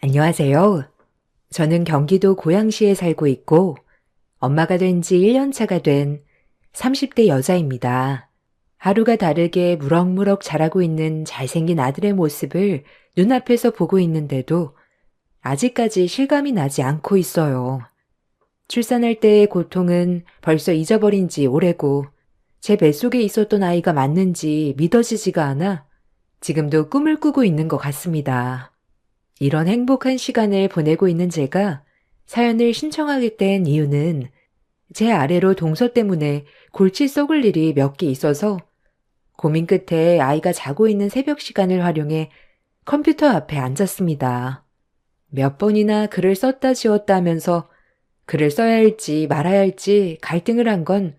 안녕하세요. 저는 경기도 고양시에 살고 있고 엄마가 된 지 1년 차가 된 30대 여자입니다. 하루가 다르게 무럭무럭 자라고 있는 잘생긴 아들의 모습을 눈앞에서 보고 있는데도 아직까지 실감이 나지 않고 있어요. 출산할 때의 고통은 벌써 잊어버린 지 오래고 제 뱃속에 있었던 아이가 맞는지 믿어지지가 않아 지금도 꿈을 꾸고 있는 것 같습니다. 이런 행복한 시간을 보내고 있는 제가 사연을 신청하게 된 이유는 제 아래로 동서 때문에 골치 썩을 일이 몇 개 있어서 고민 끝에 아이가 자고 있는 새벽 시간을 활용해 컴퓨터 앞에 앉았습니다. 몇 번이나 글을 썼다 지웠다 하면서 글을 써야 할지 말아야 할지 갈등을 한 건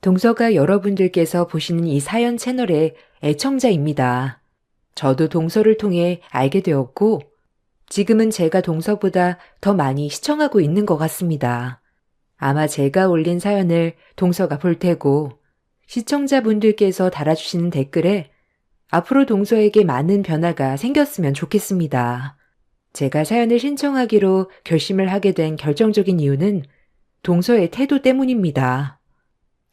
동서가 여러분들께서 보시는 이 사연 채널의 애청자입니다. 저도 동서를 통해 알게 되었고 지금은 제가 동서보다 더 많이 시청하고 있는 것 같습니다. 아마 제가 올린 사연을 동서가 볼 테고 시청자분들께서 달아주시는 댓글에 앞으로 동서에게 많은 변화가 생겼으면 좋겠습니다. 제가 사연을 신청하기로 결심을 하게 된 결정적인 이유는 동서의 태도 때문입니다.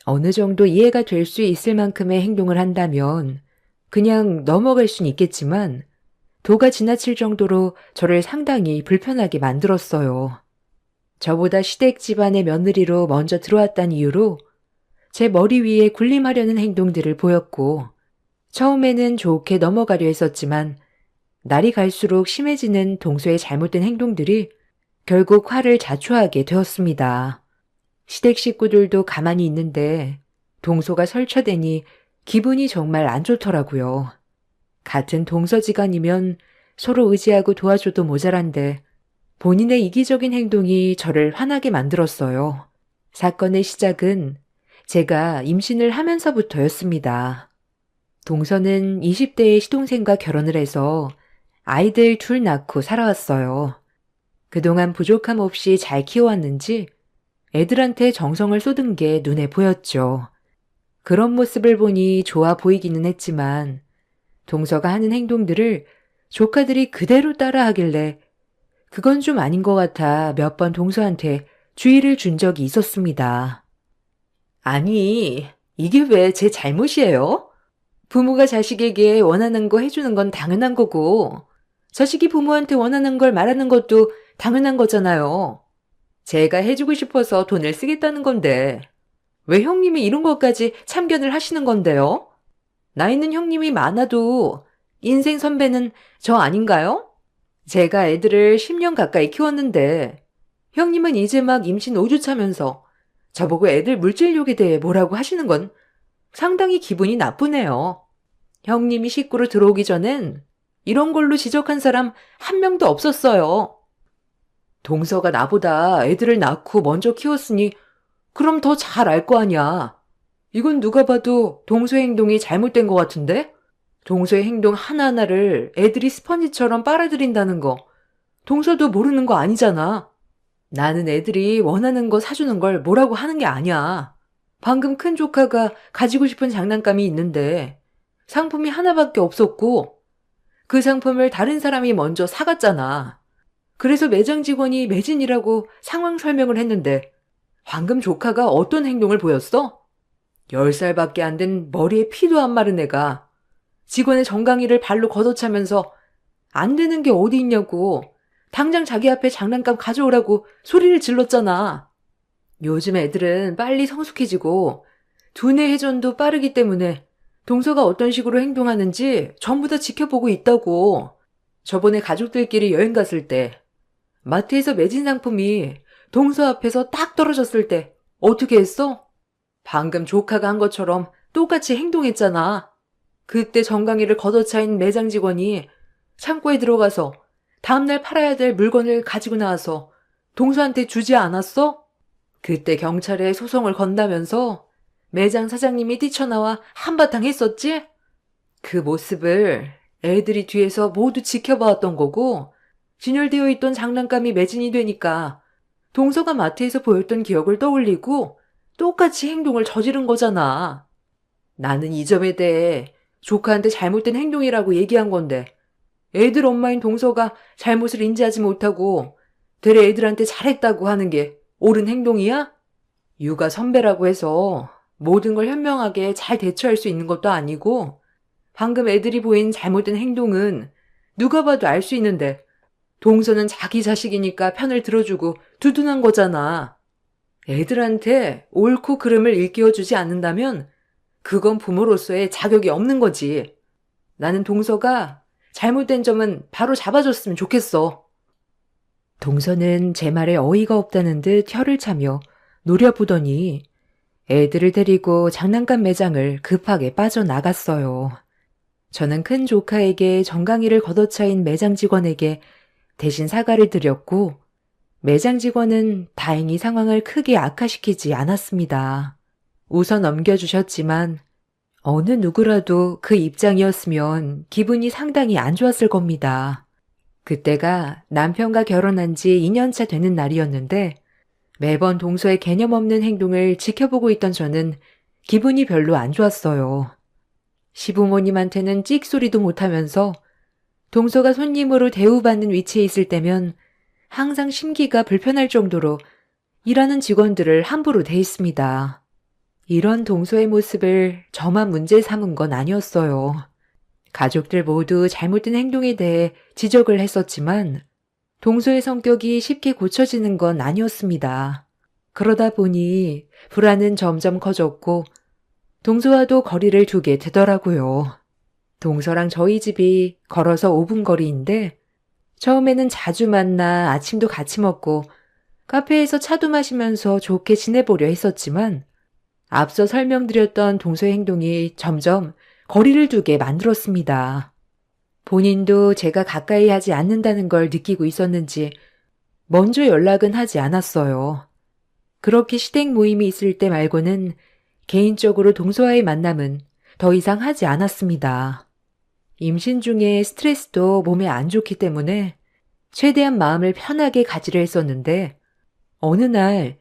어느 정도 이해가 될 수 있을 만큼의 행동을 한다면 그냥 넘어갈 순 있겠지만 도가 지나칠 정도로 저를 상당히 불편하게 만들었어요. 저보다 시댁 집안의 며느리로 먼저 들어왔다는 이유로 제 머리 위에 군림하려는 행동들을 보였고 처음에는 좋게 넘어가려 했었지만 날이 갈수록 심해지는 동서의 잘못된 행동들이 결국 화를 자초하게 되었습니다. 시댁 식구들도 가만히 있는데 동서가 설쳐대니 기분이 정말 안 좋더라고요. 같은 동서지간이면 서로 의지하고 도와줘도 모자란데 본인의 이기적인 행동이 저를 화나게 만들었어요. 사건의 시작은 제가 임신을 하면서부터였습니다. 동서는 20대의 시동생과 결혼을 해서 아이들 둘 낳고 살아왔어요. 그동안 부족함 없이 잘 키워왔는지 애들한테 정성을 쏟은 게 눈에 보였죠. 그런 모습을 보니 좋아 보이기는 했지만 동서가 하는 행동들을 조카들이 그대로 따라하길래 그건 좀 아닌 것 같아 몇 번 동서한테 주의를 준 적이 있었습니다. 아니, 이게 왜 제 잘못이에요? 부모가 자식에게 원하는 거 해주는 건 당연한 거고 자식이 부모한테 원하는 걸 말하는 것도 당연한 거잖아요. 제가 해주고 싶어서 돈을 쓰겠다는 건데 왜 형님이 이런 것까지 참견을 하시는 건데요? 나이 있는 형님이 많아도 인생 선배는 저 아닌가요? 제가 애들을 10년 가까이 키웠는데 형님은 이제 막 임신 5주 차면서 저보고 애들 물질욕에 대해 뭐라고 하시는 건 상당히 기분이 나쁘네요. 형님이 식구로 들어오기 전엔 이런 걸로 지적한 사람 한 명도 없었어요. 동서가 나보다 애들을 낳고 먼저 키웠으니 그럼 더 잘 알 거 아니야. 이건 누가 봐도 동서의 행동이 잘못된 것 같은데? 동서의 행동 하나하나를 애들이 스펀지처럼 빨아들인다는 거 동서도 모르는 거 아니잖아. 나는 애들이 원하는 거 사주는 걸 뭐라고 하는 게 아니야. 방금 큰 조카가 가지고 싶은 장난감이 있는데 상품이 하나밖에 없었고 그 상품을 다른 사람이 먼저 사갔잖아. 그래서 매장 직원이 매진이라고 상황 설명을 했는데 방금 조카가 어떤 행동을 보였어? 10살밖에 안 된 머리에 피도 안 마른 애가 직원의 정강이를 발로 걷어차면서 안 되는 게 어디 있냐고 당장 자기 앞에 장난감 가져오라고 소리를 질렀잖아. 요즘 애들은 빨리 성숙해지고 두뇌 회전도 빠르기 때문에 동서가 어떤 식으로 행동하는지 전부 다 지켜보고 있다고. 저번에 가족들끼리 여행 갔을 때 마트에서 매진 상품이 동서 앞에서 딱 떨어졌을 때 어떻게 했어? 방금 조카가 한 것처럼 똑같이 행동했잖아. 그때 정강이를 걷어차인 매장 직원이 창고에 들어가서 다음날 팔아야 될 물건을 가지고 나와서 동서한테 주지 않았어? 그때 경찰에 소송을 건다면서 매장 사장님이 뛰쳐나와 한바탕 했었지? 그 모습을 애들이 뒤에서 모두 지켜봐왔던 거고 진열되어 있던 장난감이 매진이 되니까 동서가 마트에서 보였던 기억을 떠올리고 똑같이 행동을 저지른 거잖아. 나는 이 점에 대해 조카한테 잘못된 행동이라고 얘기한 건데 애들 엄마인 동서가 잘못을 인지하지 못하고 되레 애들한테 잘했다고 하는 게 옳은 행동이야? 육아 선배라고 해서 모든 걸 현명하게 잘 대처할 수 있는 것도 아니고 방금 애들이 보인 잘못된 행동은 누가 봐도 알 수 있는데 동서는 자기 자식이니까 편을 들어주고 두둔한 거잖아. 애들한테 옳고 그름을 일깨워주지 않는다면 그건 부모로서의 자격이 없는 거지. 나는 동서가 잘못된 점은 바로 잡아줬으면 좋겠어. 동서는 제 말에 어이가 없다는 듯 혀를 차며 노려보더니 애들을 데리고 장난감 매장을 급하게 빠져나갔어요. 저는 큰 조카에게 정강이를 걷어차인 매장 직원에게 대신 사과를 드렸고 매장 직원은 다행히 상황을 크게 악화시키지 않았습니다. 웃어 넘겨주셨지만 어느 누구라도 그 입장이었으면 기분이 상당히 안 좋았을 겁니다. 그때가 남편과 결혼한 지 2년차 되는 날이었는데 매번 동서의 개념 없는 행동을 지켜보고 있던 저는 기분이 별로 안 좋았어요. 시부모님한테는 찍소리도 못하면서 동서가 손님으로 대우받는 위치에 있을 때면 항상 심기가 불편할 정도로 일하는 직원들을 함부로 대했습니다. 이런 동서의 모습을 저만 문제 삼은 건 아니었어요. 가족들 모두 잘못된 행동에 대해 지적을 했었지만 동서의 성격이 쉽게 고쳐지는 건 아니었습니다. 그러다 보니 불안은 점점 커졌고 동서와도 거리를 두게 되더라고요. 동서랑 저희 집이 걸어서 5분 거리인데 처음에는 자주 만나 아침도 같이 먹고 카페에서 차도 마시면서 좋게 지내보려 했었지만 앞서 설명드렸던 동서의 행동이 점점 거리를 두게 만들었습니다. 본인도 제가 가까이 하지 않는다는 걸 느끼고 있었는지 먼저 연락은 하지 않았어요. 그렇게 시댁 모임이 있을 때 말고는 개인적으로 동서와의 만남은 더 이상 하지 않았습니다. 임신 중에 스트레스도 몸에 안 좋기 때문에 최대한 마음을 편하게 가지려 했었는데 어느 날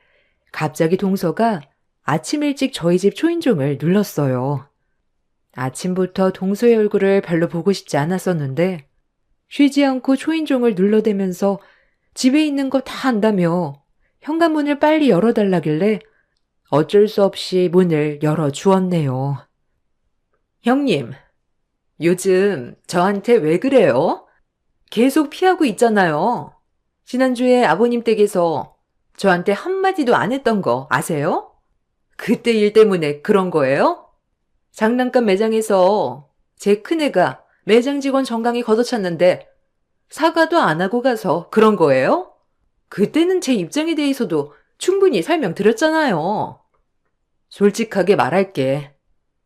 갑자기 동서가 아침 일찍 저희 집 초인종을 눌렀어요. 아침부터 동서의 얼굴을 별로 보고 싶지 않았었는데 쉬지 않고 초인종을 눌러대면서 집에 있는 거 다 안다며 현관문을 빨리 열어달라길래 어쩔 수 없이 문을 열어주었네요. 형님, 요즘 저한테 왜 그래요? 계속 피하고 있잖아요. 지난주에 아버님 댁에서 저한테 한마디도 안 했던 거 아세요? 그때 일 때문에 그런 거예요? 장난감 매장에서 제 큰애가 매장 직원 정강이 걷어찼는데 사과도 안 하고 가서 그런 거예요? 그때는 제 입장에 대해서도 충분히 설명드렸잖아요. 솔직하게 말할게.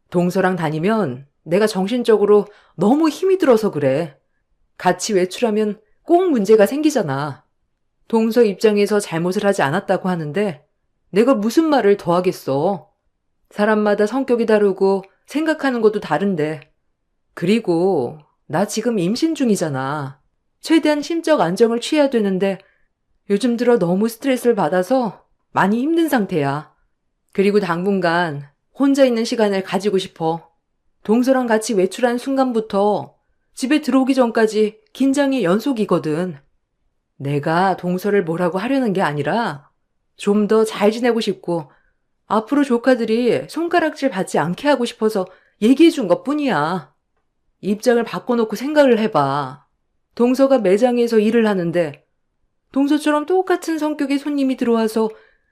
동서랑 다니면 내가 정신적으로 너무 힘이 들어서 그래. 같이 외출하면 꼭 문제가 생기잖아. 동서 입장에서 잘못을 하지 않았다고 하는데 내가 무슨 말을 더 하겠어. 사람마다 성격이 다르고 생각하는 것도 다른데. 그리고 나 지금 임신 중이잖아. 최대한 심적 안정을 취해야 되는데 요즘 들어 너무 스트레스를 받아서 많이 힘든 상태야. 그리고 당분간 혼자 있는 시간을 가지고 싶어. 동서랑 같이 외출한 순간부터 집에 들어오기 전까지 긴장의 연속이거든. 내가 동서를 뭐라고 하려는 게 아니라 좀 더 잘 지내고 싶고 앞으로 조카들이 손가락질 받지 않게 하고 싶어서 얘기해 준 것뿐이야. 입장을 바꿔놓고 생각을 해봐. 동서가 매장에서 일을 하는데 동서처럼 똑같은 성격의 손님이 들어와서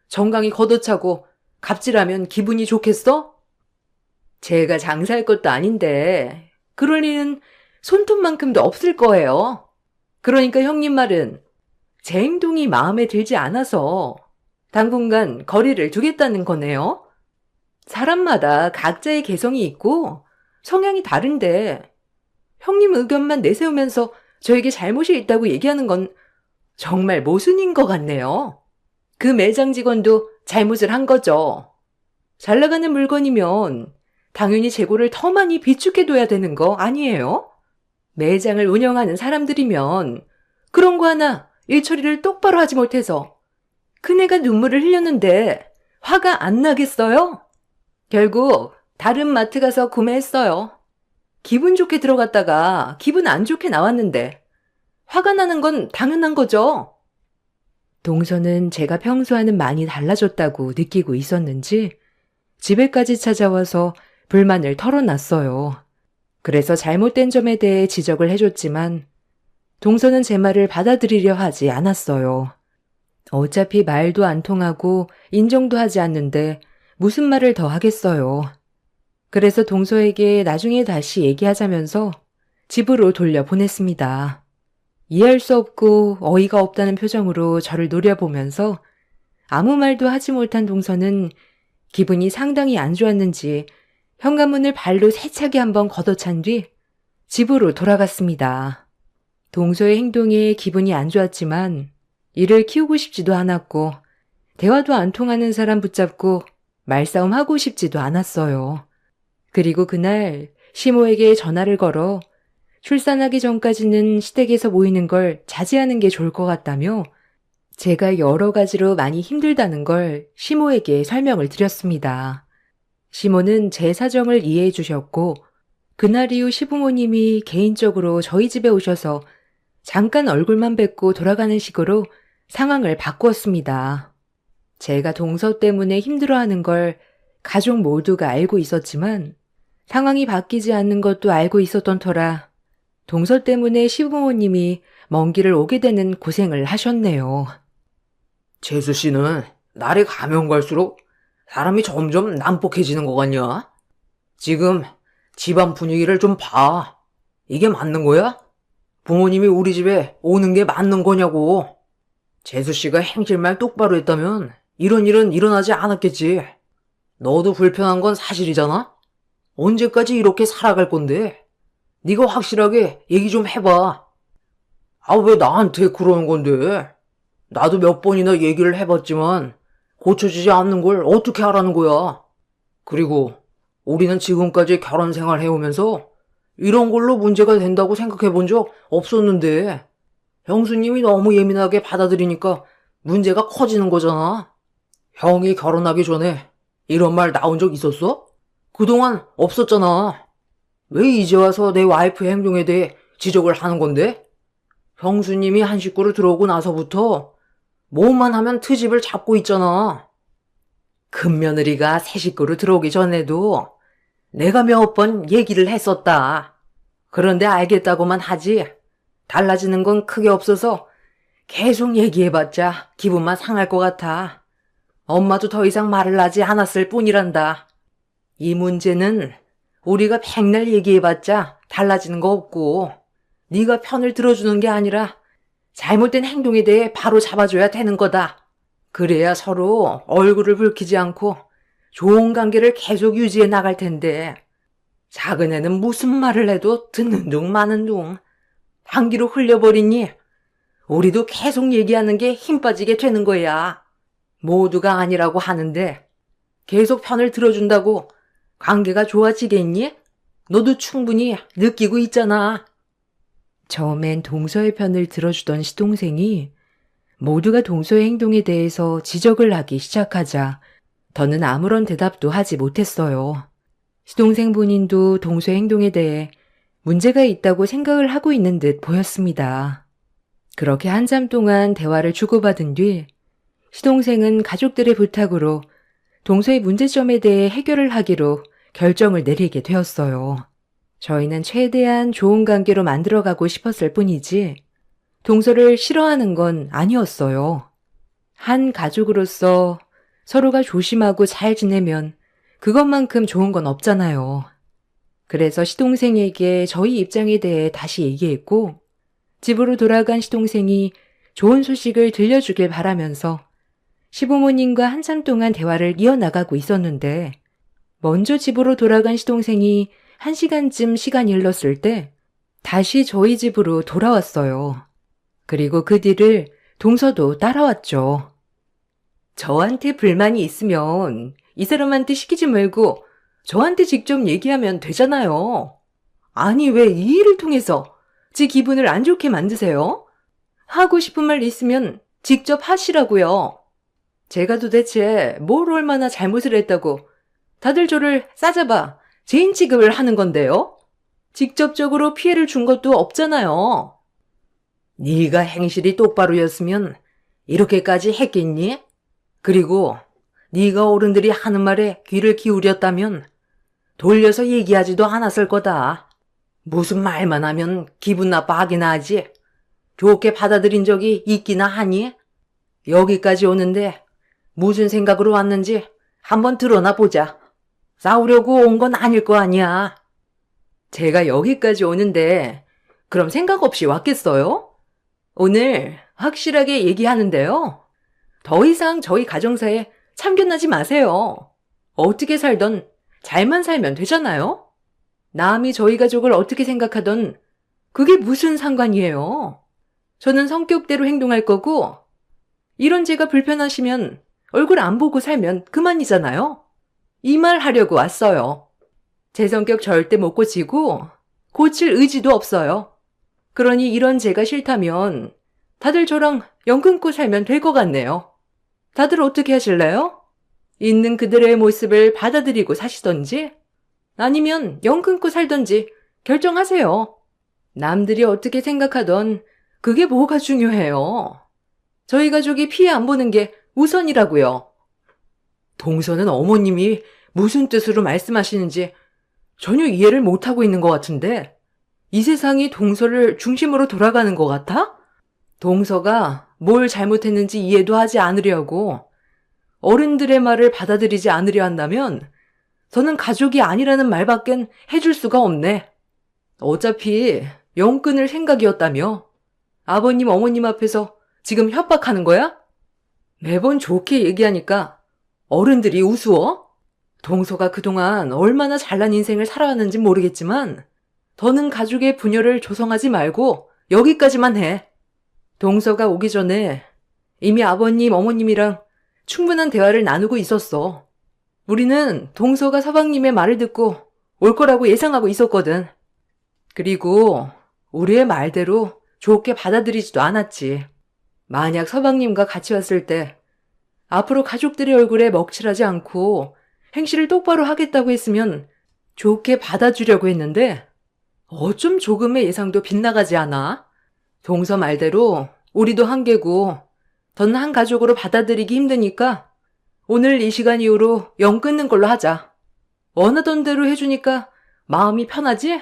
정강이 걷어차고 갑질하면 기분이 좋겠어? 제가 장사할 것도 아닌데 그럴 일은 손톱만큼도 없을 거예요. 그러니까 형님 말은 제 행동이 마음에 들지 않아서 당분간 거리를 두겠다는 거네요. 사람마다 각자의 개성이 있고 성향이 다른데 형님 의견만 내세우면서 저에게 잘못이 있다고 얘기하는 건 정말 모순인 것 같네요. 그 매장 직원도 잘못을 한 거죠. 잘 나가는 물건이면 당연히 재고를 더 많이 비축해둬야 되는 거 아니에요? 매장을 운영하는 사람들이면 그런 거 하나 일 처리를 똑바로 하지 못해서 큰애가 눈물을 흘렸는데 화가 안 나겠어요? 결국 다른 마트 가서 구매했어요. 기분 좋게 들어갔다가 기분 안 좋게 나왔는데 화가 나는 건 당연한 거죠. 동서는 제가 평소와는 많이 달라졌다고 느끼고 있었는지 집에까지 찾아와서 불만을 털어놨어요. 그래서 잘못된 점에 대해 지적을 해줬지만 동서는 제 말을 받아들이려 하지 않았어요. 어차피 말도 안 통하고 인정도 하지 않는데 무슨 말을 더 하겠어요. 그래서 동서에게 나중에 다시 얘기하자면서 집으로 돌려보냈습니다. 이해할 수 없고 어이가 없다는 표정으로 저를 노려보면서 아무 말도 하지 못한 동서는 기분이 상당히 안 좋았는지 현관문을 발로 세차게 한번 걷어찬 뒤 집으로 돌아갔습니다. 동서의 행동에 기분이 안 좋았지만 이를 키우고 싶지도 않았고 대화도 안 통하는 사람 붙잡고 말싸움하고 싶지도 않았어요. 그리고 그날 시모에게 전화를 걸어 출산하기 전까지는 시댁에서 모이는 걸 자제하는 게 좋을 것 같다며 제가 여러 가지로 많이 힘들다는 걸 시모에게 설명을 드렸습니다. 시모는 제 사정을 이해해 주셨고 그날 이후 시부모님이 개인적으로 저희 집에 오셔서 잠깐 얼굴만 뵙고 돌아가는 식으로 상황을 바꾸었습니다. 제가 동서 때문에 힘들어하는 걸 가족 모두가 알고 있었지만 상황이 바뀌지 않는 것도 알고 있었던 터라 동서 때문에 시부모님이 먼 길을 오게 되는 고생을 하셨네요. 재수 씨는 날이 가면 갈수록 사람이 점점 난폭해지는 것 같냐? 지금 집안 분위기를 좀 봐. 이게 맞는 거야? 부모님이 우리 집에 오는 게 맞는 거냐고. 재수 씨가 행실말 똑바로 했다면 이런 일은 일어나지 않았겠지. 너도 불편한 건 사실이잖아? 언제까지 이렇게 살아갈 건데? 네가 확실하게 얘기 좀 해봐. 아, 왜 나한테 그러는 건데? 나도 몇 번이나 얘기를 해봤지만 고쳐지지 않는 걸 어떻게 하라는 거야. 그리고 우리는 지금까지 결혼 생활 해오면서 이런 걸로 문제가 된다고 생각해 본 적 없었는데 형수님이 너무 예민하게 받아들이니까 문제가 커지는 거잖아. 형이 결혼하기 전에 이런 말 나온 적 있었어? 그동안 없었잖아. 왜 이제 와서 내 와이프의 행동에 대해 지적을 하는 건데? 형수님이 한 식구로 들어오고 나서부터 뭐만 하면 트집을 잡고 있잖아. 큰며느리가 새 식구로 들어오기 전에도 내가 몇 번 얘기를 했었다. 그런데 알겠다고만 하지 달라지는 건 크게 없어서 계속 얘기해봤자 기분만 상할 것 같아. 엄마도 더 이상 말을 하지 않았을 뿐이란다. 이 문제는 우리가 백날 얘기해봤자 달라지는 거 없고 네가 편을 들어주는 게 아니라 잘못된 행동에 대해 바로 잡아줘야 되는 거다. 그래야 서로 얼굴을 붉히지 않고 좋은 관계를 계속 유지해 나갈 텐데 작은 애는 무슨 말을 해도 듣는 둥 마는 둥 방귀로 흘려버리니 우리도 계속 얘기하는 게 힘 빠지게 되는 거야. 모두가 아니라고 하는데 계속 편을 들어준다고 관계가 좋아지겠니? 너도 충분히 느끼고 있잖아. 처음엔 동서의 편을 들어주던 시동생이 모두가 동서의 행동에 대해서 지적을 하기 시작하자 더는 아무런 대답도 하지 못했어요. 시동생 본인도 동서의 행동에 대해 문제가 있다고 생각을 하고 있는 듯 보였습니다. 그렇게 한참 동안 대화를 주고받은 뒤 시동생은 가족들의 부탁으로 동서의 문제점에 대해 해결을 하기로 결정을 내리게 되었어요. 저희는 최대한 좋은 관계로 만들어가고 싶었을 뿐이지 동서를 싫어하는 건 아니었어요. 한 가족으로서 서로가 조심하고 잘 지내면 그것만큼 좋은 건 없잖아요. 그래서 시동생에게 저희 입장에 대해 다시 얘기했고 집으로 돌아간 시동생이 좋은 소식을 들려주길 바라면서 시부모님과 한참 동안 대화를 이어나가고 있었는데 먼저 집으로 돌아간 시동생이 1시간쯤 시간이 흘렀을 때 다시 저희 집으로 돌아왔어요. 그리고 그 뒤를 동서도 따라왔죠. 저한테 불만이 있으면 이 사람한테 시키지 말고 저한테 직접 얘기하면 되잖아요. 아니 왜 이 일을 통해서 제 기분을 안 좋게 만드세요? 하고 싶은 말 있으면 직접 하시라고요. 제가 도대체 뭘 얼마나 잘못을 했다고 다들 저를 싸잡아 죄인 취급을 하는 건데요? 직접적으로 피해를 준 것도 없잖아요. 네가 행실이 똑바로였으면 이렇게까지 했겠니? 그리고 네가 어른들이 하는 말에 귀를 기울였다면 돌려서 얘기하지도 않았을 거다. 무슨 말만 하면 기분 나빠하기나 하지. 좋게 받아들인 적이 있기나 하니? 여기까지 오는데 무슨 생각으로 왔는지 한번 드러나 보자. 싸우려고 온 건 아닐 거 아니야. 제가 여기까지 오는데 그럼 생각 없이 왔겠어요? 오늘 확실하게 얘기하는데요. 더 이상 저희 가정사에 참견하지 마세요. 어떻게 살던 잘만 살면 되잖아요? 남이 저희 가족을 어떻게 생각하던 그게 무슨 상관이에요? 저는 성격대로 행동할 거고 이런 제가 불편하시면 얼굴 안 보고 살면 그만이잖아요. 이 말 하려고 왔어요. 제 성격 절대 못 고치고 고칠 의지도 없어요. 그러니 이런 제가 싫다면 다들 저랑 연 끊고 살면 될 것 같네요. 다들 어떻게 하실래요? 있는 그들의 모습을 받아들이고 사시던지 아니면 연 끊고 살던지 결정하세요. 남들이 어떻게 생각하던 그게 뭐가 중요해요. 저희 가족이 피해 안 보는 게 우선이라고요. 동서는 어머님이 무슨 뜻으로 말씀하시는지 전혀 이해를 못하고 있는 것 같은데 이 세상이 동서를 중심으로 돌아가는 것 같아? 동서가 뭘 잘못했는지 이해도 하지 않으려고 어른들의 말을 받아들이지 않으려 한다면 저는 가족이 아니라는 말밖엔 해줄 수가 없네. 어차피 연 끊을 생각이었다며 아버님 어머님 앞에서 지금 협박하는 거야? 매번 좋게 얘기하니까 어른들이 우스워? 동서가 그동안 얼마나 잘난 인생을 살아왔는지 모르겠지만 더는 가족의 분열을 조성하지 말고 여기까지만 해. 동서가 오기 전에 이미 아버님 어머님이랑 충분한 대화를 나누고 있었어. 우리는 동서가 서방님의 말을 듣고 올 거라고 예상하고 있었거든. 그리고 우리의 말대로 좋게 받아들이지도 않았지. 만약 서방님과 같이 왔을 때 앞으로 가족들의 얼굴에 먹칠하지 않고 행실을 똑바로 하겠다고 했으면 좋게 받아주려고 했는데 어쩜 조금의 예상도 빗나가지 않아? 동서 말대로 우리도 한계고 더는 한 가족으로 받아들이기 힘드니까 오늘 이 시간 이후로 연 끊는 걸로 하자. 원하던 대로 해주니까 마음이 편하지?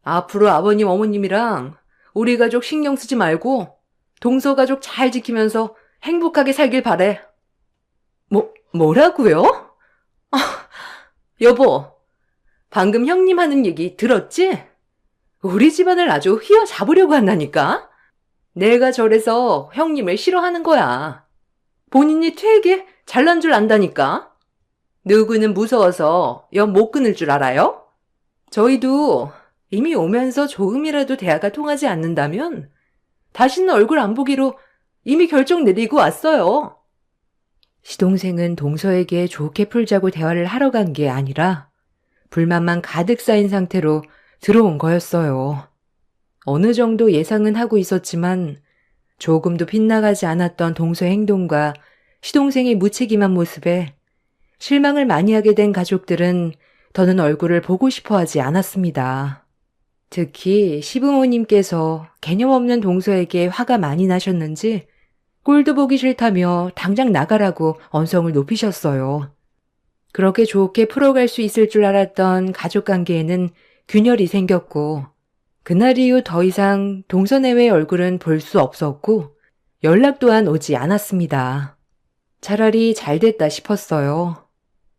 앞으로 아버님 어머님이랑 우리 가족 신경 쓰지 말고 동서 가족 잘 지키면서 행복하게 살길 바래. 뭐라고요? 여보, 방금 형님 하는 얘기 들었지? 우리 집안을 아주 휘어잡으려고 한다니까? 내가 저래서 형님을 싫어하는 거야. 본인이 되게 잘난 줄 안다니까? 누구는 무서워서 연 못 끊을 줄 알아요? 저희도 이미 오면서 조금이라도 대화가 통하지 않는다면 다시는 얼굴 안 보기로 이미 결정 내리고 왔어요. 시동생은 동서에게 좋게 풀자고 대화를 하러 간 게 아니라 불만만 가득 쌓인 상태로 들어온 거였어요. 어느 정도 예상은 하고 있었지만 조금도 빗나가지 않았던 동서의 행동과 시동생의 무책임한 모습에 실망을 많이 하게 된 가족들은 더는 얼굴을 보고 싶어 하지 않았습니다. 특히 시부모님께서 개념 없는 동서에게 화가 많이 나셨는지 꼴도 보기 싫다며 당장 나가라고 언성을 높이셨어요. 그렇게 좋게 풀어갈 수 있을 줄 알았던 가족관계에는 균열이 생겼고 그날 이후 더 이상 동서 내외의 얼굴은 볼 수 없었고 연락 또한 오지 않았습니다. 차라리 잘 됐다 싶었어요.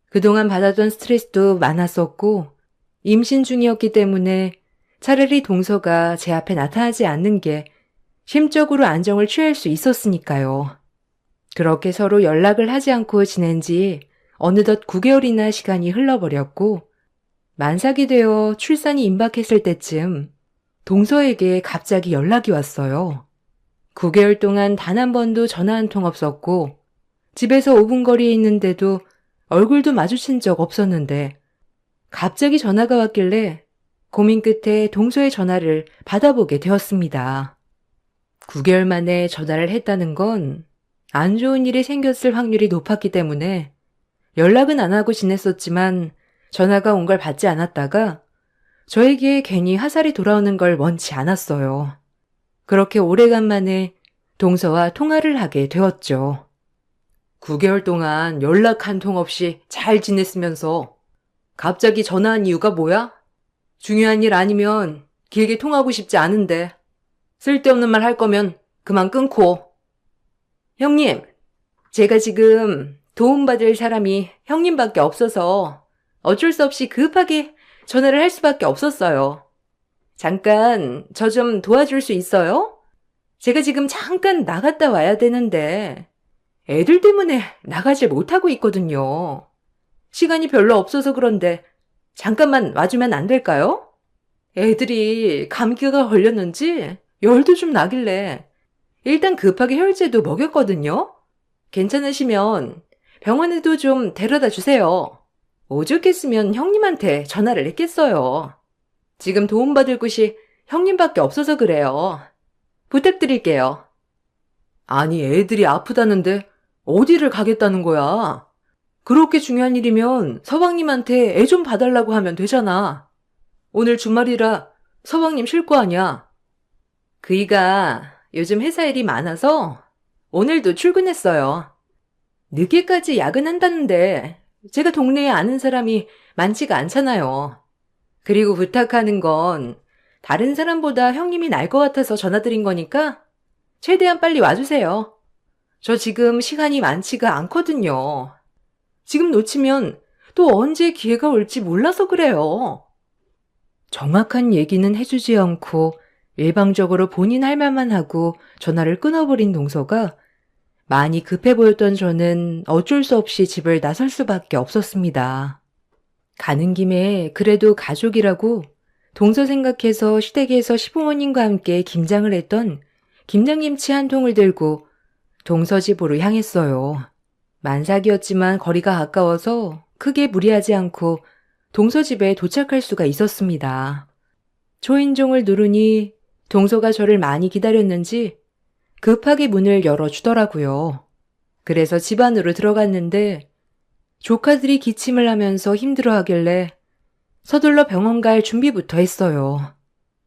그동안 받았던 스트레스도 많았었고 임신 중이었기 때문에 차라리 동서가 제 앞에 나타나지 않는 게 심적으로 안정을 취할 수 있었으니까요. 그렇게 서로 연락을 하지 않고 지낸 지 어느덧 9개월이나 시간이 흘러버렸고 만삭이 되어 출산이 임박했을 때쯤 동서에게 갑자기 연락이 왔어요. 9개월 동안 단 한 번도 전화 한 통 없었고 집에서 5분 거리에 있는데도 얼굴도 마주친 적 없었는데 갑자기 전화가 왔길래 고민 끝에 동서의 전화를 받아보게 되었습니다. 9개월 만에 전화를 했다는 건 안 좋은 일이 생겼을 확률이 높았기 때문에 연락은 안 하고 지냈었지만 전화가 온 걸 받지 않았다가 저에게 괜히 화살이 돌아오는 걸 원치 않았어요. 그렇게 오래간만에 동서와 통화를 하게 되었죠. 9개월 동안 연락 한 통 없이 잘 지냈으면서 갑자기 전화한 이유가 뭐야? 중요한 일 아니면 길게 통하고 싶지 않은데 쓸데없는 말 할 거면 그만 끊고. 형님, 제가 지금 도움받을 사람이 형님밖에 없어서 어쩔 수 없이 급하게 전화를 할 수밖에 없었어요. 잠깐 저 좀 도와줄 수 있어요? 제가 지금 잠깐 나갔다 와야 되는데 애들 때문에 나가질 못하고 있거든요. 시간이 별로 없어서 그런데 잠깐만 와주면 안 될까요? 애들이 감기가 걸렸는지 열도 좀 나길래 일단 급하게 혈제도 먹였거든요. 괜찮으시면 병원에도 좀 데려다 주세요. 오죽했으면 형님한테 전화를 했겠어요. 지금 도움받을 곳이 형님밖에 없어서 그래요. 부탁드릴게요. 아니, 애들이 아프다는데 어디를 가겠다는 거야? 그렇게 중요한 일이면 서방님한테 애 좀 봐달라고 하면 되잖아. 오늘 주말이라 서방님 쉴 거 아니야. 그이가 요즘 회사 일이 많아서 오늘도 출근했어요. 늦게까지 야근한다는데 제가 동네에 아는 사람이 많지가 않잖아요. 그리고 부탁하는 건 다른 사람보다 형님이 날 것 같아서 전화드린 거니까 최대한 빨리 와주세요. 저 지금 시간이 많지가 않거든요. 지금 놓치면 또 언제 기회가 올지 몰라서 그래요. 정확한 얘기는 해주지 않고 일방적으로 본인 할 말만 하고 전화를 끊어버린 동서가 많이 급해 보였던 저는 어쩔 수 없이 집을 나설 수밖에 없었습니다. 가는 김에 그래도 가족이라고 동서 생각해서 시댁에서 시부모님과 함께 김장을 했던 김장김치 한 통을 들고 동서 집으로 향했어요. 만삭이었지만 거리가 가까워서 크게 무리하지 않고 동서 집에 도착할 수가 있었습니다. 초인종을 누르니 동서가 저를 많이 기다렸는지 급하게 문을 열어주더라고요. 그래서 집 안으로 들어갔는데 조카들이 기침을 하면서 힘들어하길래 서둘러 병원 갈 준비부터 했어요.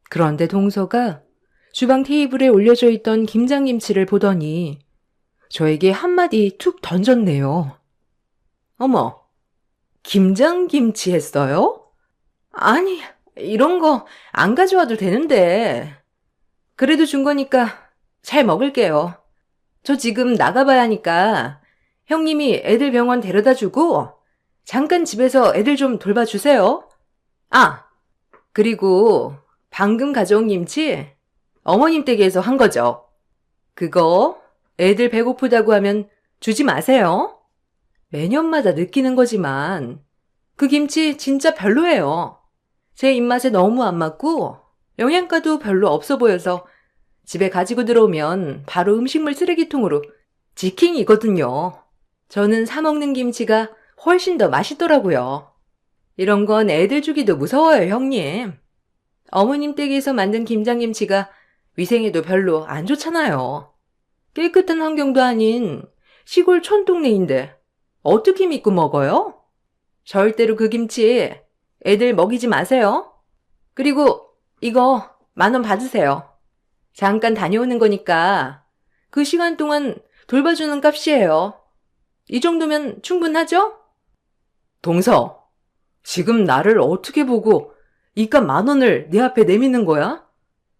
그런데 동서가 주방 테이블에 올려져 있던 김장김치를 보더니 저에게 한마디 툭 던졌네요. 어머, 김장김치 했어요? 아니, 이런 거 안 가져와도 되는데. 그래도 준 거니까 잘 먹을게요. 저 지금 나가봐야 하니까 형님이 애들 병원 데려다 주고 잠깐 집에서 애들 좀 돌봐주세요. 아, 그리고 방금 가져온 김치 어머님 댁에서 한 거죠. 그거 애들 배고프다고 하면 주지 마세요. 매년마다 느끼는 거지만 그 김치 진짜 별로예요. 제 입맛에 너무 안 맞고 영양가도 별로 없어 보여서 집에 가지고 들어오면 바로 음식물 쓰레기통으로 직행이거든요. 저는 사 먹는 김치가 훨씬 더 맛있더라고요. 이런 건 애들 주기도 무서워요, 형님. 어머님 댁에서 만든 김장김치가 위생에도 별로 안 좋잖아요. 깨끗한 환경도 아닌 시골 촌동네인데 어떻게 믿고 먹어요? 절대로 그 김치 애들 먹이지 마세요. 그리고 이거 10,000원 받으세요. 잠깐 다녀오는 거니까 그 시간 동안 돌봐주는 값이에요. 이 정도면 충분하죠? 동서, 지금 나를 어떻게 보고 이깟 10,000원을 내 앞에 내미는 거야?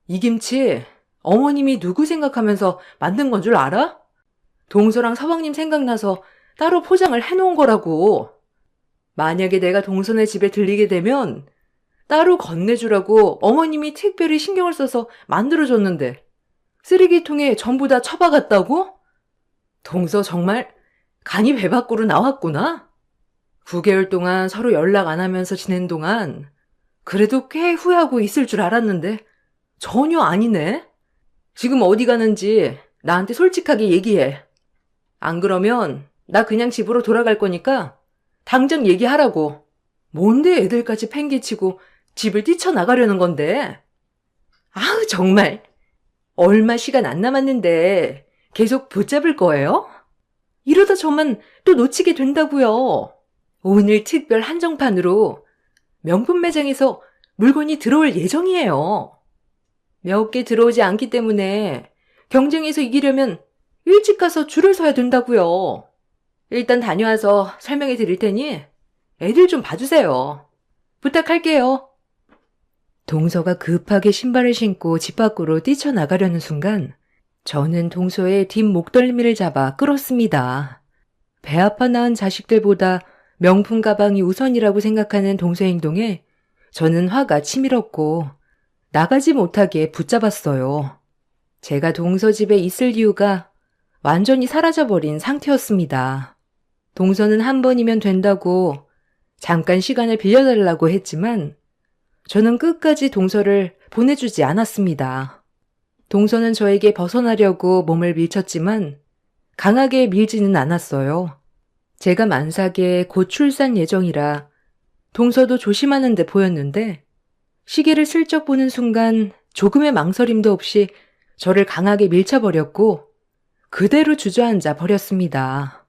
이 김치 어머님이 누구 생각하면서 만든 건 줄 알아? 동서랑 서방님 생각나서 따로 포장을 해놓은 거라고. 만약에 내가 동서네 집에 들리게 되면 따로 건네주라고 어머님이 특별히 신경을 써서 만들어줬는데 쓰레기통에 전부 다 처박았다고? 동서 정말 간이 배 밖으로 나왔구나. 9개월 동안 서로 연락 안 하면서 지낸 동안 그래도 꽤 후회하고 있을 줄 알았는데 전혀 아니네. 지금 어디 가는지 나한테 솔직하게 얘기해. 안 그러면 나 그냥 집으로 돌아갈 거니까 당장 얘기하라고. 뭔데 애들까지 팽개치고 집을 뛰쳐나가려는 건데. 아우 정말. 얼마 시간 안 남았는데 계속 붙잡을 거예요? 이러다 저만 또 놓치게 된다고요. 오늘 특별 한정판으로 명품 매장에서 물건이 들어올 예정이에요. 몇 개 들어오지 않기 때문에 경쟁에서 이기려면 일찍 가서 줄을 서야 된다고요. 일단 다녀와서 설명해 드릴 테니 애들 좀 봐주세요. 부탁할게요. 동서가 급하게 신발을 신고 집 밖으로 뛰쳐나가려는 순간 저는 동서의 뒷 목덜미를 잡아 끌었습니다. 배 아파 낳은 자식들보다 명품 가방이 우선이라고 생각하는 동서의 행동에 저는 화가 치밀었고 나가지 못하게 붙잡았어요. 제가 동서 집에 있을 이유가 완전히 사라져버린 상태였습니다. 동서는 한 번이면 된다고 잠깐 시간을 빌려달라고 했지만 저는 끝까지 동서를 보내주지 않았습니다. 동서는 저에게 벗어나려고 몸을 밀쳤지만 강하게 밀지는 않았어요. 제가 만삭에 곧 출산 예정이라 동서도 조심하는 데 보였는데 시계를 슬쩍 보는 순간 조금의 망설임도 없이 저를 강하게 밀쳐버렸고 그대로 주저앉아 버렸습니다.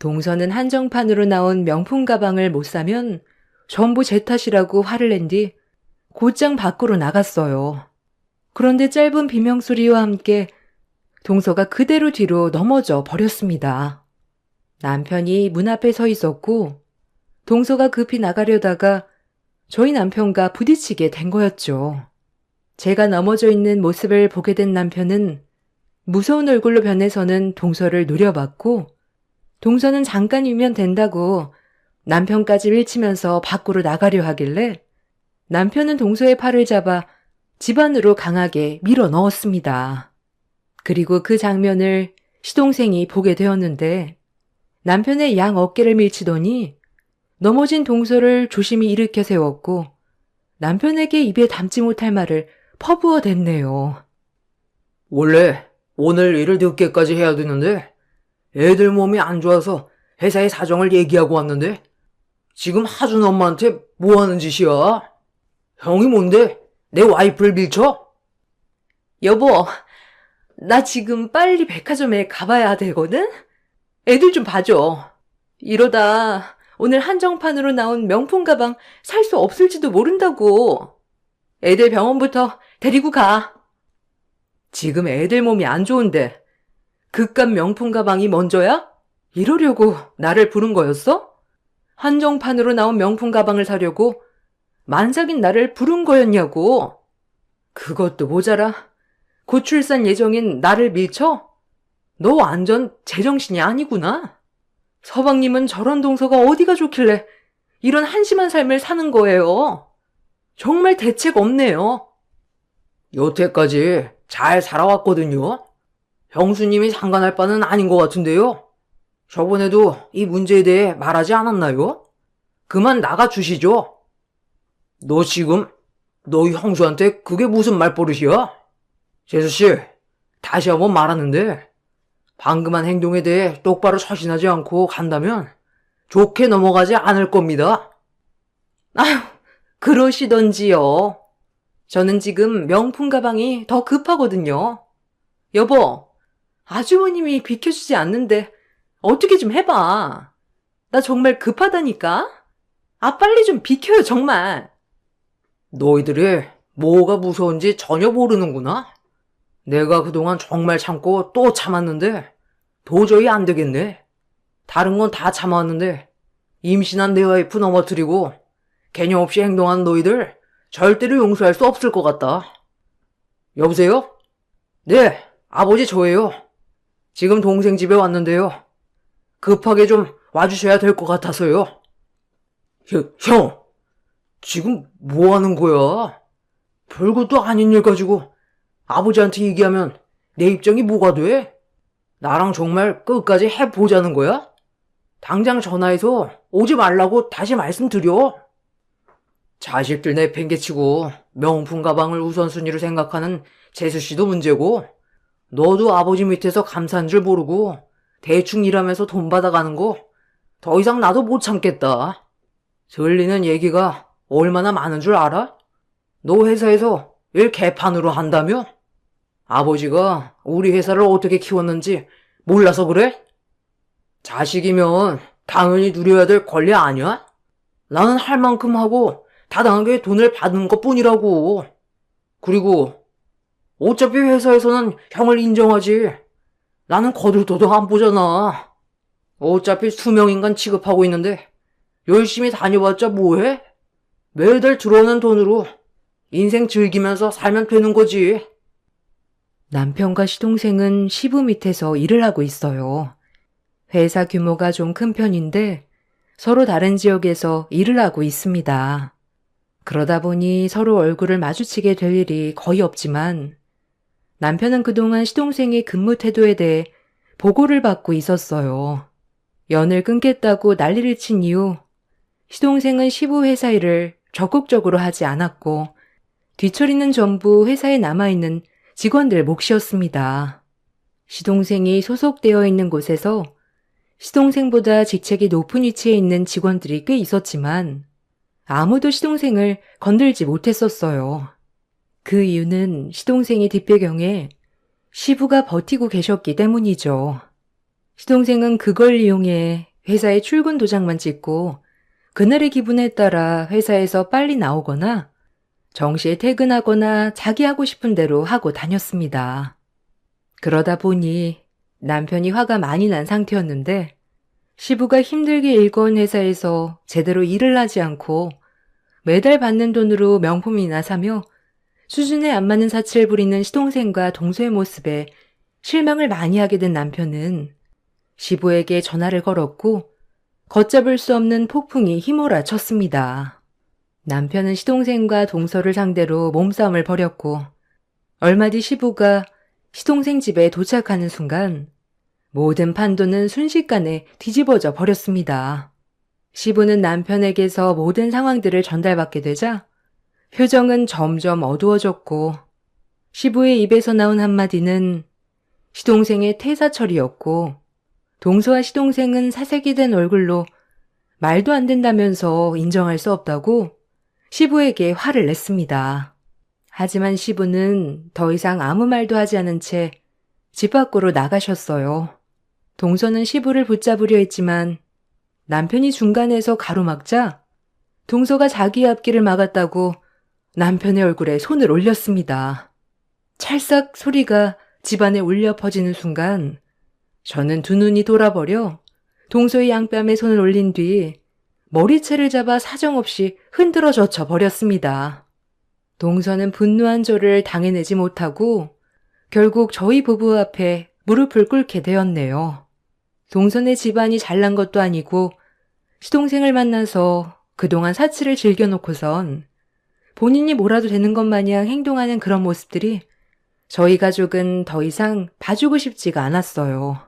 동서는 한정판으로 나온 명품 가방을 못 사면 전부 제 탓이라고 화를 낸 뒤 곧장 밖으로 나갔어요. 그런데 짧은 비명소리와 함께 동서가 그대로 뒤로 넘어져 버렸습니다. 남편이 문 앞에 서 있었고 동서가 급히 나가려다가 저희 남편과 부딪히게 된 거였죠. 제가 넘어져 있는 모습을 보게 된 남편은 무서운 얼굴로 변해서는 동서를 노려봤고 동서는 잠깐이면 된다고 남편까지 밀치면서 밖으로 나가려 하길래 남편은 동서의 팔을 잡아 집 안으로 강하게 밀어 넣었습니다. 그리고 그 장면을 시동생이 보게 되었는데 남편의 양 어깨를 밀치더니 넘어진 동서를 조심히 일으켜 세웠고 남편에게 입에 담지 못할 말을 퍼부어 댔네요. 원래 오늘 일을 늦게까지 해야 되는데 애들 몸이 안 좋아서 회사의 사정을 얘기하고 왔는데 지금 하준 엄마한테 뭐 하는 짓이야? 형이 뭔데 내 와이프를 밀쳐? 여보, 나 지금 빨리 백화점에 가봐야 되거든? 애들 좀 봐줘. 이러다 오늘 한정판으로 나온 명품 가방 살 수 없을지도 모른다고. 애들 병원부터 데리고 가. 지금 애들 몸이 안 좋은데 그깟 명품 가방이 먼저야? 이러려고 나를 부른 거였어? 한정판으로 나온 명품 가방을 사려고 만삭인 나를 부른 거였냐고. 그것도 모자라 곧 출산 예정인 나를 밀쳐? 너 완전 제정신이 아니구나. 서방님은 저런 동서가 어디가 좋길래 이런 한심한 삶을 사는 거예요. 정말 대책 없네요. 여태까지 잘 살아왔거든요. 형수님이 상관할 바는 아닌 것 같은데요. 저번에도 이 문제에 대해 말하지 않았나요? 그만 나가주시죠. 너 지금 너희 형수한테 그게 무슨 말버릇이야? 재수씨, 다시 한번 말하는데 방금 한 행동에 대해 똑바로 처신하지 않고 간다면 좋게 넘어가지 않을 겁니다. 아휴, 그러시던지요. 저는 지금 명품 가방이 더 급하거든요. 여보, 아주버님이 비켜주지 않는데 어떻게 좀 해봐. 나 정말 급하다니까? 아, 빨리 좀 비켜요, 정말. 너희들이 뭐가 무서운지 전혀 모르는구나. 내가 그동안 정말 참고 또 참았는데 도저히 안 되겠네. 다른 건 다 참아왔는데 임신한 내 와이프 넘어뜨리고 개념 없이 행동한 너희들 절대로 용서할 수 없을 것 같다. 여보세요? 네, 아버지 저예요. 지금 동생 집에 왔는데요. 급하게 좀 와주셔야 될 것 같아서요. 형, 지금 뭐 하는 거야? 별것도 아닌 일 가지고 아버지한테 얘기하면 내 입장이 뭐가 돼? 나랑 정말 끝까지 해보자는 거야? 당장 전화해서 오지 말라고 다시 말씀드려. 자식들 내팽개치고 명품 가방을 우선순위로 생각하는 재수씨도 문제고 너도 아버지 밑에서 감사한 줄 모르고 대충 일하면서 돈 받아가는 거 더 이상 나도 못 참겠다. 들리는 얘기가 얼마나 많은 줄 알아? 너 회사에서 일 개판으로 한다며? 아버지가 우리 회사를 어떻게 키웠는지 몰라서 그래? 자식이면 당연히 누려야 될 권리 아니야? 나는 할 만큼 하고 타당하게 돈을 받는 것뿐이라고. 그리고 어차피 회사에서는 형을 인정하지. 나는 거들떠도 안 보잖아. 어차피 수명인간 취급하고 있는데 열심히 다녀봤자 뭐해? 매달 들어오는 돈으로 인생 즐기면서 살면 되는 거지. 남편과 시동생은 시부 밑에서 일을 하고 있어요. 회사 규모가 좀 큰 편인데 서로 다른 지역에서 일을 하고 있습니다. 그러다 보니 서로 얼굴을 마주치게 될 일이 거의 없지만 남편은 그동안 시동생의 근무 태도에 대해 보고를 받고 있었어요. 연을 끊겠다고 난리를 친 이후 시동생은 시부 회사 일을 적극적으로 하지 않았고 뒤처리는 전부 회사에 남아있는 직원들 몫이었습니다. 시동생이 소속되어 있는 곳에서 시동생보다 직책이 높은 위치에 있는 직원들이 꽤 있었지만 아무도 시동생을 건들지 못했었어요. 그 이유는 시동생의 뒷배경에 시부가 버티고 계셨기 때문이죠. 시동생은 그걸 이용해 회사의 출근 도장만 찍고 그날의 기분에 따라 회사에서 빨리 나오거나 정시에 퇴근하거나 자기 하고 싶은 대로 하고 다녔습니다. 그러다 보니 남편이 화가 많이 난 상태였는데 시부가 힘들게 일궈온 회사에서 제대로 일을 하지 않고 매달 받는 돈으로 명품이나 사며 수준에 안 맞는 사치를 부리는 시동생과 동서의 모습에 실망을 많이 하게 된 남편은 시부에게 전화를 걸었고 걷잡을 수 없는 폭풍이 휘몰아쳤습니다. 남편은 시동생과 동서를 상대로 몸싸움을 벌였고 얼마 뒤 시부가 시동생 집에 도착하는 순간 모든 판도는 순식간에 뒤집어져 버렸습니다. 시부는 남편에게서 모든 상황들을 전달받게 되자 표정은 점점 어두워졌고 시부의 입에서 나온 한마디는 시동생의 퇴사철이었고 동서와 시동생은 사색이 된 얼굴로 말도 안 된다면서 인정할 수 없다고 시부에게 화를 냈습니다. 하지만 시부는 더 이상 아무 말도 하지 않은 채 집 밖으로 나가셨어요. 동서는 시부를 붙잡으려 했지만 남편이 중간에서 가로막자 동서가 자기의 앞길을 막았다고 남편의 얼굴에 손을 올렸습니다. 찰싹 소리가 집안에 울려 퍼지는 순간 저는 두 눈이 돌아버려 동서의 양뺨에 손을 올린 뒤 머리채를 잡아 사정없이 흔들어 젖혀 버렸습니다. 동서는 분노한 저를 당해내지 못하고 결국 저희 부부 앞에 무릎을 꿇게 되었네요. 동서의 집안이 잘난 것도 아니고 시동생을 만나서 그동안 사치를 즐겨놓고선 본인이 뭐라도 되는 것 마냥 행동하는 그런 모습들이 저희 가족은 더 이상 봐주고 싶지가 않았어요.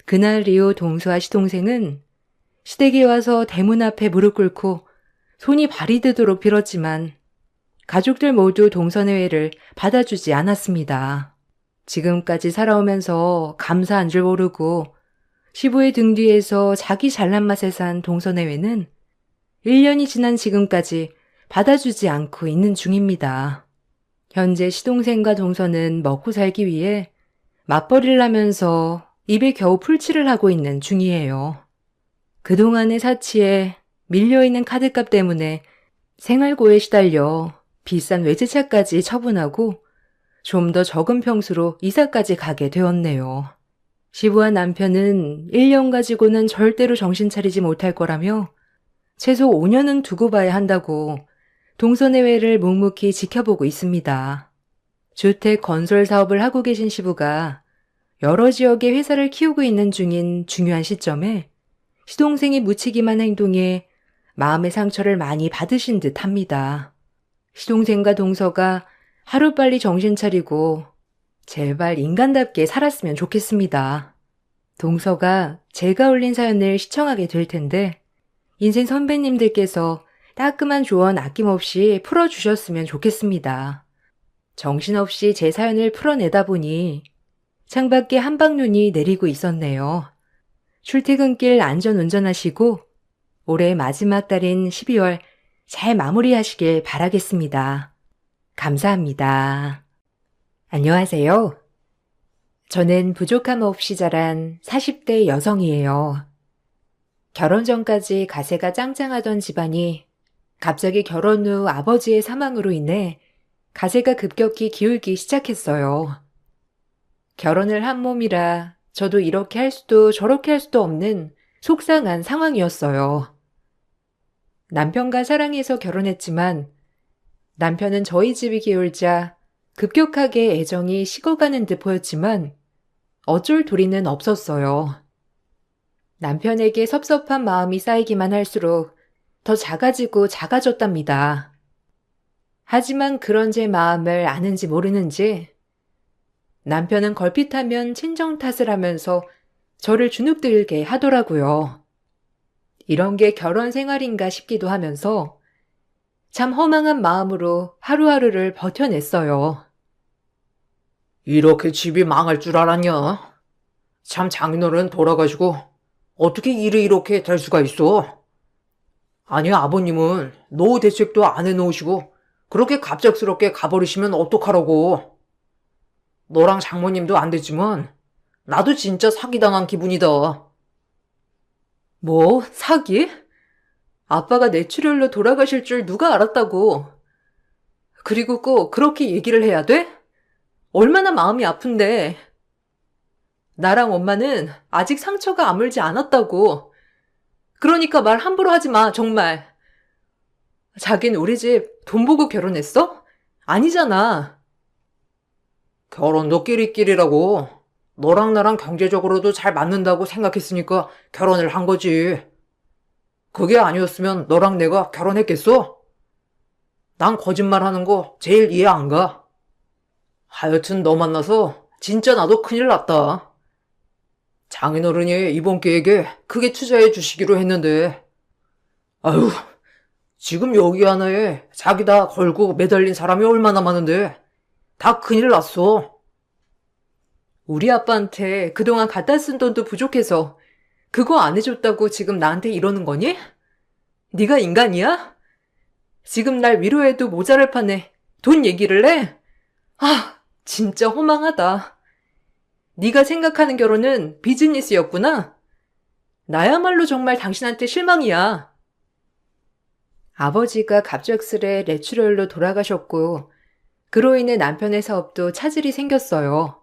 그날 이후 동서와 시동생은 시댁에 와서 대문 앞에 무릎 꿇고 손이 발이 되도록 빌었지만 가족들 모두 동서내외를 받아주지 않았습니다. 지금까지 살아오면서 감사한 줄 모르고 시부의 등 뒤에서 자기 잘난 맛에 산 동서내외는 1년이 지난 지금까지 받아주지 않고 있는 중입니다. 현재 시동생과 동서는 먹고 살기 위해 맞벌이를 하면서 입에 겨우 풀칠을 하고 있는 중이에요. 그동안의 사치에 밀려있는 카드값 때문에 생활고에 시달려 비싼 외제차까지 처분하고 좀 더 적은 평수로 이사까지 가게 되었네요. 시부와 남편은 1년 가지고는 절대로 정신 차리지 못할 거라며 최소 5년은 두고 봐야 한다고 동서내외를 묵묵히 지켜보고 있습니다. 주택 건설 사업을 하고 계신 시부가 여러 지역의 회사를 키우고 있는 중인 중요한 시점에 시동생이 묻히기만 행동해 마음의 상처를 많이 받으신 듯 합니다. 시동생과 동서가 하루빨리 정신 차리고 제발 인간답게 살았으면 좋겠습니다. 동서가 제가 올린 사연을 시청하게 될 텐데 인생 선배님들께서 따끔한 조언 아낌없이 풀어주셨으면 좋겠습니다. 정신없이 제 사연을 풀어내다 보니 창밖에 한방눈이 내리고 있었네요. 출퇴근길 안전 운전하시고 올해 마지막 달인 12월 잘 마무리하시길 바라겠습니다. 감사합니다. 안녕하세요. 저는 부족함 없이 자란 40대 여성이에요. 결혼 전까지 가세가 짱짱하던 집안이 갑자기 결혼 후 아버지의 사망으로 인해 가세가 급격히 기울기 시작했어요. 결혼을 한 몸이라 저도 이렇게 할 수도 저렇게 할 수도 없는 속상한 상황이었어요. 남편과 사랑해서 결혼했지만 남편은 저희 집이 기울자 급격하게 애정이 식어가는 듯 보였지만 어쩔 도리는 없었어요. 남편에게 섭섭한 마음이 쌓이기만 할수록 더 작아지고 작아졌답니다. 하지만 그런 제 마음을 아는지 모르는지 남편은 걸핏하면 친정 탓을 하면서 저를 주눅들게 하더라고요. 이런 게 결혼 생활인가 싶기도 하면서 참 허망한 마음으로 하루하루를 버텨냈어요. 이렇게 집이 망할 줄 알았냐? 참 장인어른 돌아가시고 어떻게 일이 이렇게 될 수가 있어? 아니 아버님은 노후 대책도 안 해놓으시고 그렇게 갑작스럽게 가버리시면 어떡하라고. 너랑 장모님도 안 됐지만 나도 진짜 사기당한 기분이다. 뭐? 사기? 아빠가 뇌출혈로 돌아가실 줄 누가 알았다고. 그리고 꼭 그렇게 얘기를 해야 돼? 얼마나 마음이 아픈데. 나랑 엄마는 아직 상처가 아물지 않았다고. 그러니까 말 함부로 하지 마, 정말. 자긴 우리 집 돈 보고 결혼했어? 아니잖아. 결혼도 끼리끼리라고. 너랑 나랑 경제적으로도 잘 맞는다고 생각했으니까 결혼을 한 거지. 그게 아니었으면 너랑 내가 결혼했겠어? 난 거짓말 하는 거 제일 이해 안 가. 하여튼 너 만나서 진짜 나도 큰일 났다. 장인어른이 이번 계획에 크게 투자해 주시기로 했는데, 아유, 지금 여기 하나에 자기 다 걸고 매달린 사람이 얼마나 많은데 다 큰일 났어. 우리 아빠한테 그동안 갖다 쓴 돈도 부족해서 그거 안 해줬다고 지금 나한테 이러는 거니? 네가 인간이야? 지금 날 위로해도 모자랄 판에 돈 얘기를 해? 아, 진짜 허망하다. 네가 생각하는 결혼은 비즈니스였구나? 나야말로 정말 당신한테 실망이야. 아버지가 갑작스레 뇌출혈로 돌아가셨고 그로 인해 남편의 사업도 차질이 생겼어요.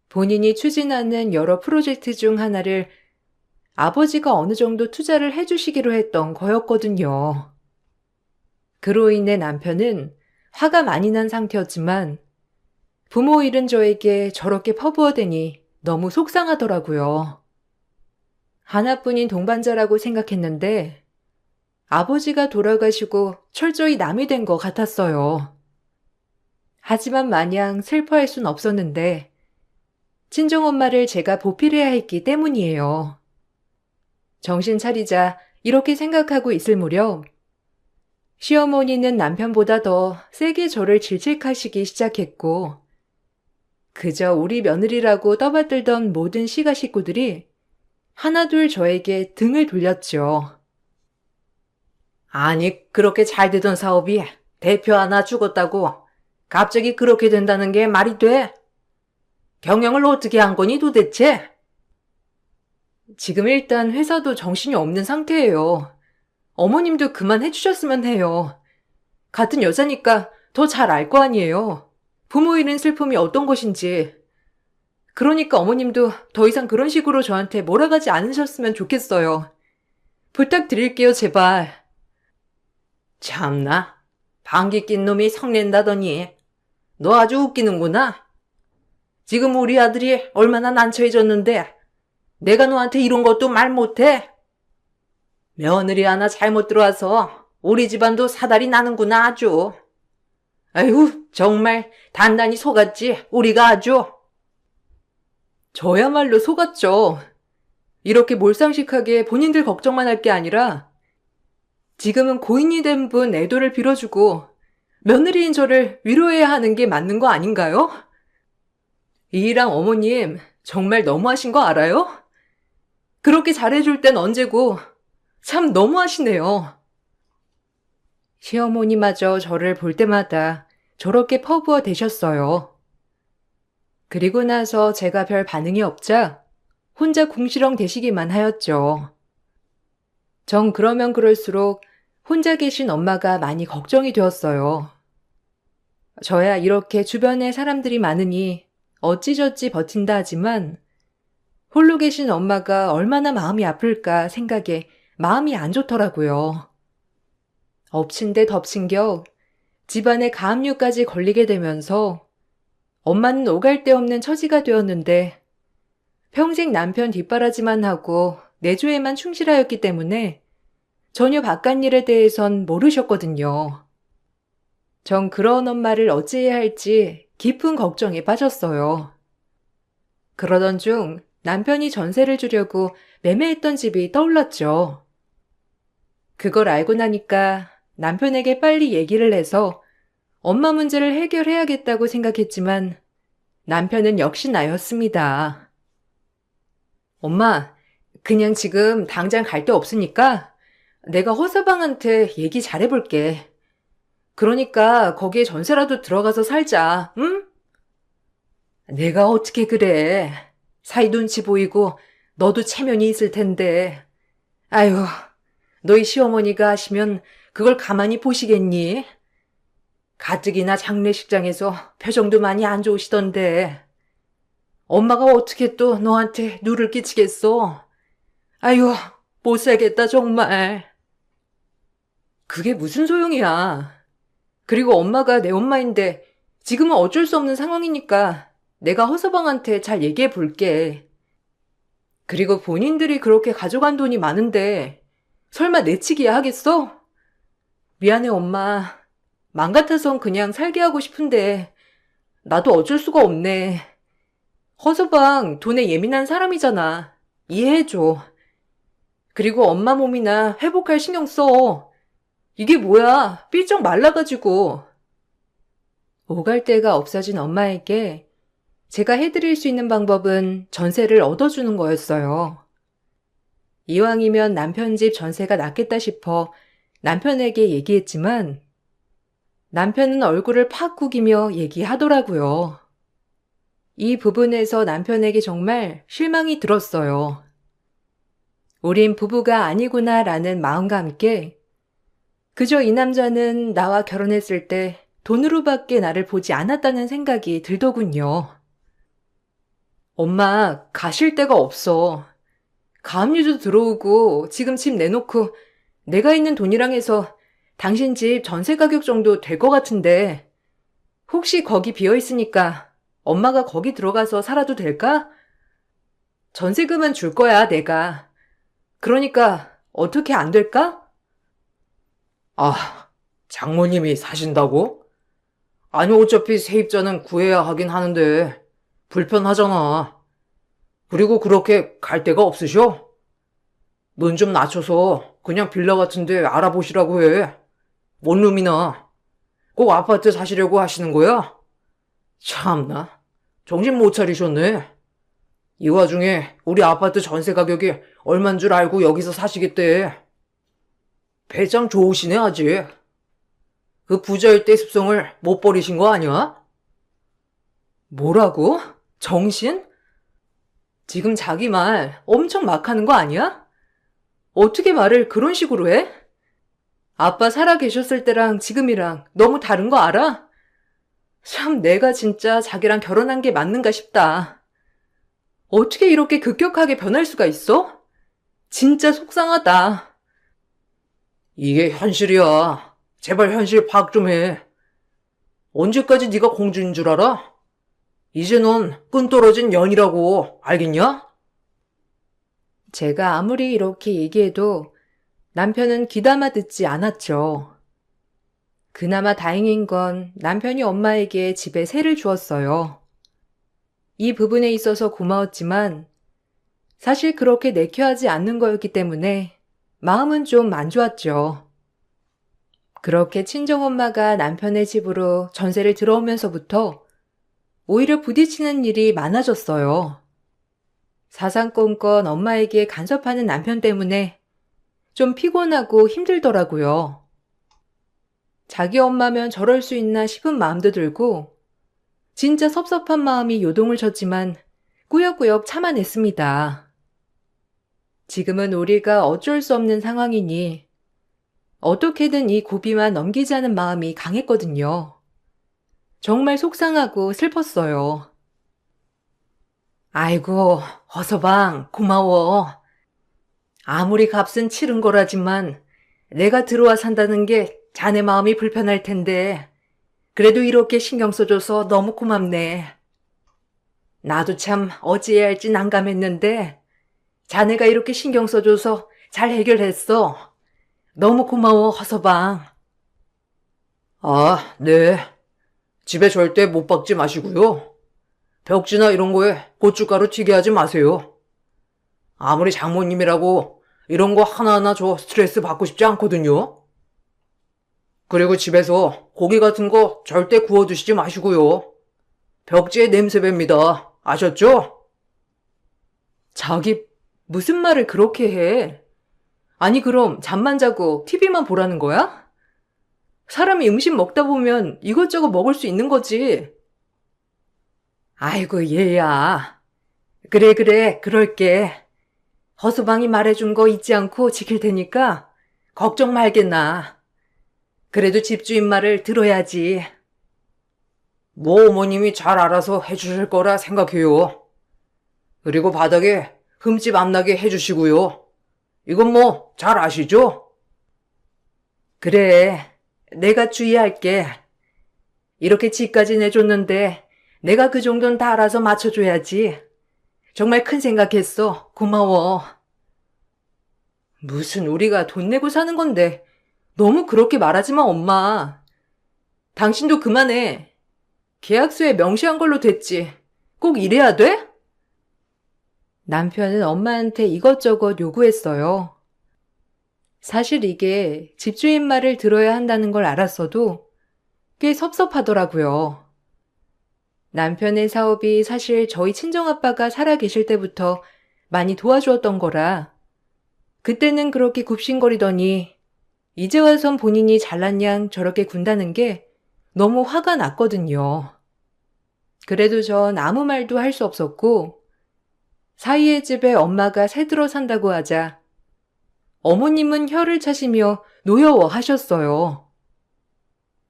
본인이 추진하는 여러 프로젝트 중 하나를 아버지가 어느 정도 투자를 해주시기로 했던 거였거든요. 그로 인해 남편은 화가 많이 난 상태였지만 부모 잃은 저에게 저렇게 퍼부어대니 너무 속상하더라고요. 하나뿐인 동반자라고 생각했는데 아버지가 돌아가시고 철저히 남이 된 것 같았어요. 하지만 마냥 슬퍼할 순 없었는데 친정엄마를 제가 보필해야 했기 때문이에요. 정신 차리자 이렇게 생각하고 있을 무렵 시어머니는 남편보다 더 세게 저를 질책하시기 시작했고 그저 우리 며느리라고 떠받들던 모든 시가 식구들이 하나둘 저에게 등을 돌렸죠. 아니, 그렇게 잘 되던 사업이 대표 하나 죽었다고 갑자기 그렇게 된다는 게 말이 돼? 경영을 어떻게 한 거니 도대체? 지금 일단 회사도 정신이 없는 상태예요. 어머님도 그만해 주셨으면 해요. 같은 여자니까 더 잘 알 거 아니에요. 부모 잃은 슬픔이 어떤 것인지. 그러니까 어머님도 더 이상 그런 식으로 저한테 몰아가지 않으셨으면 좋겠어요. 부탁드릴게요, 제발. 참나, 방귀 낀 놈이 성낸다더니 너 아주 웃기는구나. 지금 우리 아들이 얼마나 난처해졌는데 내가 너한테 이런 것도 말 못해? 며느리 하나 잘못 들어와서 우리 집안도 사달이 나는구나 아주. 아이고 정말 단단히 속았지 우리가 아주. 저야말로 속았죠. 이렇게 몰상식하게 본인들 걱정만 할 게 아니라 지금은 고인이 된 분 애도를 빌어주고 며느리인 저를 위로해야 하는 게 맞는 거 아닌가요? 이랑 어머님 정말 너무하신 거 알아요? 그렇게 잘해줄 땐 언제고 참 너무하시네요. 시어머니마저 저를 볼 때마다 저렇게 퍼부어 대셨어요. 그리고 나서 제가 별 반응이 없자 혼자 궁시렁 대시기만 하였죠. 전 그러면 그럴수록 혼자 계신 엄마가 많이 걱정이 되었어요. 저야 이렇게 주변에 사람들이 많으니 어찌저찌 버틴다 하지만 홀로 계신 엄마가 얼마나 마음이 아플까 생각에 마음이 안 좋더라고요. 엎친 데 덮친 격 집안에 가압류까지 걸리게 되면서 엄마는 오갈 데 없는 처지가 되었는데 평생 남편 뒷바라지만 하고 내조에만 충실하였기 때문에 전혀 바깥 일에 대해선 모르셨거든요. 전 그런 엄마를 어찌해야 할지 깊은 걱정에 빠졌어요. 그러던 중 남편이 전세를 주려고 매매했던 집이 떠올랐죠. 그걸 알고 나니까 남편에게 빨리 얘기를 해서 엄마 문제를 해결해야겠다고 생각했지만 남편은 역시 나였습니다. 엄마, 그냥 지금 당장 갈 데 없으니까 내가 허서방한테 얘기 잘해볼게. 그러니까 거기에 전세라도 들어가서 살자, 응? 내가 어떻게 그래. 사이 눈치 보이고 너도 체면이 있을 텐데. 아유, 너희 시어머니가 하시면 그걸 가만히 보시겠니? 가뜩이나 장례식장에서 표정도 많이 안 좋으시던데. 엄마가 어떻게 또 너한테 누를 끼치겠어? 아유, 못 살겠다 정말. 그게 무슨 소용이야. 그리고 엄마가 내 엄마인데 지금은 어쩔 수 없는 상황이니까 내가 허서방한테 잘 얘기해 볼게. 그리고 본인들이 그렇게 가져간 돈이 많은데 설마 내치기야 하겠어? 미안해 엄마. 맘 같아선 그냥 살게 하고 싶은데 나도 어쩔 수가 없네. 허서방 돈에 예민한 사람이잖아. 이해해줘. 그리고 엄마 몸이나 회복할 신경 써. 이게 뭐야? 삐쩍 말라가지고. 오갈 데가 없어진 엄마에게 제가 해드릴 수 있는 방법은 전세를 얻어주는 거였어요. 이왕이면 남편 집 전세가 낫겠다 싶어 남편에게 얘기했지만 남편은 얼굴을 팍 구기며 얘기하더라고요. 이 부분에서 남편에게 정말 실망이 들었어요. 우린 부부가 아니구나라는 마음과 함께 그저 이 남자는 나와 결혼했을 때 돈으로밖에 나를 보지 않았다는 생각이 들더군요. 엄마, 가실 데가 없어. 가압류도 들어오고 지금 집 내놓고 내가 있는 돈이랑 해서 당신 집 전세 가격 정도 될 것 같은데 혹시 거기 비어있으니까 엄마가 거기 들어가서 살아도 될까? 전세금은 줄 거야, 내가. 그러니까 어떻게 안 될까? 아, 장모님이 사신다고? 아니, 어차피 세입자는 구해야 하긴 하는데, 불편하잖아. 그리고 그렇게 갈 데가 없으셔? 돈 좀 낮춰서 그냥 빌라 같은데 알아보시라고 해. 원룸이나. 꼭 아파트 사시려고 하시는 거야? 참나, 정신 못 차리셨네. 이 와중에 우리 아파트 전세 가격이 얼만 줄 알고 여기서 사시겠대. 배짱 좋으시네, 아직. 그 부자일 때 습성을 못 버리신 거 아니야? 뭐라고? 정신? 지금 자기 말 엄청 막 하는 거 아니야? 어떻게 말을 그런 식으로 해? 아빠 살아 계셨을 때랑 지금이랑 너무 다른 거 알아? 참 내가 진짜 자기랑 결혼한 게 맞는가 싶다. 어떻게 이렇게 급격하게 변할 수가 있어? 진짜 속상하다. 이게 현실이야. 제발 현실 파악 좀 해. 언제까지 네가 공주인 줄 알아? 이제 넌 끈 떨어진 년이라고, 알겠냐? 제가 아무리 이렇게 얘기해도 남편은 귀담아 듣지 않았죠. 그나마 다행인 건 남편이 엄마에게 집에 세를 주었어요. 이 부분에 있어서 고마웠지만 사실 그렇게 내켜하지 않는 거였기 때문에 마음은 좀 안 좋았죠. 그렇게 친정엄마가 남편의 집으로 전세를 들어오면서부터 오히려 부딪히는 일이 많아졌어요. 사상권건 엄마에게 간섭하는 남편 때문에 좀 피곤하고 힘들더라고요. 자기 엄마면 저럴 수 있나 싶은 마음도 들고 진짜 섭섭한 마음이 요동을 쳤지만 꾸역꾸역 참아냈습니다. 지금은 우리가 어쩔 수 없는 상황이니 어떻게든 이 고비만 넘기자는 마음이 강했거든요. 정말 속상하고 슬펐어요. 아이고, 허서방, 고마워. 아무리 값은 치른 거라지만 내가 들어와 산다는 게 자네 마음이 불편할 텐데 그래도 이렇게 신경 써줘서 너무 고맙네. 나도 참 어찌해야 할지 난감했는데 자네가 이렇게 신경 써줘서 잘 해결했어. 너무 고마워, 허서방. 아, 네. 집에 절대 못 박지 마시고요. 벽지나 이런 거에 고춧가루 튀게 하지 마세요. 아무리 장모님이라고 이런 거 하나하나 저 스트레스 받고 싶지 않거든요. 그리고 집에서 고기 같은 거 절대 구워 드시지 마시고요. 벽지에 냄새 뱄니다. 아셨죠? 자기 무슨 말을 그렇게 해? 아니 그럼 잠만 자고 TV만 보라는 거야? 사람이 음식 먹다 보면 이것저것 먹을 수 있는 거지. 아이고 얘야. 그래 그럴게. 허수방이 말해준 거 잊지 않고 지킬 테니까 걱정 말겠나. 그래도 집주인 말을 들어야지. 뭐 어머님이 잘 알아서 해주실 거라 생각해요. 그리고 바닥에 흠집 안 나게 해주시고요. 이건 뭐 잘 아시죠? 그래, 내가 주의할게. 이렇게 집까지 내줬는데 내가 그 정도는 다 알아서 맞춰줘야지. 정말 큰 생각했어. 고마워. 무슨 우리가 돈 내고 사는 건데 너무 그렇게 말하지 마, 엄마. 당신도 그만해. 계약서에 명시한 걸로 됐지. 꼭 이래야 돼? 남편은 엄마한테 이것저것 요구했어요. 사실 이게 집주인 말을 들어야 한다는 걸 알았어도 꽤 섭섭하더라고요. 남편의 사업이 사실 저희 친정아빠가 살아 계실 때부터 많이 도와주었던 거라 그때는 그렇게 굽신거리더니 이제 와선 본인이 잘난 양 저렇게 군다는 게 너무 화가 났거든요. 그래도 전 아무 말도 할 수 없었고 사이의 집에 엄마가 새들어 산다고 하자 어머님은 혀를 차시며 노여워하셨어요.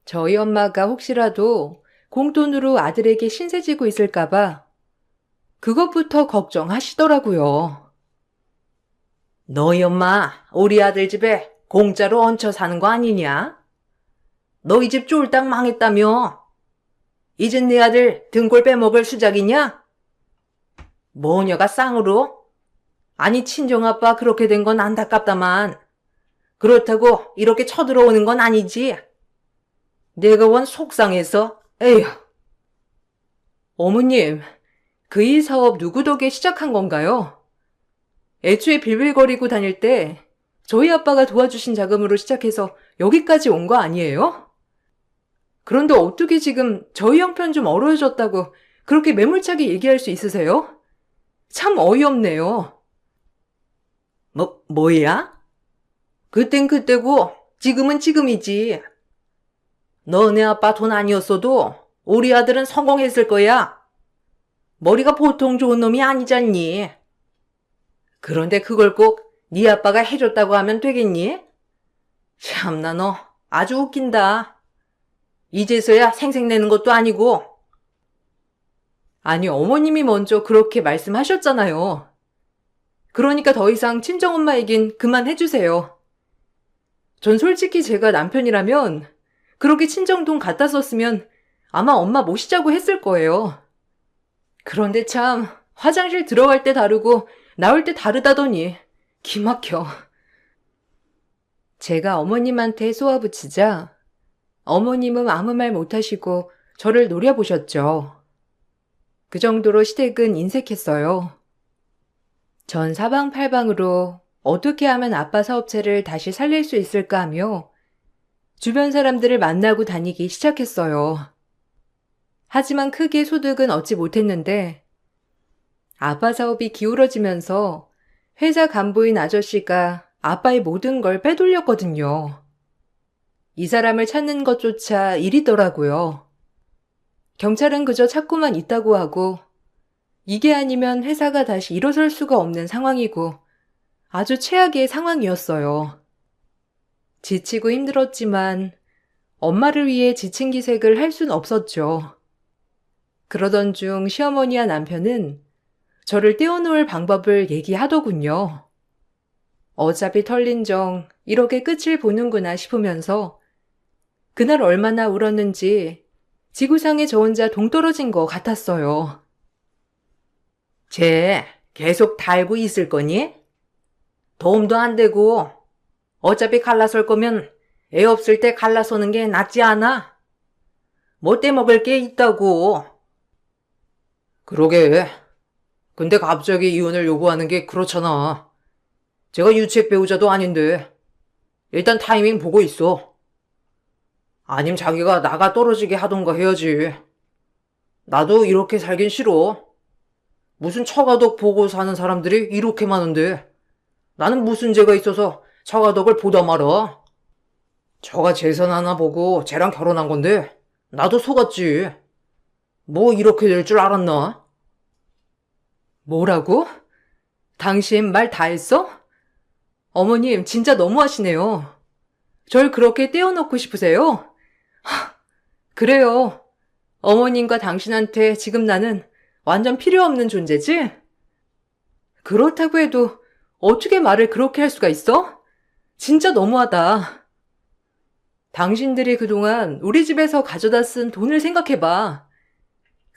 저희 엄마가 혹시라도 공돈으로 아들에게 신세 지고 있을까봐 그것부터 걱정하시더라고요. 너희 엄마 우리 아들 집에 공짜로 얹혀 사는 거 아니냐? 너희 집 쫄딱 망했다며? 이젠 네 아들 등골 빼먹을 수작이냐? 뭐녀가 쌍으로? 아니 친정아빠 그렇게 된 건 안타깝다만 그렇다고 이렇게 쳐들어오는 건 아니지. 내가 원 속상해서 에휴. 어머님, 그 일 사업 누구 덕에 시작한 건가요? 애초에 빌빌거리고 다닐 때 저희 아빠가 도와주신 자금으로 시작해서 여기까지 온 거 아니에요? 그런데 어떻게 지금 저희 형편 좀 어려워졌다고 그렇게 매몰차게 얘기할 수 있으세요? 참 어이없네요. 뭐야? 그땐 그때고 지금은 지금이지. 너네 아빠 돈 아니었어도 우리 아들은 성공했을 거야. 머리가 보통 좋은 놈이 아니잖니. 그런데 그걸 꼭 네 아빠가 해줬다고 하면 되겠니? 참나 너 아주 웃긴다. 이제서야 생색내는 것도 아니고. 아니 어머님이 먼저 그렇게 말씀하셨잖아요. 그러니까 더 이상 친정엄마 얘긴 그만해주세요. 전 솔직히 제가 남편이라면 그렇게 친정돈 갖다 썼으면 아마 엄마 모시자고 했을 거예요. 그런데 참 화장실 들어갈 때 다르고 나올 때 다르다더니 기막혀. 제가 어머님한테 쏘아붙이자 어머님은 아무 말 못하시고 저를 노려보셨죠. 그 정도로 시댁은 인색했어요. 전 사방팔방으로 어떻게 하면 아빠 사업체를 다시 살릴 수 있을까 하며 주변 사람들을 만나고 다니기 시작했어요. 하지만 크게 소득은 얻지 못했는데 아빠 사업이 기울어지면서 회사 간부인 아저씨가 아빠의 모든 걸 빼돌렸거든요. 이 사람을 찾는 것조차 일이더라고요. 경찰은 그저 찾고만 있다고 하고 이게 아니면 회사가 다시 일어설 수가 없는 상황이고 아주 최악의 상황이었어요. 지치고 힘들었지만 엄마를 위해 지친 기색을 할 순 없었죠. 그러던 중 시어머니와 남편은 저를 떼어놓을 방법을 얘기하더군요. 어차피 털린 정 이렇게 끝을 보는구나 싶으면서 그날 얼마나 울었는지 지구상에 저 혼자 동떨어진 것 같았어요. 쟤 계속 달고 있을 거니? 도움도 안 되고 어차피 갈라설 거면 애 없을 때 갈라서는 게 낫지 않아? 뭐 떼먹을 게 있다고. 그러게. 근데 갑자기 이혼을 요구하는 게 그렇잖아. 제가 유책 배우자도 아닌데 일단 타이밍 보고 있어. 아님 자기가 나가 떨어지게 하던가 해야지. 나도 이렇게 살긴 싫어. 무슨 처가덕 보고 사는 사람들이 이렇게 많은데 나는 무슨 죄가 있어서 처가덕을 보다 말아. 처가 재산 하나 보고 쟤랑 결혼한 건데 나도 속았지. 뭐 이렇게 될 줄 알았나? 뭐라고? 당신 말 다 했어? 어머님 진짜 너무하시네요. 절 그렇게 떼어놓고 싶으세요? 그래요. 어머님과 당신한테 지금 나는 완전 필요 없는 존재지? 그렇다고 해도 어떻게 말을 그렇게 할 수가 있어? 진짜 너무하다. 당신들이 그동안 우리 집에서 가져다 쓴 돈을 생각해봐.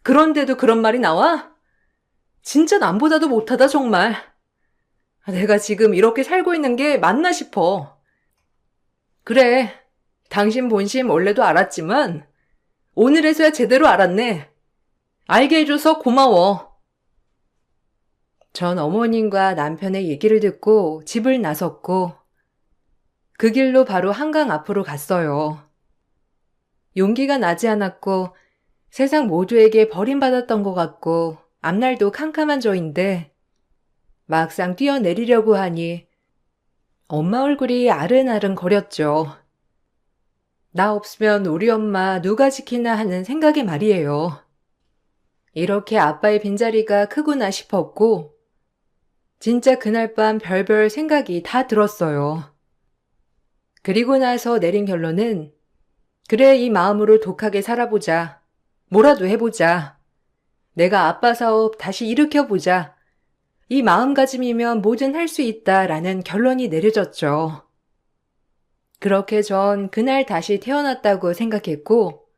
그런데도 그런 말이 나와? 진짜 남보다도 못하다 정말. 내가 지금 이렇게 살고 있는 게 맞나 싶어. 그래, 당신 본심 원래도 알았지만 오늘에서야 제대로 알았네. 알게 해줘서 고마워. 전 어머님과 남편의 얘기를 듣고 집을 나섰고 그 길로 바로 한강 앞으로 갔어요. 용기가 나지 않았고 세상 모두에게 버림받았던 것 같고 앞날도 캄캄한 저인데 막상 뛰어내리려고 하니 엄마 얼굴이 아른아른 거렸죠. 나 없으면 우리 엄마 누가 지키나 하는 생각에 말이에요. 이렇게 아빠의 빈자리가 크구나 싶었고 진짜 그날 밤 별별 생각이 다 들었어요. 그리고 나서 내린 결론은 그래 이 마음으로 독하게 살아보자. 뭐라도 해보자. 내가 아빠 사업 다시 일으켜보자. 이 마음가짐이면 뭐든 할 수 있다라는 결론이 내려졌죠. 그렇게 전 그날 다시 태어났다고 생각했고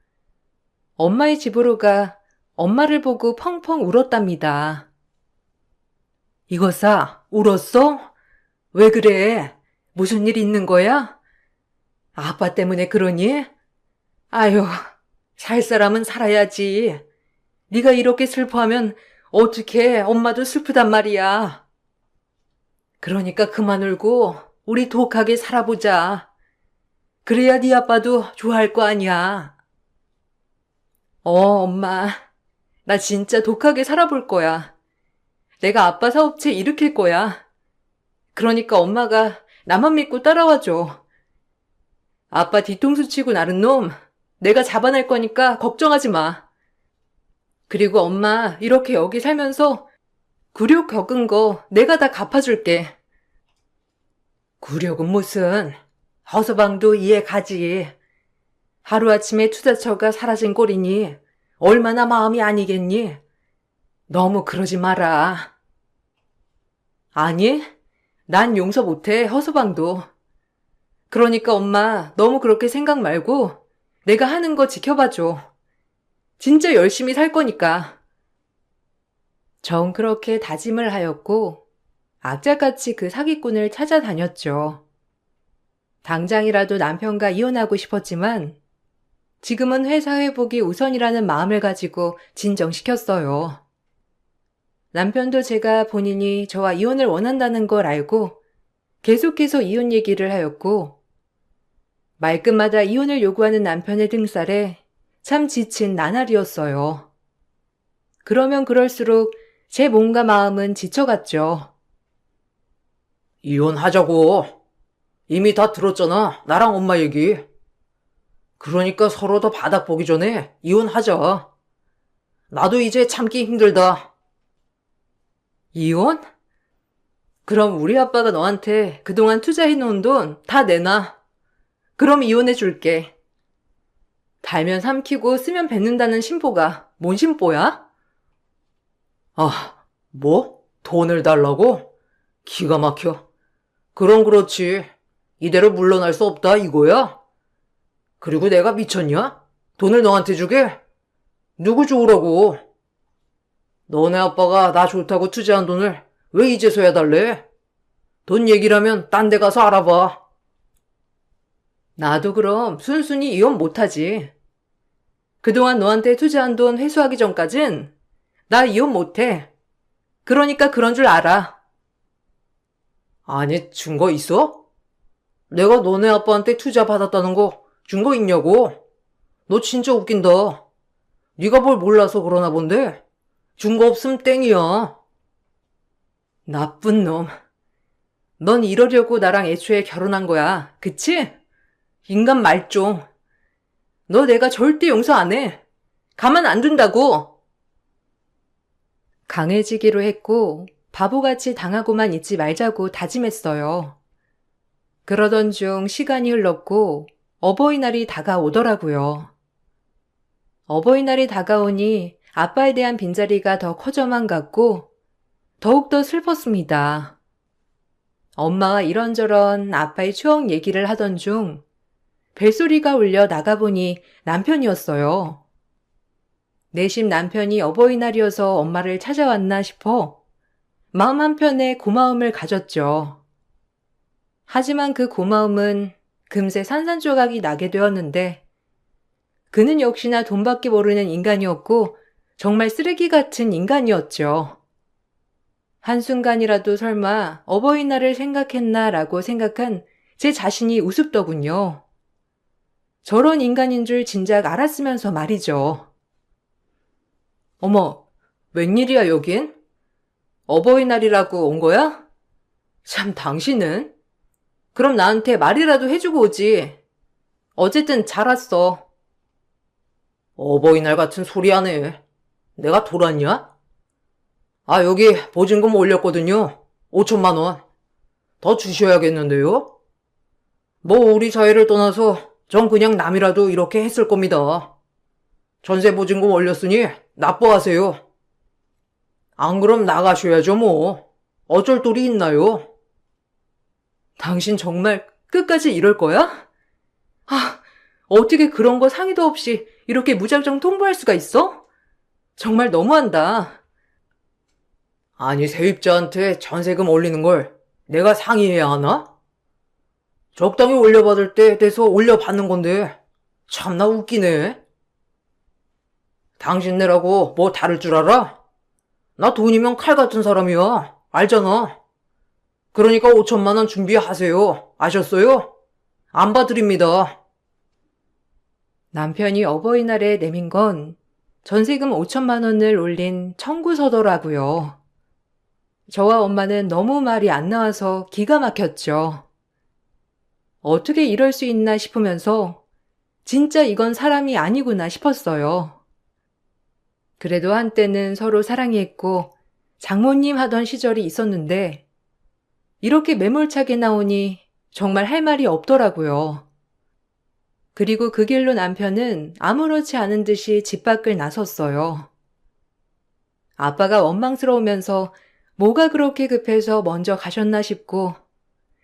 엄마의 집으로 가 엄마를 보고 펑펑 울었답니다. 이거사, 울었어? 왜 그래? 무슨 일 있는 거야? 아빠 때문에 그러니? 아유, 살 사람은 살아야지. 네가 이렇게 슬퍼하면 어떡해, 엄마도 슬프단 말이야. 그러니까 그만 울고 우리 독하게 살아보자. 그래야 네 아빠도 좋아할 거 아니야. 엄마. 나 진짜 독하게 살아볼 거야. 내가 아빠 사업체 일으킬 거야. 그러니까 엄마가 나만 믿고 따라와줘. 아빠 뒤통수 치고 나른 놈 내가 잡아낼 거니까 걱정하지 마. 그리고 엄마 이렇게 여기 살면서 굴욕 겪은 거 내가 다 갚아줄게. 굴욕은 무슨. 허서방도 이해 가지. 하루아침에 투자처가 사라진 꼴이니 얼마나 마음이 아니겠니? 너무 그러지 마라. 아니, 난 용서 못해, 허서방도. 그러니까 엄마 너무 그렇게 생각 말고 내가 하는 거 지켜봐줘. 진짜 열심히 살 거니까. 전 그렇게 다짐을 하였고 악착같이 그 사기꾼을 찾아다녔죠. 당장이라도 남편과 이혼하고 싶었지만 지금은 회사 회복이 우선이라는 마음을 가지고 진정시켰어요. 남편도 제가 본인이 저와 이혼을 원한다는 걸 알고 계속해서 이혼 얘기를 하였고 말끝마다 이혼을 요구하는 남편의 등살에 참 지친 나날이었어요. 그러면 그럴수록 제 몸과 마음은 지쳐갔죠. 이혼하자고. 이미 다 들었잖아. 나랑 엄마 얘기. 그러니까 서로 더 바닥 보기 전에 이혼하자. 나도 이제 참기 힘들다. 이혼? 그럼 우리 아빠가 너한테 그동안 투자해놓은 돈 다 내놔. 그럼 이혼해 줄게. 달면 삼키고 쓰면 뱉는다는 심보가 뭔 심보야? 아, 뭐? 돈을 달라고? 기가 막혀. 그럼 그렇지. 이대로 물러날 수 없다 이거야? 그리고 내가 미쳤냐? 돈을 너한테 주게? 누구 좋으라고? 너네 아빠가 나 좋다고 투자한 돈을 왜 이제서야 달래? 돈 얘기라면 딴 데 가서 알아봐. 나도 그럼 순순히 이혼 못하지. 그동안 너한테 투자한 돈 회수하기 전까진 나 이혼 못해. 그러니까 그런 줄 알아. 아니, 증거 있어? 내가 너네 아빠한테 투자 받았다는 거 증거 있냐고? 너 진짜 웃긴다. 네가 뭘 몰라서 그러나 본데 증거 없음 땡이야. 나쁜 놈. 넌 이러려고 나랑 애초에 결혼한 거야. 그치? 인간 말종. 너 내가 절대 용서 안 해. 가만 안 둔다고. 강해지기로 했고 바보같이 당하고만 있지 말자고 다짐했어요. 그러던 중 시간이 흘렀고 어버이날이 다가오더라고요. 어버이날이 다가오니 아빠에 대한 빈자리가 더 커져만 갔고 더욱더 슬펐습니다. 엄마와 이런저런 아빠의 추억 얘기를 하던 중 벨소리가 울려 나가보니 남편이었어요. 내심 남편이 어버이날이어서 엄마를 찾아왔나 싶어 마음 한편에 고마움을 가졌죠. 하지만 그 고마움은 금세 산산조각이 나게 되었는데 그는 역시나 돈밖에 모르는 인간이었고 정말 쓰레기 같은 인간이었죠. 한순간이라도 설마 어버이날을 생각했나라고 생각한 제 자신이 우습더군요. 저런 인간인 줄 진작 알았으면서 말이죠. 어머, 웬일이야 여긴? 어버이날이라고 온 거야? 참 당신은? 그럼 나한테 말이라도 해주고 오지. 어쨌든 잘 왔어. 어버이날 같은 소리 하네. 내가 돌았냐? 아, 여기 보증금 올렸거든요. 5천만 원. 더 주셔야겠는데요? 뭐 우리 사이를 떠나서 전 그냥 남이라도 이렇게 했을 겁니다. 전세 보증금 올렸으니 납부하세요. 안 그럼 나가셔야죠 뭐. 어쩔 도리 있나요? 당신 정말 끝까지 이럴 거야? 아, 어떻게 그런 거 상의도 없이 이렇게 무작정 통보할 수가 있어? 정말 너무한다. 아니, 세입자한테 전세금 올리는 걸 내가 상의해야 하나? 적당히 올려받을 때 돼서 올려받는 건데 참나 웃기네. 당신네라고 뭐 다를 줄 알아? 나 돈이면 칼 같은 사람이야. 알잖아. 그러니까 5천만 원 준비하세요. 아셨어요? 안 봐드립니다. 남편이 어버이날에 내민 건 전세금 5천만 원을 올린 청구서더라고요. 저와 엄마는 너무 말이 안 나와서 기가 막혔죠. 어떻게 이럴 수 있나 싶으면서 진짜 이건 사람이 아니구나 싶었어요. 그래도 한때는 서로 사랑했고 장모님 하던 시절이 있었는데 이렇게 매몰차게 나오니 정말 할 말이 없더라고요. 그리고 그 길로 남편은 아무렇지 않은 듯이 집 밖을 나섰어요. 아빠가 원망스러우면서 뭐가 그렇게 급해서 먼저 가셨나 싶고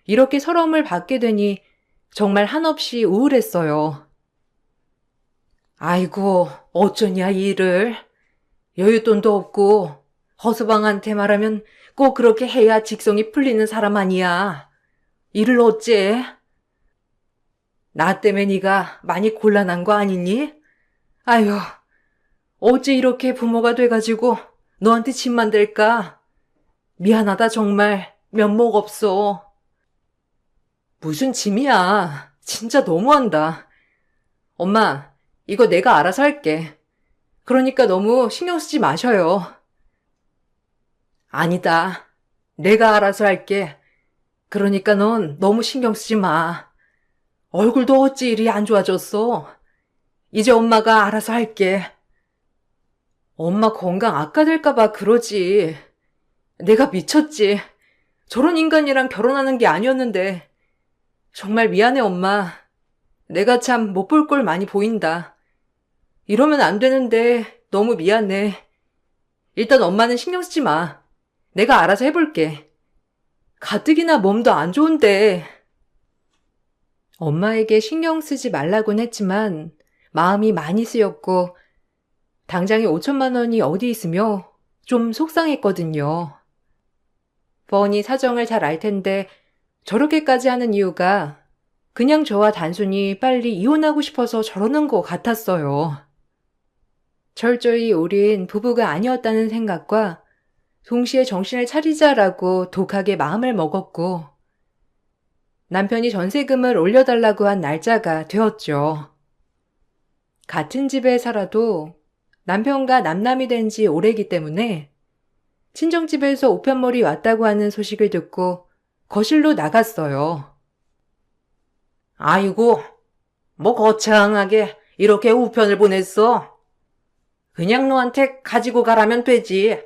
이렇게 서러움을 받게 되니 정말 한없이 우울했어요. 아이고, 어쩌냐 이 일을. 여윳돈도 없고 허수방한테 말하면 꼭 그렇게 해야 직성이 풀리는 사람 아니야. 일을 어째? 나 때문에 네가 많이 곤란한 거 아니니? 아휴, 어째 이렇게 부모가 돼가지고 너한테 짐만 될까? 미안하다 정말 면목 없어. 무슨 짐이야. 진짜 너무한다. 엄마, 이거 내가 알아서 할게. 그러니까 너무 신경 쓰지 마셔요. 아니다. 내가 알아서 할게. 그러니까 넌 너무 신경 쓰지 마. 얼굴도 어찌 이리 안 좋아졌어. 이제 엄마가 알아서 할게. 엄마 건강 악화될까봐 그러지. 내가 미쳤지. 저런 인간이랑 결혼하는 게 아니었는데. 정말 미안해, 엄마. 내가 참 못 볼 걸 많이 보인다. 이러면 안 되는데 너무 미안해. 일단 엄마는 신경 쓰지 마. 내가 알아서 해볼게. 가뜩이나 몸도 안 좋은데. 엄마에게 신경 쓰지 말라곤 했지만 마음이 많이 쓰였고 당장에 5천만 원이 어디 있으며 좀 속상했거든요. 뻔히 사정을 잘 알 텐데 저렇게까지 하는 이유가 그냥 저와 단순히 빨리 이혼하고 싶어서 저러는 것 같았어요. 철저히 우린 부부가 아니었다는 생각과 동시에 정신을 차리자라고 독하게 마음을 먹었고 남편이 전세금을 올려달라고 한 날짜가 되었죠. 같은 집에 살아도 남편과 남남이 된 지 오래기 때문에 친정집에서 우편물이 왔다고 하는 소식을 듣고 거실로 나갔어요. 아이고, 뭐 거창하게 이렇게 우편을 보냈어. 그냥 너한테 가지고 가라면 되지.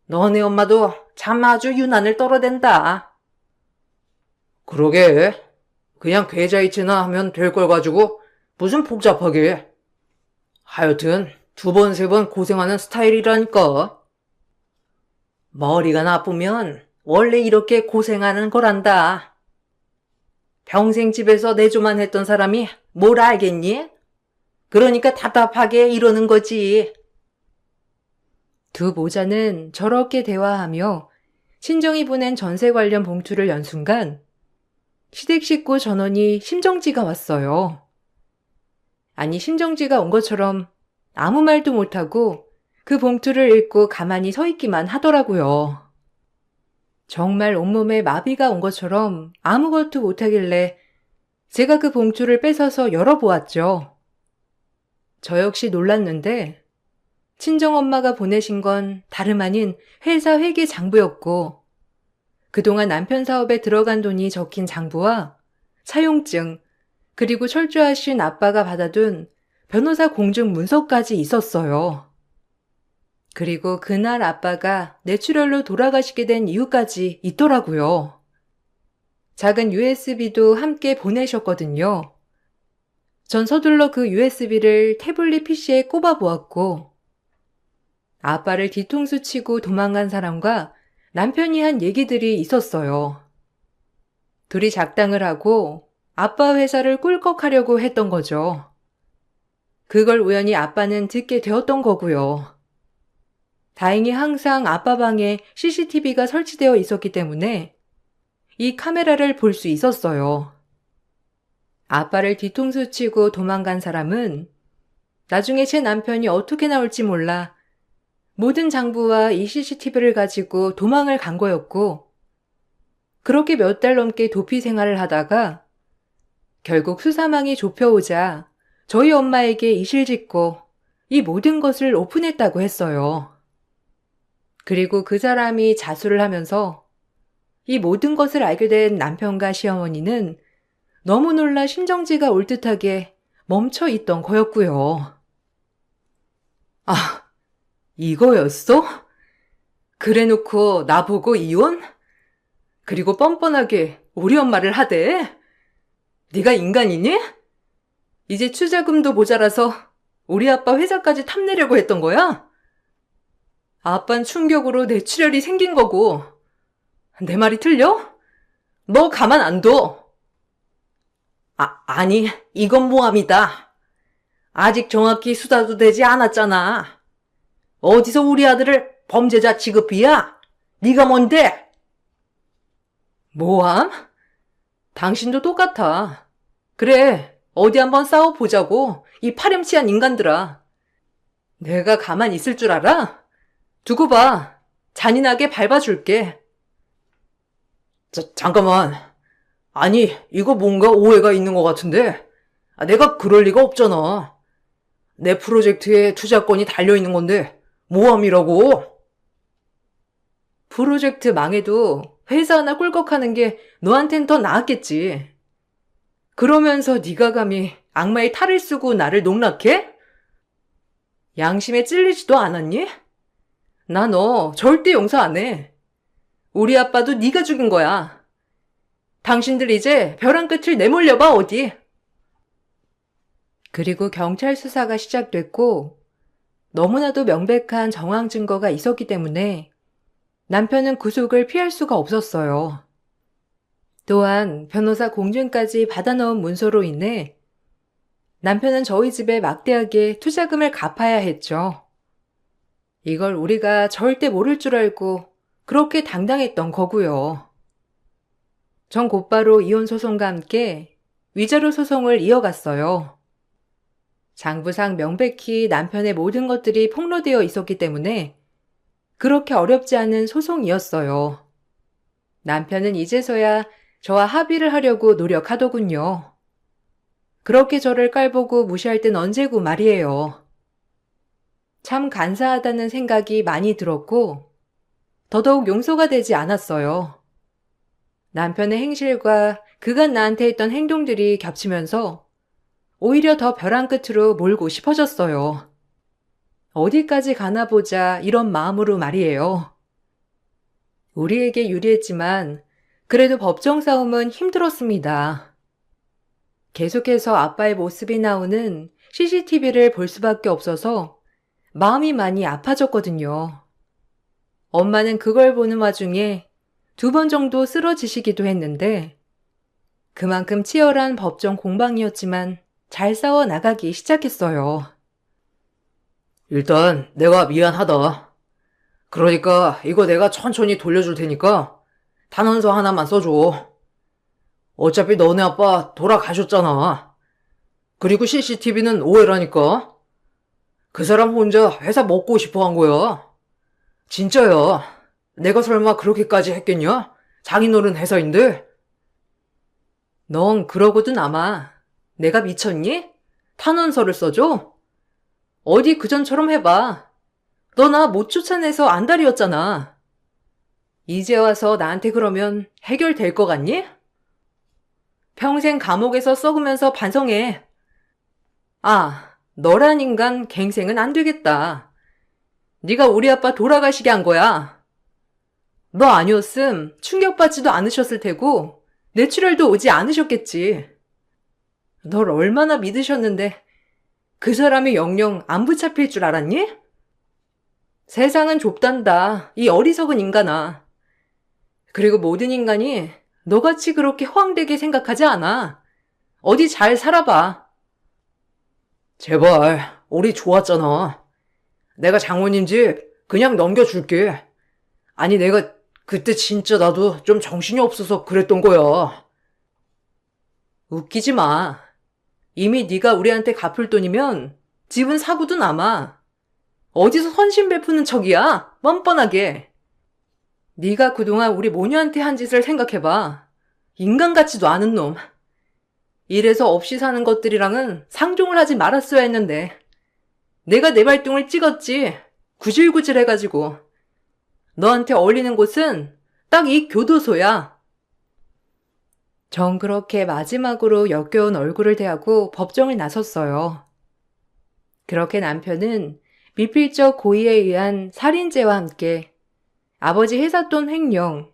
너네 엄마도 참 아주 유난을 떨어댄다. 그러게. 그냥 계좌이체나 하면 될 걸 가지고 무슨 복잡하게. 하여튼 2번, 3번 고생하는 스타일이라니까. 머리가 나쁘면 원래 이렇게 고생하는 거란다. 평생 집에서 내조만 했던 사람이 뭘 알겠니? 그러니까 답답하게 이러는 거지. 두 모자는 저렇게 대화하며 친정이 보낸 전세 관련 봉투를 연 순간 시댁 식구 전원이 심정지가 왔어요. 아니 심정지가 온 것처럼 아무 말도 못하고 그 봉투를 읽고 가만히 서 있기만 하더라고요. 정말 온몸에 마비가 온 것처럼 아무것도 못하길래 제가 그 봉투를 뺏어서 열어보았죠. 저 역시 놀랐는데 친정엄마가 보내신 건 다름 아닌 회사 회계 장부였고 그동안 남편 사업에 들어간 돈이 적힌 장부와 사용증 그리고 철주하신 아빠가 받아둔 변호사 공증 문서까지 있었어요. 그리고 그날 아빠가 뇌출혈로 돌아가시게 된 이유까지 있더라고요. 작은 USB도 함께 보내셨거든요. 전 서둘러 그 USB를 태블릿 PC에 꼽아 보았고 아빠를 뒤통수 치고 도망간 사람과 남편이 한 얘기들이 있었어요. 둘이 작당을 하고 아빠 회사를 꿀꺽하려고 했던 거죠. 그걸 우연히 아빠는 듣게 되었던 거고요. 다행히 항상 아빠 방에 CCTV가 설치되어 있었기 때문에 이 카메라를 볼 수 있었어요. 아빠를 뒤통수 치고 도망간 사람은 나중에 제 남편이 어떻게 나올지 몰라 모든 장부와 이 CCTV를 가지고 도망을 간 거였고 그렇게 몇 달 넘게 도피 생활을 하다가 결국 수사망이 좁혀오자 저희 엄마에게 이실 짓고 이 모든 것을 오픈했다고 했어요. 그리고 그 사람이 자수를 하면서 이 모든 것을 알게 된 남편과 시어머니는 너무 놀라 심정지가 올 듯하게 멈춰 있던 거였고요. 아, 이거였어? 그래놓고 나보고 이혼? 그리고 뻔뻔하게 우리 엄마를 하대? 네가 인간이니? 이제 투자금도 모자라서 우리 아빠 회사까지 탐내려고 했던 거야? 아빤 충격으로 뇌출혈이 생긴 거고 내 말이 틀려? 너 가만 안 둬. 아니, 이건 모함이다. 아직 정확히 수사도 되지 않았잖아. 어디서 우리 아들을 범죄자 취급이야? 네가 뭔데? 모함? 당신도 똑같아. 그래, 어디 한번 싸워보자고, 이 파렴치한 인간들아. 내가 가만 있을 줄 알아? 두고 봐. 잔인하게 밟아줄게. 잠깐만. 아니, 이거 뭔가 오해가 있는 것 같은데? 내가 그럴 리가 없잖아. 내 프로젝트에 투자권이 달려있는 건데 모함이라고? 프로젝트 망해도 회사 하나 꿀꺽하는 게 너한텐 더 나았겠지. 그러면서 네가 감히 악마의 탈을 쓰고 나를 농락해? 양심에 찔리지도 않았니? 나 너 절대 용서 안 해. 우리 아빠도 네가 죽인 거야. 당신들 이제 벼랑 끝을 내몰려봐 어디. 그리고 경찰 수사가 시작됐고 너무나도 명백한 정황 증거가 있었기 때문에 남편은 구속을 피할 수가 없었어요. 또한 변호사 공증까지 받아넣은 문서로 인해 남편은 저희 집에 막대하게 투자금을 갚아야 했죠. 이걸 우리가 절대 모를 줄 알고 그렇게 당당했던 거고요. 전 곧바로 이혼 소송과 함께 위자료 소송을 이어갔어요. 장부상 명백히 남편의 모든 것들이 폭로되어 있었기 때문에 그렇게 어렵지 않은 소송이었어요. 남편은 이제서야 저와 합의를 하려고 노력하더군요. 그렇게 저를 깔보고 무시할 땐 언제고 말이에요. 참 간사하다는 생각이 많이 들었고 더더욱 용서가 되지 않았어요. 남편의 행실과 그간 나한테 했던 행동들이 겹치면서 오히려 더 벼랑 끝으로 몰고 싶어졌어요. 어디까지 가나 보자 이런 마음으로 말이에요. 우리에게 유리했지만 그래도 법정 싸움은 힘들었습니다. 계속해서 아빠의 모습이 나오는 CCTV를 볼 수밖에 없어서 마음이 많이 아파졌거든요. 엄마는 그걸 보는 와중에 2번 정도 쓰러지시기도 했는데 그만큼 치열한 법정 공방이었지만 잘 싸워 나가기 시작했어요. 일단 내가 미안하다. 그러니까 이거 내가 천천히 돌려줄 테니까 탄원서 하나만 써줘. 어차피 너네 아빠 돌아가셨잖아. 그리고 CCTV는 오해라니까. 그 사람 혼자 회사 먹고 싶어 한 거야. 진짜야. 내가 설마 그렇게까지 했겠냐? 장인어른 회사인데. 넌 그러고든 아마 내가 미쳤니? 탄원서를 써줘? 어디 그전처럼 해봐. 너 나 못 쫓아내서 안달이었잖아. 이제 와서 나한테 그러면 해결될 것 같니? 평생 감옥에서 썩으면서 반성해. 아, 너란 인간 갱생은 안 되겠다. 네가 우리 아빠 돌아가시게 한 거야. 너 아니었음 충격받지도 않으셨을 테고 뇌출혈도 오지 않으셨겠지. 널 얼마나 믿으셨는데 그 사람이 영영 안 붙잡힐 줄 알았니? 세상은 좁단다, 이 어리석은 인간아. 그리고 모든 인간이 너같이 그렇게 허황되게 생각하지 않아. 어디 잘 살아봐. 제발, 우리 좋았잖아. 내가 장모님 집 그냥 넘겨줄게. 아니 내가 그때 진짜 나도 좀 정신이 없어서 그랬던 거야. 웃기지 마. 이미 네가 우리한테 갚을 돈이면 집은 사고도 남아. 어디서 헌신 베푸는 척이야? 뻔뻔하게. 네가 그동안 우리 모녀한테 한 짓을 생각해봐. 인간 같지도 않은 놈. 이래서 없이 사는 것들이랑은 상종을 하지 말았어야 했는데 내가 내 발등을 찍었지. 구질구질 해가지고. 너한테 어울리는 곳은 딱 이 교도소야. 전 그렇게 마지막으로 역겨운 얼굴을 대하고 법정을 나섰어요. 그렇게 남편은 미필적 고의에 의한 살인죄와 함께 아버지 회사돈 횡령,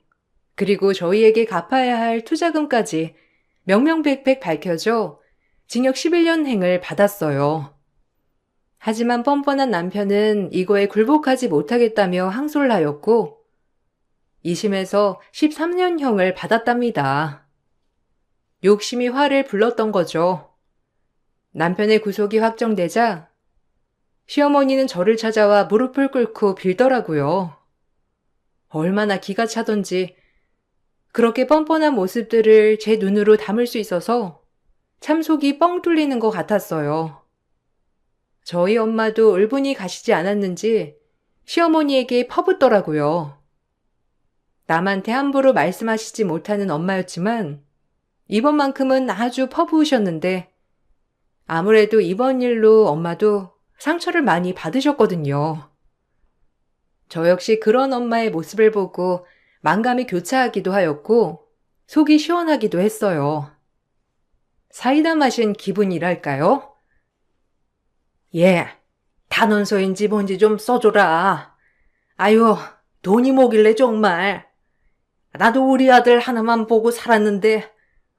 그리고 저희에게 갚아야 할 투자금까지 명명백백 밝혀져 징역 11년행을 받았어요. 하지만 뻔뻔한 남편은 이거에 굴복하지 못하겠다며 항소를 하였고 2심에서 13년형을 받았답니다. 욕심이 화를 불렀던 거죠. 남편의 구속이 확정되자 시어머니는 저를 찾아와 무릎을 꿇고 빌더라고요. 얼마나 기가 차던지 그렇게 뻔뻔한 모습들을 제 눈으로 담을 수 있어서 참 속이 뻥 뚫리는 것 같았어요. 저희 엄마도 을분이 가시지 않았는지 시어머니에게 퍼붓더라고요. 남한테 함부로 말씀하시지 못하는 엄마였지만 이번만큼은 아주 퍼부으셨는데 아무래도 이번 일로 엄마도 상처를 많이 받으셨거든요. 저 역시 그런 엄마의 모습을 보고 만감이 교차하기도 하였고 속이 시원하기도 했어요. 사이다 마신 기분이랄까요? 예, 탄원서인지 뭔지 좀 써줘라. 아유, 돈이 뭐길래 정말. 나도 우리 아들 하나만 보고 살았는데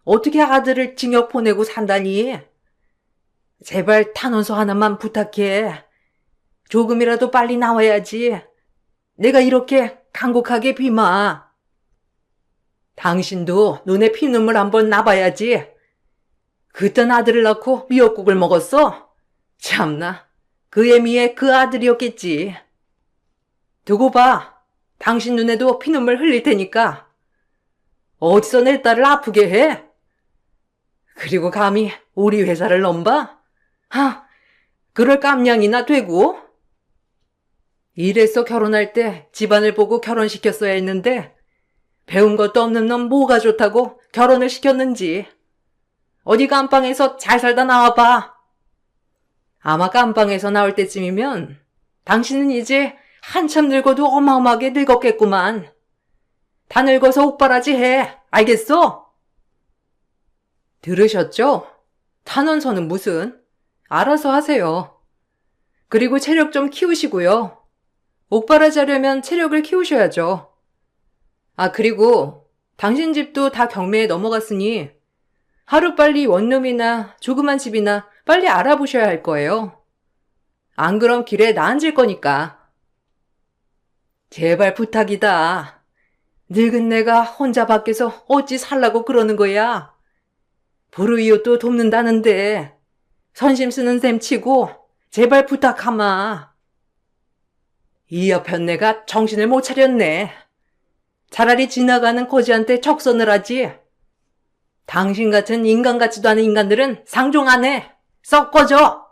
어떻게 아들을 징역 보내고 산다니? 제발 탄원서 하나만 부탁해. 조금이라도 빨리 나와야지. 내가 이렇게 간곡하게 비마. 당신도 눈에 피눈물 한번 나봐야지. 그딴 아들을 낳고 미역국을 먹었어? 참나, 그 애미의 그 아들이었겠지. 두고 봐. 당신 눈에도 피눈물 흘릴 테니까. 어디서 내 딸을 아프게 해? 그리고 감히 우리 회사를 넘봐? 그럴 깜냥이나 되고? 이래서 결혼할 때 집안을 보고 결혼시켰어야 했는데 배운 것도 없는 놈 뭐가 좋다고 결혼을 시켰는지. 어디 감방에서 잘 살다 나와봐. 아마 감방에서 나올 때쯤이면 당신은 이제 한참 늙어도 어마어마하게 늙었겠구만. 다 늙어서 옥바라지 해. 알겠어? 들으셨죠? 탄원서는 무슨? 알아서 하세요. 그리고 체력 좀 키우시고요. 옥바라지 하려면 체력을 키우셔야죠. 그리고 당신 집도 다 경매에 넘어갔으니 하루빨리 원룸이나 조그만 집이나 빨리 알아보셔야 할 거예요. 안 그럼 길에 나앉을 거니까. 제발 부탁이다. 늙은 내가 혼자 밖에서 어찌 살라고 그러는 거야. 불우이웃도 돕는다는데 선심 쓰는 셈 치고 제발 부탁하마. 이 옆편 내가 정신을 못 차렸네. 차라리 지나가는 거지한테 적선을 하지. 당신 같은 인간 같지도 않은 인간들은 상종 안 해. 썩 꺼져.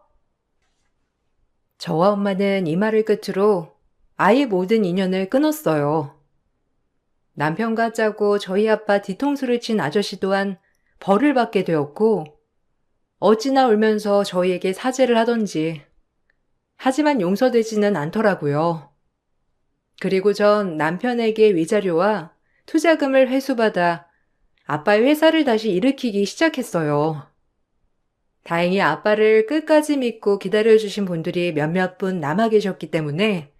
저와 엄마는 이 말을 끝으로 아예 모든 인연을 끊었어요. 남편과 짜고 저희 아빠 뒤통수를 친 아저씨 또한 벌을 받게 되었고 어찌나 울면서 저희에게 사죄를 하던지. 하지만 용서되지는 않더라고요. 그리고 전 남편에게 위자료와 투자금을 회수받아 아빠의 회사를 다시 일으키기 시작했어요. 다행히 아빠를 끝까지 믿고 기다려주신 분들이 몇몇 분 남아 계셨기 때문에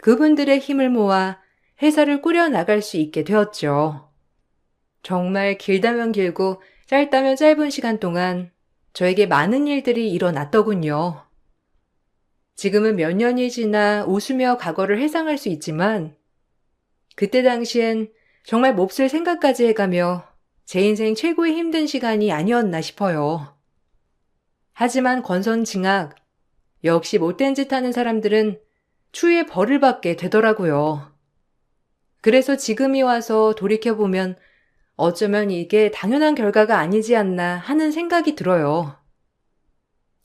그분들의 힘을 모아 회사를 꾸려나갈 수 있게 되었죠. 정말 길다면 길고 짧다면 짧은 시간 동안 저에게 많은 일들이 일어났더군요. 지금은 몇 년이 지나 웃으며 과거를 회상할 수 있지만 그때 당시엔 정말 몹쓸 생각까지 해가며 제 인생 최고의 힘든 시간이 아니었나 싶어요. 하지만 권선징악, 역시 못된 짓 하는 사람들은 추후에 벌을 받게 되더라고요. 그래서 지금이 와서 돌이켜보면 어쩌면 이게 당연한 결과가 아니지 않나 하는 생각이 들어요.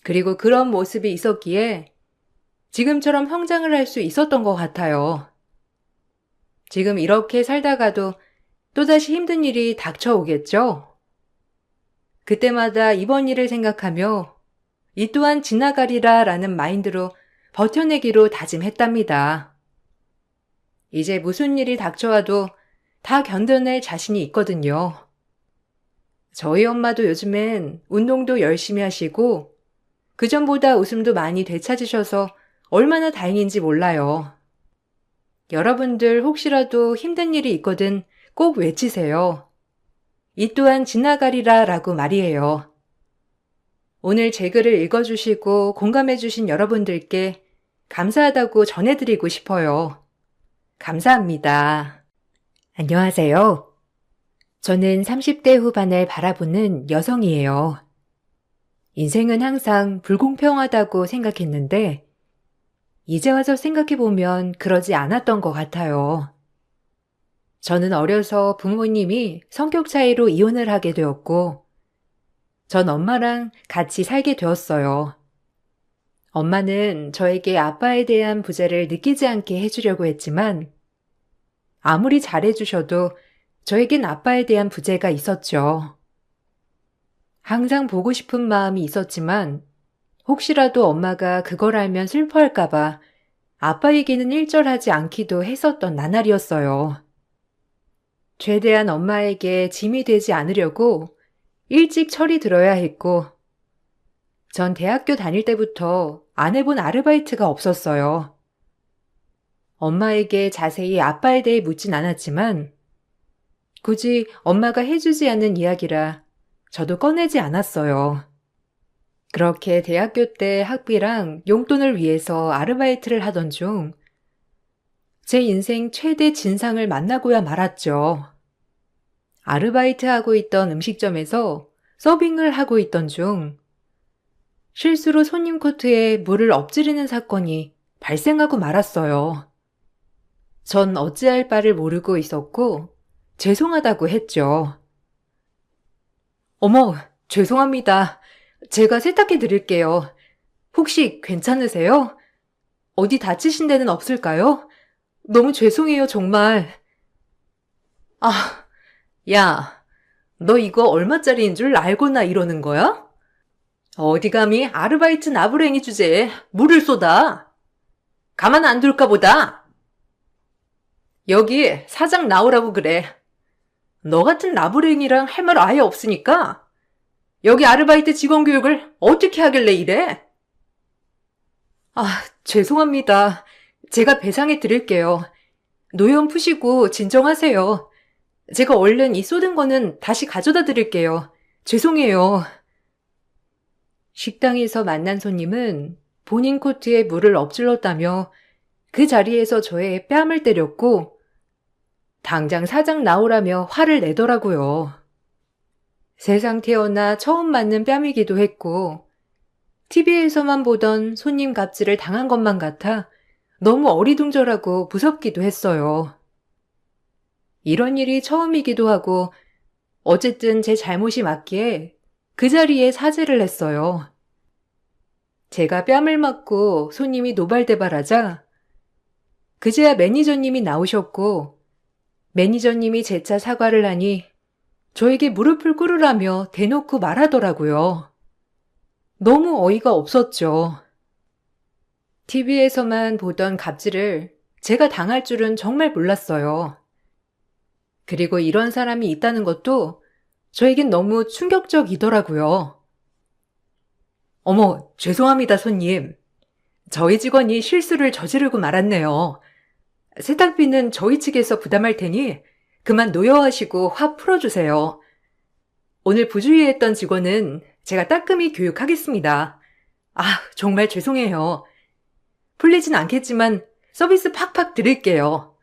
그리고 그런 모습이 있었기에 지금처럼 성장을 할 수 있었던 것 같아요. 지금 이렇게 살다가도 또다시 힘든 일이 닥쳐오겠죠? 그때마다 이번 일을 생각하며 이 또한 지나가리라 라는 마인드로 버텨내기로 다짐했답니다. 이제 무슨 일이 닥쳐와도 다 견뎌낼 자신이 있거든요. 저희 엄마도 요즘엔 운동도 열심히 하시고 그전보다 웃음도 많이 되찾으셔서 얼마나 다행인지 몰라요. 여러분들 혹시라도 힘든 일이 있거든 꼭 외치세요. 이 또한 지나가리라 라고 말이에요. 오늘 제 글을 읽어주시고 공감해주신 여러분들께 감사하다고 전해드리고 싶어요. 감사합니다. 안녕하세요. 저는 30대 후반을 바라보는 여성이에요. 인생은 항상 불공평하다고 생각했는데 이제 와서 생각해보면 그러지 않았던 것 같아요. 저는 어려서 부모님이 성격 차이로 이혼을 하게 되었고 전 엄마랑 같이 살게 되었어요. 엄마는 저에게 아빠에 대한 부재를 느끼지 않게 해주려고 했지만 아무리 잘해주셔도 저에겐 아빠에 대한 부재가 있었죠. 항상 보고 싶은 마음이 있었지만 혹시라도 엄마가 그걸 알면 슬퍼할까봐 아빠에게는 일절하지 않기도 했었던 나날이었어요. 최대한 엄마에게 짐이 되지 않으려고 일찍 철이 들어야 했고 전 대학교 다닐 때부터 안 해본 아르바이트가 없었어요. 엄마에게 자세히 아빠에 대해 묻진 않았지만 굳이 엄마가 해주지 않는 이야기라 저도 꺼내지 않았어요. 그렇게 대학교 때 학비랑 용돈을 위해서 아르바이트를 하던 중 제 인생 최대 진상을 만나고야 말았죠. 아르바이트하고 있던 음식점에서 서빙을 하고 있던 중 실수로 손님 코트에 물을 엎지르는 사건이 발생하고 말았어요. 전 어찌할 바를 모르고 있었고 죄송하다고 했죠. 어머, 죄송합니다. 제가 세탁해 드릴게요. 혹시 괜찮으세요? 어디 다치신 데는 없을까요? 너무 죄송해요, 정말. 아, 야, 너 이거 얼마짜리인 줄 알고나 이러는 거야? 어디 감히 아르바이트 나부랭이 주제에 물을 쏟아? 가만 안 둘까 보다. 여기 사장 나오라고 그래. 너 같은 나부랭이랑 할 말 아예 없으니까 여기 아르바이트 직원 교육을 어떻게 하길래 이래? 아, 죄송합니다. 제가 배상해 드릴게요. 노염 푸시고 진정하세요. 제가 얼른 이 쏟은 거는 다시 가져다 드릴게요. 죄송해요. 식당에서 만난 손님은 본인 코트에 물을 엎질렀다며 그 자리에서 저의 뺨을 때렸고 당장 사장 나오라며 화를 내더라고요. 세상 태어나 처음 맞는 뺨이기도 했고 TV에서만 보던 손님 갑질을 당한 것만 같아 너무 어리둥절하고 무섭기도 했어요. 이런 일이 처음이기도 하고 어쨌든 제 잘못이 맞기에 그 자리에 사죄를 했어요. 제가 뺨을 맞고 손님이 노발대발하자 그제야 매니저님이 나오셨고 매니저님이 재차 사과를 하니 저에게 무릎을 꿇으라며 대놓고 말하더라고요. 너무 어이가 없었죠. TV에서만 보던 갑질을 제가 당할 줄은 정말 몰랐어요. 그리고 이런 사람이 있다는 것도 저에겐 너무 충격적이더라고요. 어머, 죄송합니다, 손님. 저희 직원이 실수를 저지르고 말았네요. 세탁비는 저희 측에서 부담할 테니 그만 노여워하시고 화 풀어주세요. 오늘 부주의했던 직원은 제가 따끔히 교육하겠습니다. 아, 정말 죄송해요. 풀리진 않겠지만 서비스 팍팍 드릴게요.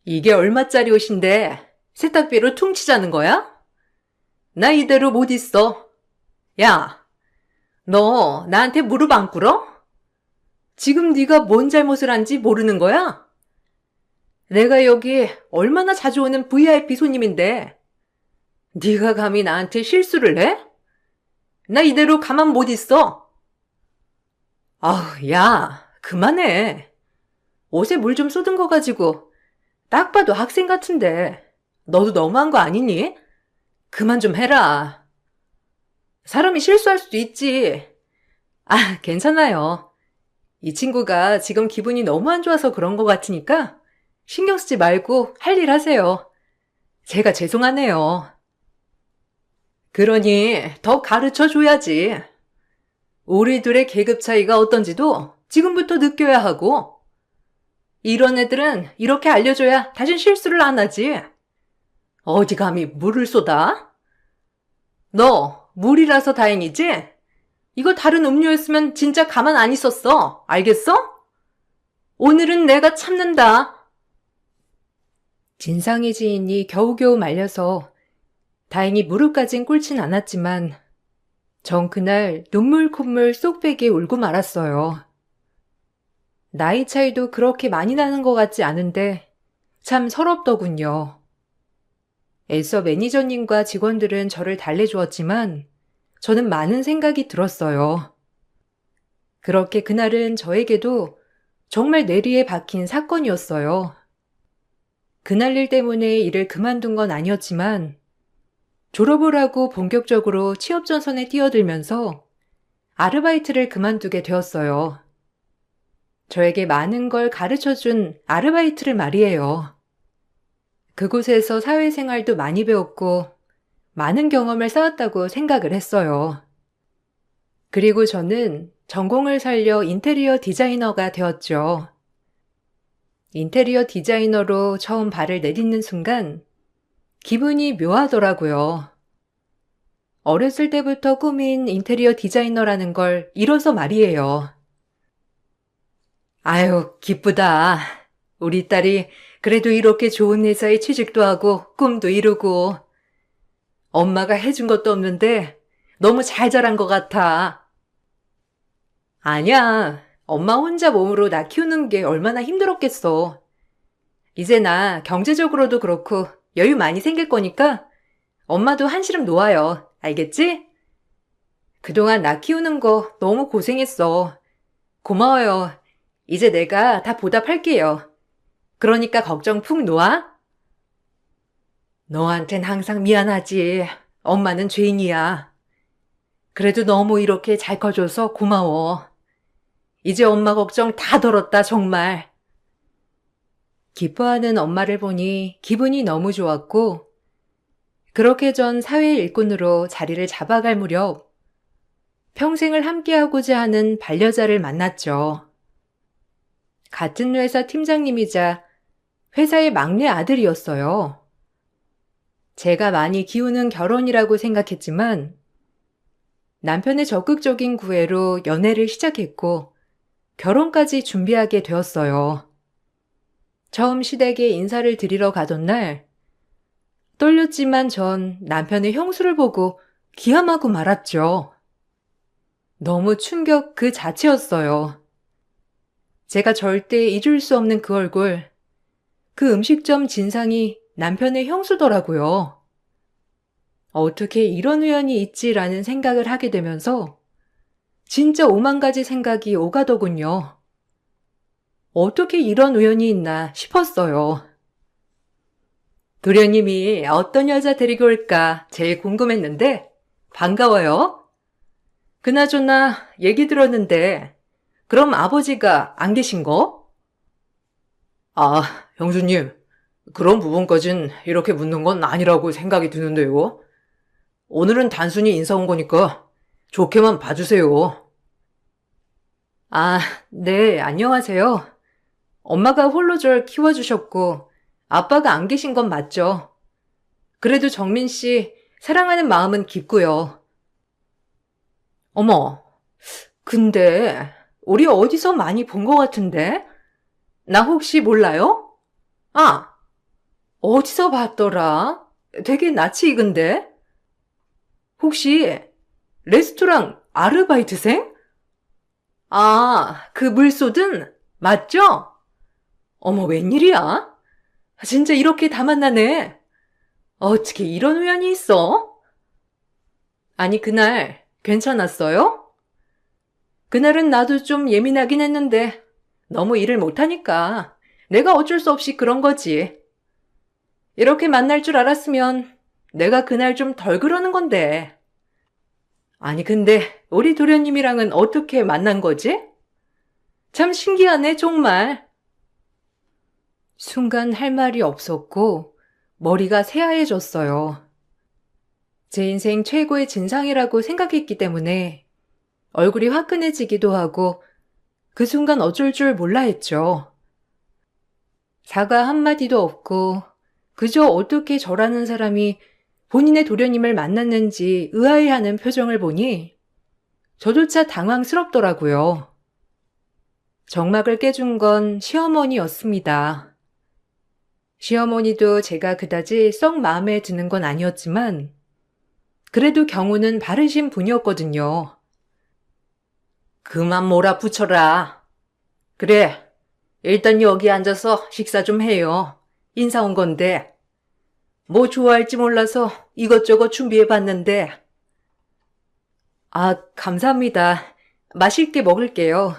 이게 얼마짜리 옷인데 세탁비로 퉁치자는 거야? 나 이대로 못 있어. 야, 너 나한테 무릎 안 꿇어? 지금 네가 뭔 잘못을 한지 모르는 거야? 내가 여기 얼마나 자주 오는 VIP 손님인데 네가 감히 나한테 실수를 해? 나 이대로 가만 못 있어. 아우, 야, 그만해. 옷에 물 좀 쏟은 거 가지고 딱 봐도 학생 같은데 너도 너무한 거 아니니? 그만 좀 해라. 사람이 실수할 수도 있지. 아, 괜찮아요. 이 친구가 지금 기분이 너무 안 좋아서 그런 것 같으니까 신경 쓰지 말고 할 일 하세요. 제가 죄송하네요. 그러니 더 가르쳐 줘야지. 우리 둘의 계급 차이가 어떤지도 지금부터 느껴야 하고 이런 애들은 이렇게 알려줘야 다신 실수를 안 하지. 어디 감히 물을 쏟아? 너 물이라서 다행이지? 이거 다른 음료였으면 진짜 가만 안 있었어. 알겠어? 오늘은 내가 참는다. 진상의 지인이 겨우겨우 말려서 다행히 무릎까진 꿇진 않았지만 전 그날 눈물 콧물 쏙 빼게 울고 말았어요. 나이 차이도 그렇게 많이 나는 것 같지 않은데 참 서럽더군요. 애써 매니저님과 직원들은 저를 달래주었지만 저는 많은 생각이 들었어요. 그렇게 그날은 저에게도 정말 뇌리에 박힌 사건이었어요. 그날 일 때문에 일을 그만둔 건 아니었지만 졸업을 하고 본격적으로 취업 전선에 뛰어들면서 아르바이트를 그만두게 되었어요. 저에게 많은 걸 가르쳐준 아르바이트를 말이에요. 그곳에서 사회생활도 많이 배웠고 많은 경험을 쌓았다고 생각을 했어요. 그리고 저는 전공을 살려 인테리어 디자이너가 되었죠. 인테리어 디자이너로 처음 발을 내딛는 순간 기분이 묘하더라고요. 어렸을 때부터 꿈인 인테리어 디자이너라는 걸 이뤄서 말이에요. 아유, 기쁘다. 우리 딸이 그래도 이렇게 좋은 회사에 취직도 하고 꿈도 이루고 엄마가 해준 것도 없는데 너무 잘 자란 것 같아. 아니야. 엄마 혼자 몸으로 나 키우는 게 얼마나 힘들었겠어. 이제 나 경제적으로도 그렇고 여유 많이 생길 거니까 엄마도 한시름 놓아요. 알겠지? 그동안 나 키우는 거 너무 고생했어. 고마워요. 이제 내가 다 보답할게요. 그러니까 걱정 푹 놓아. 너한텐 항상 미안하지. 엄마는 죄인이야. 그래도 너무 이렇게 잘 커줘서 고마워. 이제 엄마 걱정 다 덜었다, 정말. 기뻐하는 엄마를 보니 기분이 너무 좋았고, 그렇게 전 사회 일꾼으로 자리를 잡아갈 무렵, 평생을 함께하고자 하는 반려자를 만났죠. 같은 회사 팀장님이자 회사의 막내 아들이었어요. 제가 많이 기우는 결혼이라고 생각했지만, 남편의 적극적인 구애로 연애를 시작했고, 결혼까지 준비하게 되었어요. 처음 시댁에 인사를 드리러 가던 날, 떨렸지만 전 남편의 형수를 보고 기함하고 말았죠. 너무 충격 그 자체였어요. 제가 절대 잊을 수 없는 그 얼굴, 그 음식점 진상이 남편의 형수더라고요. 어떻게 이런 우연이 있지라는 생각을 하게 되면서 진짜 오만 가지 생각이 오가더군요. 어떻게 이런 우연이 있나 싶었어요. 도련님이 어떤 여자 데리고 올까 제일 궁금했는데 반가워요. 그나저나 얘기 들었는데 그럼 아버지가 안 계신 거? 아, 형수님. 그런 부분까진 이렇게 묻는 건 아니라고 생각이 드는데요. 오늘은 단순히 인사 온 거니까 좋게만 봐주세요. 아, 네, 안녕하세요. 엄마가 홀로 절 키워주셨고 아빠가 안 계신 건 맞죠. 그래도 정민 씨 사랑하는 마음은 깊고요. 어머, 근데 우리 어디서 많이 본 것 같은데? 나 혹시 몰라요? 아, 어디서 봤더라? 되게 낯이 익은데? 혹시 레스토랑 아르바이트생? 아, 그 물소든? 맞죠? 어머, 웬일이야? 진짜 이렇게 다 만나네. 어떻게 이런 우연이 있어? 아니, 그날 괜찮았어요? 그날은 나도 좀 예민하긴 했는데 너무 일을 못하니까 내가 어쩔 수 없이 그런 거지. 이렇게 만날 줄 알았으면 내가 그날 좀 덜 그러는 건데. 아니, 근데 우리 도련님이랑은 어떻게 만난 거지? 참 신기하네, 정말. 순간 할 말이 없었고 머리가 새하얘졌어요. 제 인생 최고의 진상이라고 생각했기 때문에 얼굴이 화끈해지기도 하고 그 순간 어쩔 줄 몰라 했죠. 사과 한마디도 없고 그저 어떻게 저라는 사람이 본인의 도련님을 만났는지 의아해하는 표정을 보니 저조차 당황스럽더라고요. 정막을 깨준 건 시어머니였습니다. 시어머니도 제가 그다지 썩 마음에 드는 건 아니었지만 그래도 경우는 바르신 분이었거든요. 그만 몰아붙여라. 그래, 일단 여기 앉아서 식사 좀 해요. 인사 온 건데. 뭐 좋아할지 몰라서 이것저것 준비해봤는데. 아, 감사합니다. 맛있게 먹을게요.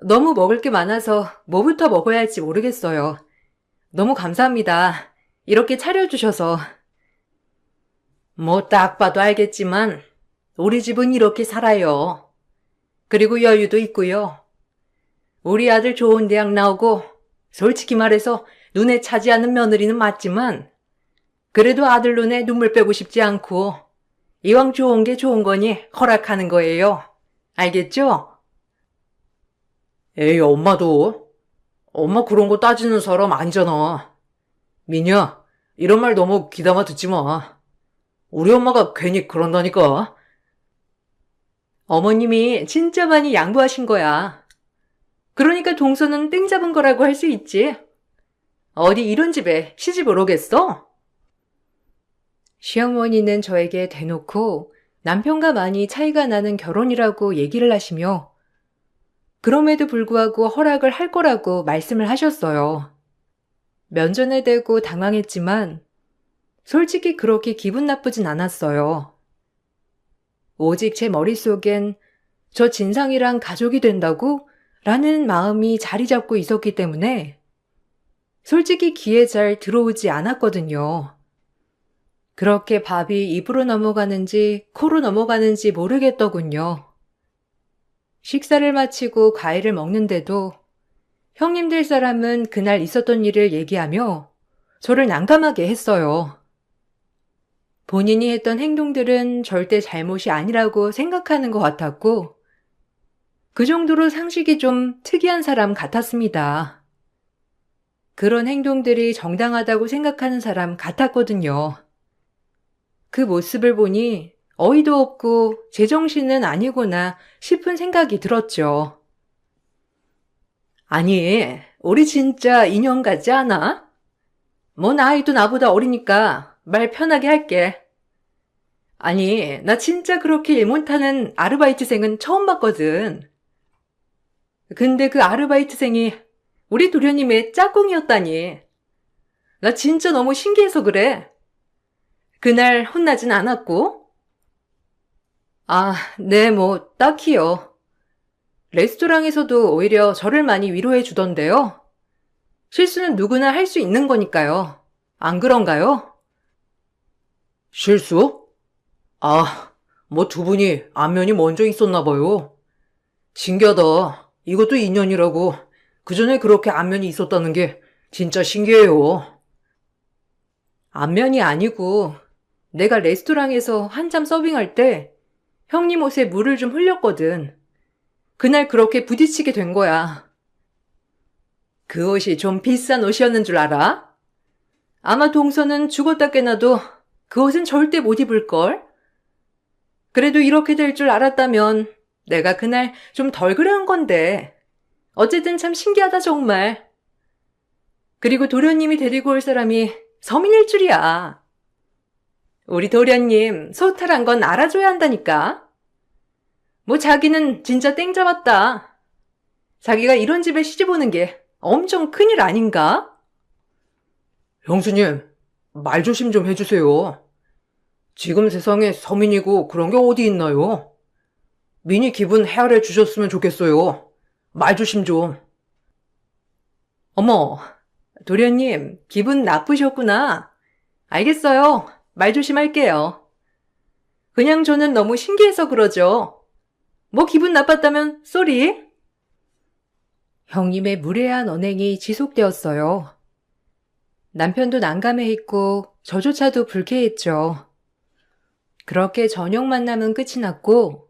너무 먹을 게 많아서 뭐부터 먹어야 할지 모르겠어요. 너무 감사합니다. 이렇게 차려주셔서. 뭐 딱 봐도 알겠지만 우리 집은 이렇게 살아요. 그리고 여유도 있고요. 우리 아들 좋은 대학 나오고 솔직히 말해서 눈에 차지 않는 며느리는 맞지만 그래도 아들 눈에 눈물 빼고 싶지 않고 이왕 좋은 게 좋은 거니 허락하는 거예요. 알겠죠? 에이, 엄마도. 엄마 그런 거 따지는 사람 아니잖아. 미녀, 이런 말 너무 귀담아 듣지 마. 우리 엄마가 괜히 그런다니까. 어머님이 진짜 많이 양보하신 거야. 그러니까 동서는 땡 잡은 거라고 할 수 있지. 어디 이런 집에 시집을 오겠어? 시어머니는 저에게 대놓고 남편과 많이 차이가 나는 결혼이라고 얘기를 하시며 그럼에도 불구하고 허락을 할 거라고 말씀을 하셨어요. 면전에 대고 당황했지만 솔직히 그렇게 기분 나쁘진 않았어요. 오직 제 머릿속엔 저 진상이랑 가족이 된다고? 라는 마음이 자리 잡고 있었기 때문에 솔직히 귀에 잘 들어오지 않았거든요. 그렇게 밥이 입으로 넘어가는지 코로 넘어가는지 모르겠더군요. 식사를 마치고 과일을 먹는데도 형님들 사람은 그날 있었던 일을 얘기하며 저를 난감하게 했어요. 본인이 했던 행동들은 절대 잘못이 아니라고 생각하는 것 같았고 그 정도로 상식이 좀 특이한 사람 같았습니다. 그런 행동들이 정당하다고 생각하는 사람 같았거든요. 그 모습을 보니 어이도 없고 제정신은 아니구나 싶은 생각이 들었죠. 아니, 우리 진짜 인연 같지 않아? 뭐 나이도 나보다 어리니까 말 편하게 할게. 아니, 나 진짜 그렇게 일 못하는 아르바이트생은 처음 봤거든. 근데 그 아르바이트생이 우리 도련님의 짝꿍이었다니. 나 진짜 너무 신기해서 그래. 그날 혼나진 않았고? 아, 네, 뭐 딱히요. 레스토랑에서도 오히려 저를 많이 위로해 주던데요. 실수는 누구나 할 수 있는 거니까요. 안 그런가요? 실수? 아, 뭐 두 분이 안면이 먼저 있었나 봐요. 신기하다. 이것도 인연이라고. 그 전에 그렇게 안면이 있었다는 게 진짜 신기해요. 안면이 아니고 내가 레스토랑에서 한참 서빙할 때 형님 옷에 물을 좀 흘렸거든. 그날 그렇게 부딪히게 된 거야. 그 옷이 좀 비싼 옷이었는 줄 알아? 아마 동서는 죽었다 깨나도 그 옷은 절대 못 입을걸? 그래도 이렇게 될 줄 알았다면 내가 그날 좀 덜 그래한 건데 어쨌든 참 신기하다 정말. 그리고 도련님이 데리고 올 사람이 서민일 줄이야. 우리 도련님 소탈한 건 알아줘야 한다니까. 뭐 자기는 진짜 땡 잡았다. 자기가 이런 집에 시집 오는 게 엄청 큰일 아닌가? 형수님, 말 조심 좀 해주세요. 지금 세상에 서민이고 그런 게 어디 있나요? 미니 기분 헤아려 주셨으면 좋겠어요. 말 조심 좀. 어머, 도련님 기분 나쁘셨구나. 알겠어요. 말 조심할게요. 그냥 저는 너무 신기해서 그러죠. 뭐 기분 나빴다면 쏘리? 형님의 무례한 언행이 지속되었어요. 남편도 난감해했고 저조차도 불쾌했죠. 그렇게 저녁 만남은 끝이 났고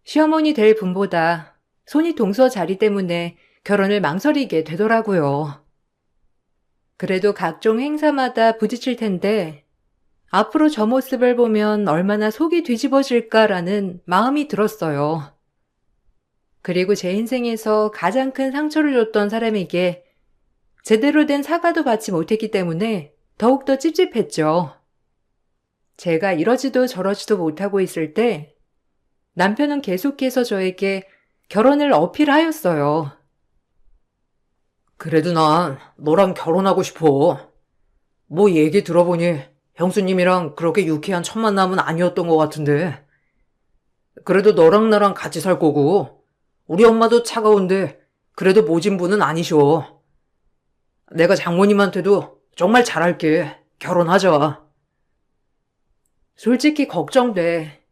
시어머니 될 분보다 손이 동서 자리 때문에 결혼을 망설이게 되더라고요. 그래도 각종 행사마다 부딪힐 텐데 앞으로 저 모습을 보면 얼마나 속이 뒤집어질까라는 마음이 들었어요. 그리고 제 인생에서 가장 큰 상처를 줬던 사람에게 제대로 된 사과도 받지 못했기 때문에 더욱더 찝찝했죠. 제가 이러지도 저러지도 못하고 있을 때 남편은 계속해서 저에게 결혼을 어필하였어요. 그래도 난 너랑 결혼하고 싶어. 뭐 얘기 들어보니 형수님이랑 그렇게 유쾌한 첫 만남은 아니었던 것 같은데. 그래도 너랑 나랑 같이 살 거고, 우리 엄마도 차가운데 그래도 모진 분은 아니셔. 내가 장모님한테도 정말 잘할게. 결혼하자. 솔직히 걱정돼.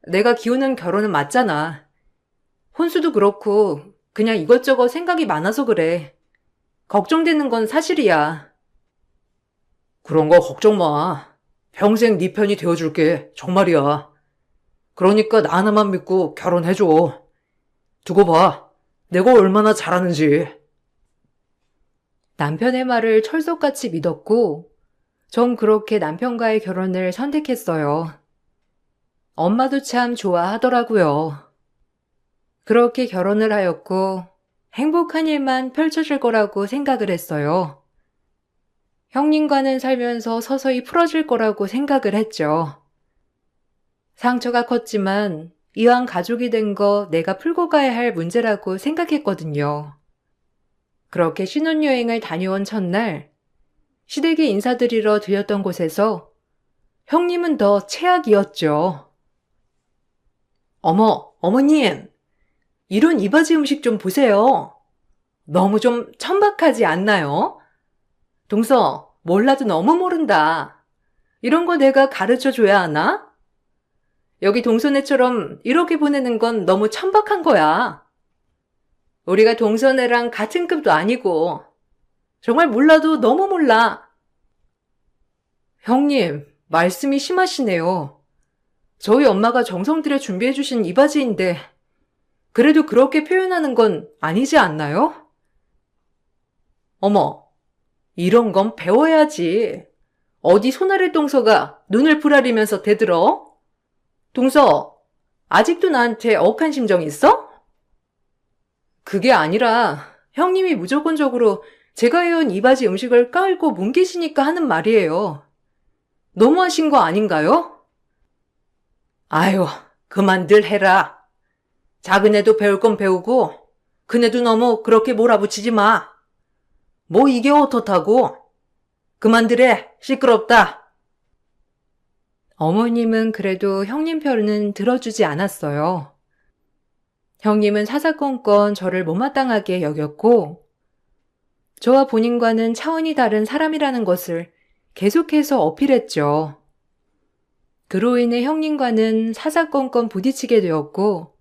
내가 기우는 결혼은 맞잖아. 혼수도 그렇고 그냥 이것저것 생각이 많아서 그래. 걱정되는 건 사실이야. 그런 거 걱정 마. 평생 네 편이 되어줄게. 정말이야. 그러니까 나 하나만 믿고 결혼해줘. 두고 봐. 내가 얼마나 잘하는지. 남편의 말을 철석같이 믿었고 전 그렇게 남편과의 결혼을 선택했어요. 엄마도 참 좋아하더라고요. 그렇게 결혼을 하였고 행복한 일만 펼쳐질 거라고 생각을 했어요. 형님과는 살면서 서서히 풀어질 거라고 생각을 했죠. 상처가 컸지만 이왕 가족이 된 거 내가 풀고 가야 할 문제라고 생각했거든요. 그렇게 신혼여행을 다녀온 첫날, 시댁에 인사드리러 들렸던 곳에서 형님은 더 최악이었죠. 어머님, 이런 이바지 음식 좀 보세요. 너무 좀 천박하지 않나요? 동서, 몰라도 너무 모른다. 이런 거 내가 가르쳐 줘야 하나? 여기 동서네처럼 이렇게 보내는 건 너무 천박한 거야. 우리가 동서네랑 같은 급도 아니고 정말 몰라도 너무 몰라. 형님, 말씀이 심하시네요. 저희 엄마가 정성 들여 준비해 주신 이바지인데 그래도 그렇게 표현하는 건 아니지 않나요? 어머, 이런 건 배워야지. 어디 손아래 동서가 눈을 부라리면서 대들어? 동서, 아직도 나한테 억한 심정 있어? 그게 아니라 형님이 무조건적으로 제가 해온 이바지 음식을 깔고 뭉개시니까 하는 말이에요. 너무하신 거 아닌가요? 아유, 그만들 해라. 작은 애도 배울 건 배우고 큰애도 너무 그렇게 몰아붙이지 마. 뭐 이게 어떻다고? 그만들 해. 시끄럽다. 어머님은 그래도 형님 편은 들어주지 않았어요. 형님은 사사건건 저를 못마땅하게 여겼고 저와 본인과는 차원이 다른 사람이라는 것을 계속해서 어필했죠. 그로 인해 형님과는 사사건건 부딪히게 되었고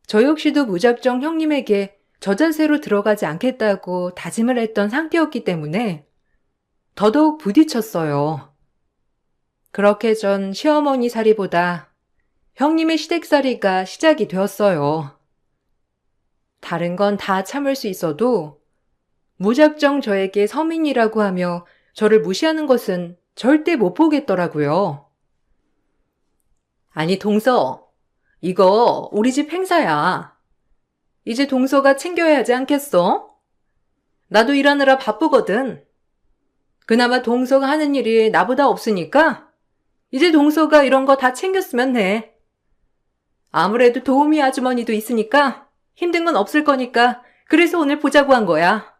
저 역시도 무작정 형님에게 저 자세로 들어가지 않겠다고 다짐을 했던 상태였기 때문에 더더욱 부딪혔어요. 그렇게 전 시어머니 살이보다 형님의 시댁살이가 시작이 되었어요. 다른 건 다 참을 수 있어도 무작정 저에게 서민이라고 하며 저를 무시하는 것은 절대 못 보겠더라고요. 아니 동서, 이거 우리 집 행사야. 이제 동서가 챙겨야 하지 않겠어? 나도 일하느라 바쁘거든. 그나마 동서가 하는 일이 나보다 없으니까 이제 동서가 이런 거 다 챙겼으면 해. 아무래도 도우미 아주머니도 있으니까 힘든 건 없을 거니까 그래서 오늘 보자고 한 거야.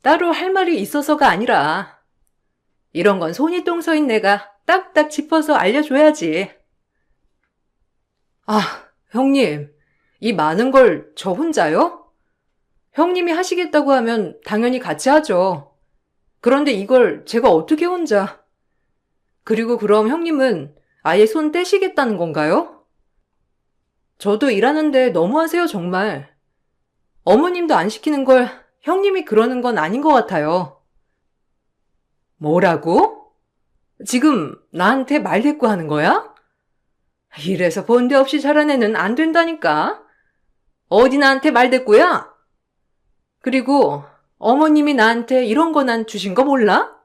따로 할 말이 있어서가 아니라 이런 건 손이 똥서인 내가 딱딱 짚어서 알려줘야지. 아, 형님, 이 많은 걸 저 혼자요? 형님이 하시겠다고 하면 당연히 같이 하죠. 그런데 이걸 제가 어떻게 혼자... 그리고 그럼 형님은 아예 손 떼시겠다는 건가요? 저도 일하는데 너무하세요, 정말. 어머님도 안 시키는 걸 형님이 그러는 건 아닌 것 같아요. 뭐라고? 지금 나한테 말대꾸 하는 거야? 이래서 본데 없이 자란 애는 안 된다니까. 어디 나한테 말대꾸야? 그리고 어머님이 나한테 이런 거 난 주신 거 몰라?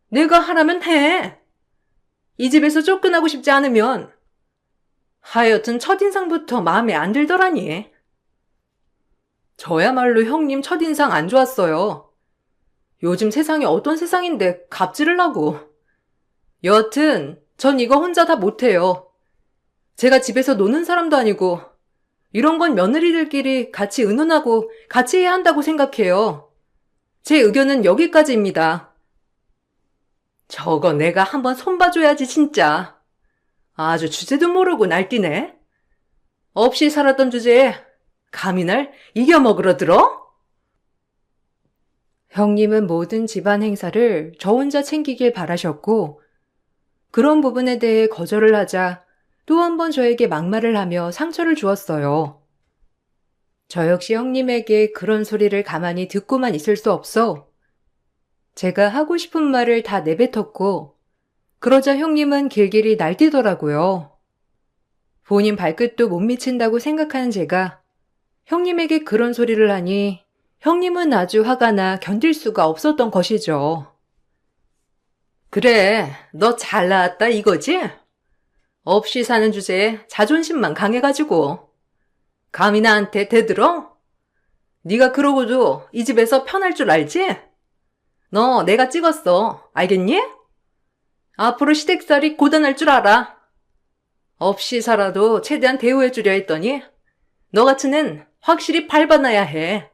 내가 하라면 해. 이 집에서 쫓겨나고 싶지 않으면. 하여튼 첫인상부터 마음에 안 들더라니. 저야말로 형님 첫인상 안 좋았어요. 요즘 세상이 어떤 세상인데 갑질을 하고. 여하튼 전 이거 혼자 다 못해요. 제가 집에서 노는 사람도 아니고 이런 건 며느리들끼리 같이 의논하고 같이 해야 한다고 생각해요. 제 의견은 여기까지입니다. 저거 내가 한번 손봐줘야지 진짜. 아주 주제도 모르고 날뛰네. 없이 살았던 주제에 감히 날 이겨먹으러 들어? 형님은 모든 집안 행사를 저 혼자 챙기길 바라셨고 그런 부분에 대해 거절을 하자 또 한 번 저에게 막말을 하며 상처를 주었어요. 저 역시 형님에게 그런 소리를 가만히 듣고만 있을 수 없어 제가 하고 싶은 말을 다 내뱉었고 그러자 형님은 길길이 날뛰더라고요. 본인 발끝도 못 미친다고 생각하는 제가 형님에게 그런 소리를 하니 형님은 아주 화가 나 견딜 수가 없었던 것이죠. 그래, 너 잘 나왔다 이거지? 없이 사는 주제에 자존심만 강해가지고. 감히 나한테 대들어? 네가 그러고도 이 집에서 편할 줄 알지? 너 내가 찍었어. 알겠니? 앞으로 시댁살이 고단할 줄 알아. 없이 살아도 최대한 대우해주려 했더니 너 같은 앤 확실히 밟아놔야 해.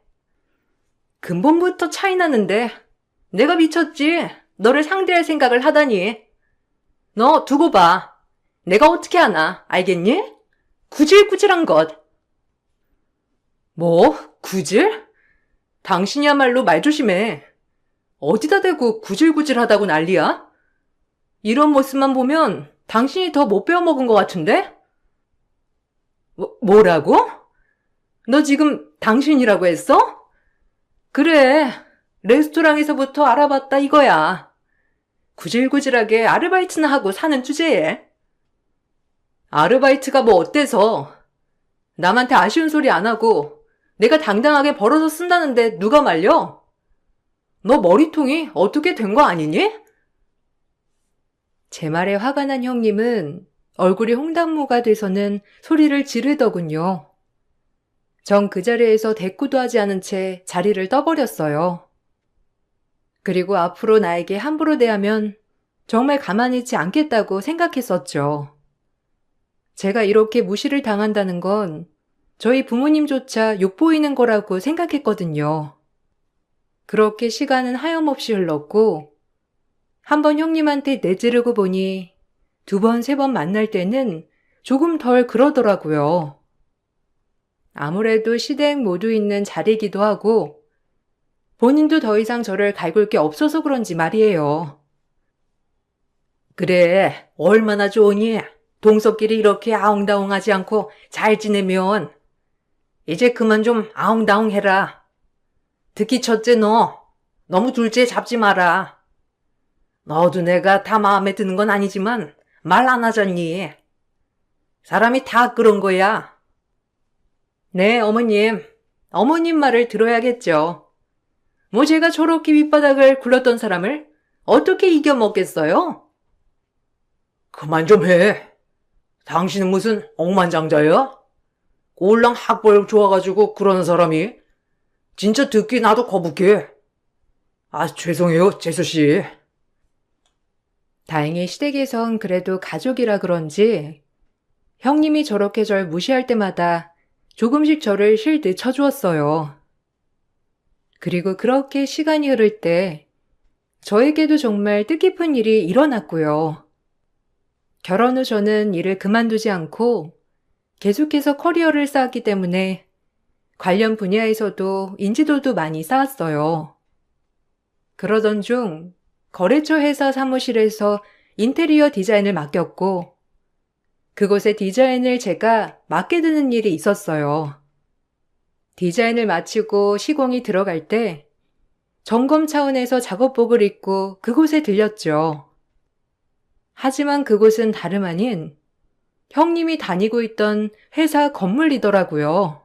근본부터 차이 나는데 내가 미쳤지. 너를 상대할 생각을 하다니. 너 두고 봐. 내가 어떻게 하나. 알겠니? 구질구질한 것. 뭐? 구질? 당신이야말로 말 조심해. 어디다 대고 구질구질하다고 난리야? 이런 모습만 보면 당신이 더 못 배워먹은 것 같은데? 뭐라고? 너 지금 당신이라고 했어? 그래, 레스토랑에서부터 알아봤다 이거야. 구질구질하게 아르바이트나 하고 사는 주제에. 아르바이트가 뭐 어때서? 남한테 아쉬운 소리 안 하고 내가 당당하게 벌어서 쓴다는데 누가 말려? 너 머리통이 어떻게 된 거 아니니? 제 말에 화가 난 형님은 얼굴이 홍당무가 돼서는 소리를 지르더군요. 전 그 자리에서 대꾸도 하지 않은 채 자리를 떠버렸어요. 그리고 앞으로 나에게 함부로 대하면 정말 가만히 있지 않겠다고 생각했었죠. 제가 이렇게 무시를 당한다는 건 저희 부모님조차 욕보이는 거라고 생각했거든요. 그렇게 시간은 하염없이 흘렀고 한번 형님한테 내지르고 보니 2번, 3번 만날 때는 조금 덜 그러더라고요. 아무래도 시댁 모두 있는 자리이기도 하고 본인도 더 이상 저를 갈굴 게 없어서 그런지 말이에요. 그래, 얼마나 좋으니? 동서끼리 이렇게 아웅다웅하지 않고 잘 지내면 이제 그만 좀 아웅다웅 해라. 특히 첫째 너, 너무 둘째 잡지 마라. 너도 내가 다 마음에 드는 건 아니지만 말 안 하잖니. 사람이 다 그런 거야. 네, 어머님. 어머님 말을 들어야겠죠. 뭐 제가 저렇게 밑바닥을 굴렀던 사람을 어떻게 이겨먹겠어요? 그만 좀 해. 당신은 무슨 억만장자야? 꼴랑 학벌 좋아가지고 그러는 사람이 진짜 듣기 나도 거북해. 아, 죄송해요, 재수씨. 다행히 시댁에선 그래도 가족이라 그런지 형님이 저렇게 절 무시할 때마다 조금씩 저를 실드 쳐주었어요. 그리고 그렇게 시간이 흐를 때 저에게도 정말 뜻깊은 일이 일어났고요. 결혼 후 저는 일을 그만두지 않고 계속해서 커리어를 쌓았기 때문에 관련 분야에서도 인지도도 많이 쌓았어요. 그러던 중 거래처 회사 사무실에서 인테리어 디자인을 맡겼고 그곳의 디자인을 제가 맡게 되는 일이 있었어요. 디자인을 마치고 시공이 들어갈 때 점검 차원에서 작업복을 입고 그곳에 들렸죠. 하지만 그곳은 다름 아닌 형님이 다니고 있던 회사 건물이더라고요.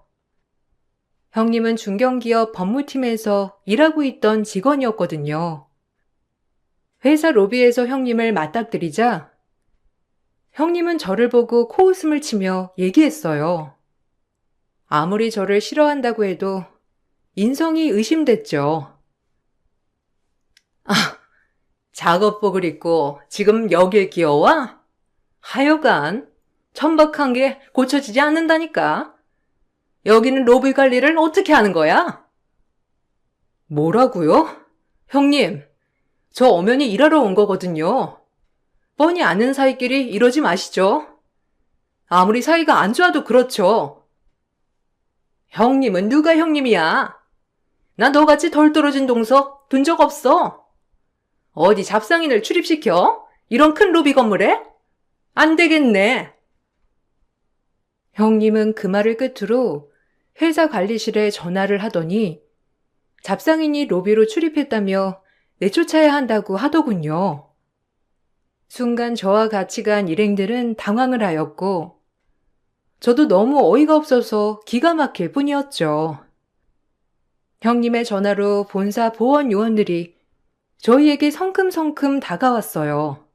형님은 중견기업 법무팀에서 일하고 있던 직원이었거든요. 회사 로비에서 형님을 맞닥뜨리자 형님은 저를 보고 코웃음을 치며 얘기했어요. 아무리 저를 싫어한다고 해도 인성이 의심됐죠. 아, 작업복을 입고 지금 여기에 기어와? 하여간 천박한 게 고쳐지지 않는다니까. 여기는 로비 관리를 어떻게 하는 거야? 뭐라고요? 형님, 저 엄연히 일하러 온 거거든요. 뻔히 아는 사이끼리 이러지 마시죠. 아무리 사이가 안 좋아도 그렇죠. 형님은 누가 형님이야? 나 너같이 덜 떨어진 동서 둔 적 없어. 어디 잡상인을 출입시켜? 이런 큰 로비 건물에? 안 되겠네. 형님은 그 말을 끝으로 회사 관리실에 전화를 하더니 잡상인이 로비로 출입했다며 내쫓아야 한다고 하더군요. 순간 저와 같이 간 일행들은 당황을 하였고 저도 너무 어이가 없어서 기가 막힐 뿐이었죠. 형님의 전화로 본사 보원 요원들이 저희에게 성큼성큼 다가왔어요.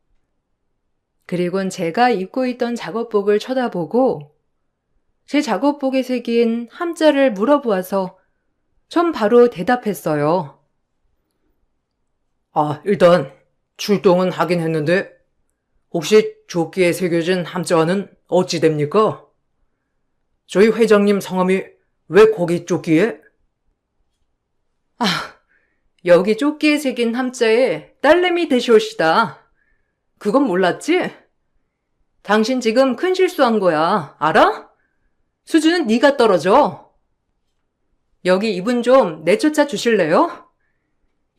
그리곤 제가 입고 있던 작업복을 쳐다보고 제 작업복에 새긴 함자를 물어보아서 전 바로 대답했어요. 일단 출동은 하긴 했는데 혹시 조끼에 새겨진 함자와는 어찌 됩니까? 저희 회장님 성함이 왜 거기 조끼에? 여기 조끼에 새긴 함자에 딸내미 되시옵시다. 그건 몰랐지? 당신 지금 큰 실수한 거야. 알아? 수준은 네가 떨어져. 여기 이분 좀 내쫓아 주실래요?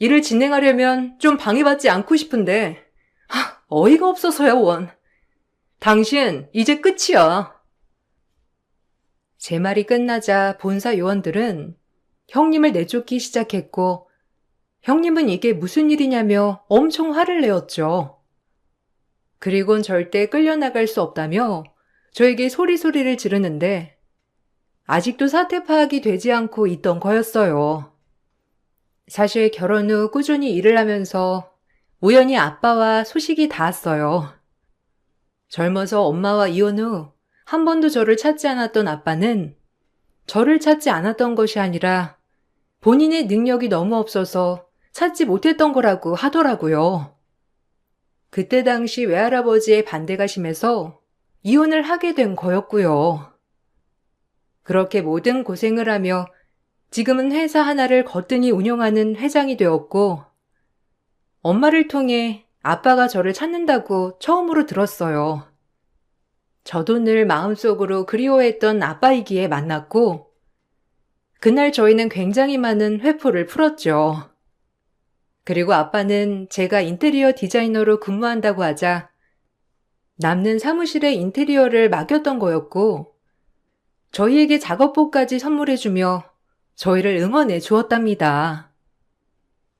일을 진행하려면 좀 방해받지 않고 싶은데 어이가 없어서야 원. 당신 이제 끝이야. 제 말이 끝나자 본사 요원들은 형님을 내쫓기 시작했고 형님은 이게 무슨 일이냐며 엄청 화를 내었죠. 그리곤 절대 끌려나갈 수 없다며 저에게 소리소리를 지르는데 아직도 사태 파악이 되지 않고 있던 거였어요. 사실 결혼 후 꾸준히 일을 하면서 우연히 아빠와 소식이 닿았어요. 젊어서 엄마와 이혼 후 한 번도 저를 찾지 않았던 아빠는 저를 찾지 않았던 것이 아니라 본인의 능력이 너무 없어서 찾지 못했던 거라고 하더라고요. 그때 당시 외할아버지의 반대가 심해서 이혼을 하게 된 거였고요. 그렇게 모든 고생을 하며 지금은 회사 하나를 거뜬히 운영하는 회장이 되었고 엄마를 통해 아빠가 저를 찾는다고 처음으로 들었어요. 저도 늘 마음속으로 그리워했던 아빠이기에 만났고 그날 저희는 굉장히 많은 회포를 풀었죠. 그리고 아빠는 제가 인테리어 디자이너로 근무한다고 하자 남는 사무실의 인테리어를 맡겼던 거였고 저희에게 작업복까지 선물해주며 저희를 응원해 주었답니다.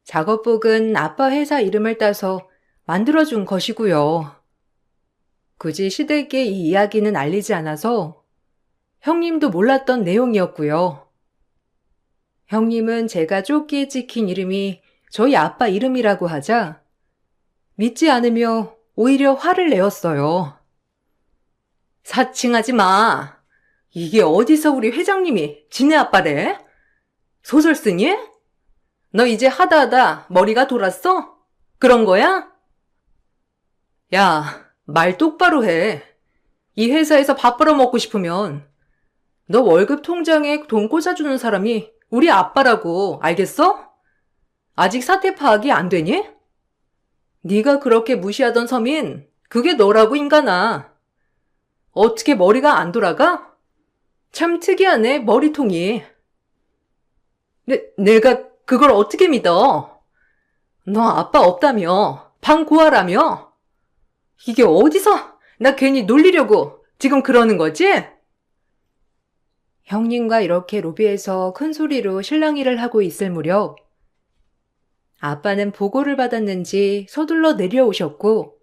작업복은 아빠 회사 이름을 따서 만들어준 것이고요. 굳이 시댁에 이 이야기는 알리지 않아서 형님도 몰랐던 내용이었고요. 형님은 제가 조끼에 찍힌 이름이 저희 아빠 이름이라고 하자 믿지 않으며 오히려 화를 내었어요. 사칭하지 마. 이게 어디서 우리 회장님이 지네 아빠래? 소설 쓰니? 너 이제 하다 머리가 돌았어? 그런 거야? 야, 말 똑바로 해. 이 회사에서 밥 벌어먹고 싶으면 너 월급 통장에 돈 꽂아주는 사람이 우리 아빠라고, 알겠어? 아직 사태 파악이 안 되니? 네가 그렇게 무시하던 서민, 그게 너라고 인간아. 어떻게 머리가 안 돌아가? 참 특이하네, 머리통이. 내가 그걸 어떻게 믿어? 너 아빠 없다며, 방 구하라며? 이게 어디서 나 괜히 놀리려고 지금 그러는 거지? 형님과 이렇게 로비에서 큰 소리로 실랑이를 하고 있을 무렵 아빠는 보고를 받았는지 서둘러 내려오셨고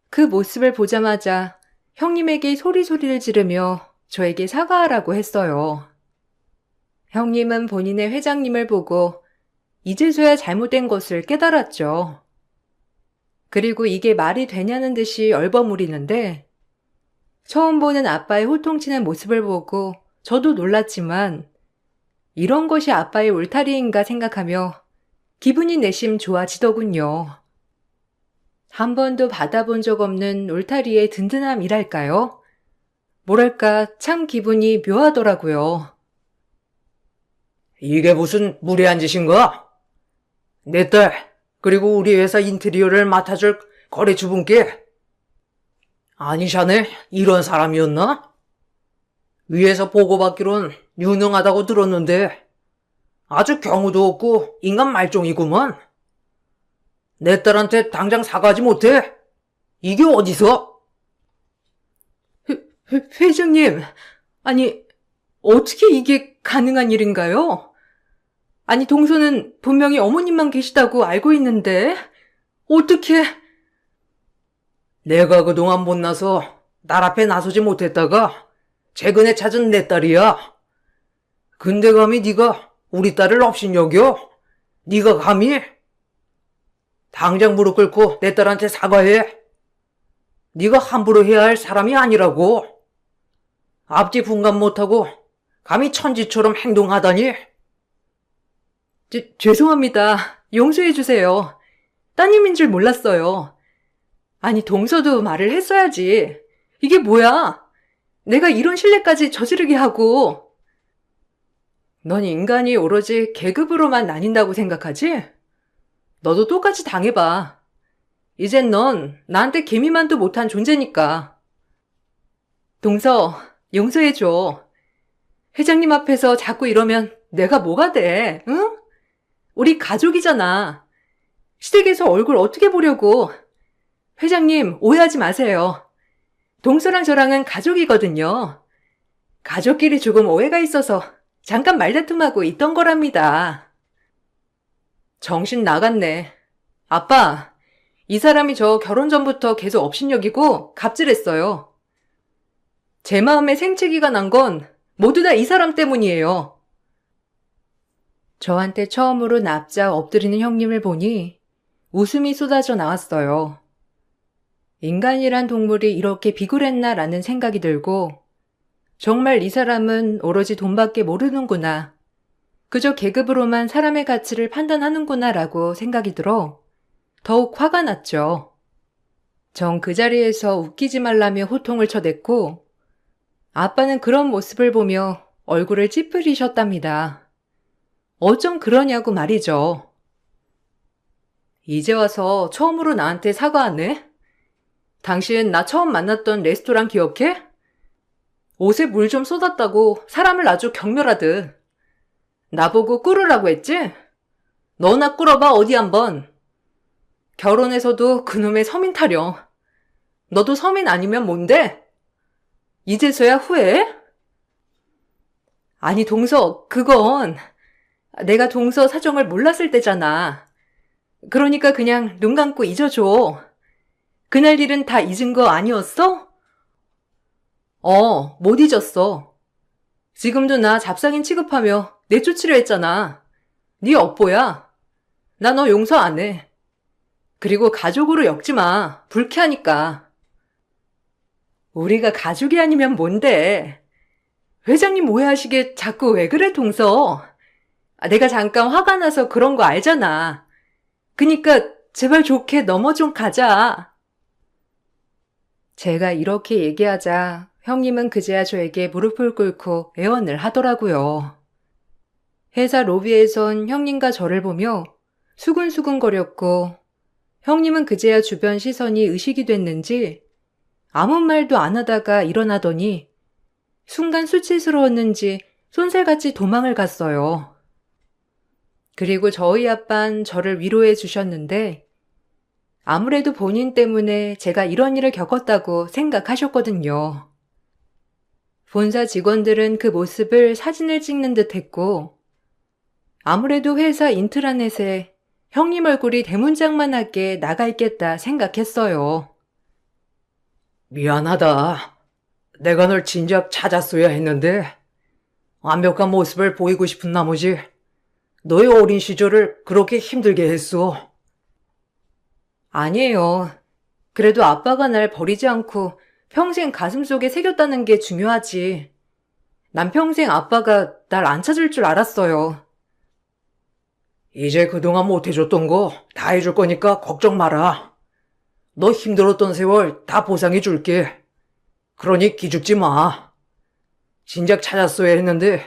그 모습을 보자마자 형님에게 소리를 지르며 저에게 사과하라고 했어요. 형님은 본인의 회장님을 보고 이제서야 잘못된 것을 깨달았죠. 그리고 이게 말이 되냐는 듯이 얼버무리는데 처음 보는 아빠의 호통치는 모습을 보고 저도 놀랐지만 이런 것이 아빠의 울타리인가 생각하며 기분이 내심 좋아지더군요. 한 번도 받아본 적 없는 울타리의 든든함이랄까요? 뭐랄까 참 기분이 묘하더라고요. 이게 무슨 무례한 짓인가? 내 딸, 그리고 우리 회사 인테리어를 맡아줄 거래주분께 아니샤네 이런 사람이었나? 위에서 보고받기론 유능하다고 들었는데 아주 경우도 없고 인간 말종이구먼. 내 딸한테 당장 사과하지 못해? 이게 어디서? 회장님, 아니 어떻게 이게 가능한 일인가요? 아니 동서는 분명히 어머님만 계시다고 알고 있는데 어떻게... 내가 그동안 못나서 딸 앞에 나서지 못했다가 최근에 찾은 내 딸이야. 근데 감히 네가 우리 딸을 업신여겨? 네가 감히? 당장 무릎 꿇고 내 딸한테 사과해. 네가 함부로 해야 할 사람이 아니라고. 앞뒤 분간 못하고 감히 천지처럼 행동하다니. 죄송합니다. 용서해 주세요. 따님인 줄 몰랐어요. 아니, 동서도 말을 했어야지. 이게 뭐야? 내가 이런 실례까지 저지르게 하고. 넌 인간이 오로지 계급으로만 나뉜다고 생각하지? 너도 똑같이 당해봐. 이젠 넌 나한테 개미만도 못한 존재니까. 동서, 용서해줘. 회장님 앞에서 자꾸 이러면 내가 뭐가 돼, 응? 우리 가족이잖아. 시댁에서 얼굴 어떻게 보려고. 회장님, 오해하지 마세요. 동서랑 저랑은 가족이거든요. 가족끼리 조금 오해가 있어서 잠깐 말다툼하고 있던 거랍니다. 정신 나갔네. 아빠, 이 사람이 저 결혼 전부터 계속 업신여기고 갑질했어요. 제 마음에 생채기가 난 건 모두 다 이 사람 때문이에요. 저한테 처음으로 납작 엎드리는 형님을 보니 웃음이 쏟아져 나왔어요. 인간이란 동물이 이렇게 비굴했나라는 생각이 들고 정말 이 사람은 오로지 돈밖에 모르는구나. 그저 계급으로만 사람의 가치를 판단하는구나라고 생각이 들어 더욱 화가 났죠. 전 그 자리에서 웃기지 말라며 호통을 쳐댔고 아빠는 그런 모습을 보며 얼굴을 찌푸리셨답니다. 어쩜 그러냐고 말이죠. 이제 와서 처음으로 나한테 사과하네? 당신 나 처음 만났던 레스토랑 기억해? 옷에 물 좀 쏟았다고 사람을 아주 경멸하듯. 나보고 꿇으라고 했지? 너나 꿇어봐 어디 한번. 결혼해서도 그놈의 서민 타령. 너도 서민 아니면 뭔데? 이제서야 후회해? 아니 동서, 그건 내가 동서 사정을 몰랐을 때잖아. 그러니까 그냥 눈 감고 잊어줘. 그날 일은 다 잊은 거 아니었어? 못 잊었어. 지금도 나 잡상인 취급하며 내쫓으려 했잖아. 네 업보야. 나 너 용서 안 해. 그리고 가족으로 엮지 마. 불쾌하니까. 우리가 가족이 아니면 뭔데? 회장님 오해하시게 자꾸 왜 그래, 동서? 내가 잠깐 화가 나서 그런 거 알잖아. 그니까 제발 좋게 넘어 좀 가자. 제가 이렇게 얘기하자 형님은 그제야 저에게 무릎을 꿇고 애원을 하더라고요. 회사 로비에선 형님과 저를 보며 수근수근거렸고 형님은 그제야 주변 시선이 의식이 됐는지 아무 말도 안 하다가 일어나더니 순간 수치스러웠는지 쏜살같이 도망을 갔어요. 그리고 저희 아빤 저를 위로해 주셨는데 아무래도 본인 때문에 제가 이런 일을 겪었다고 생각하셨거든요. 본사 직원들은 그 모습을 사진을 찍는 듯 했고 아무래도 회사 인트라넷에 형님 얼굴이 대문짝만하게 나가 있겠다 생각했어요. 미안하다. 내가 널 진작 찾았어야 했는데 완벽한 모습을 보이고 싶은 나머지 너의 어린 시절을 그렇게 힘들게 했어. 아니에요. 그래도 아빠가 날 버리지 않고 평생 가슴속에 새겼다는 게 중요하지. 난 평생 아빠가 날 안 찾을 줄 알았어요. 이제 그동안 못해줬던 거 다 해줄 거니까 걱정 마라. 너 힘들었던 세월 다 보상해 줄게. 그러니 기죽지 마. 진작 찾았어야 했는데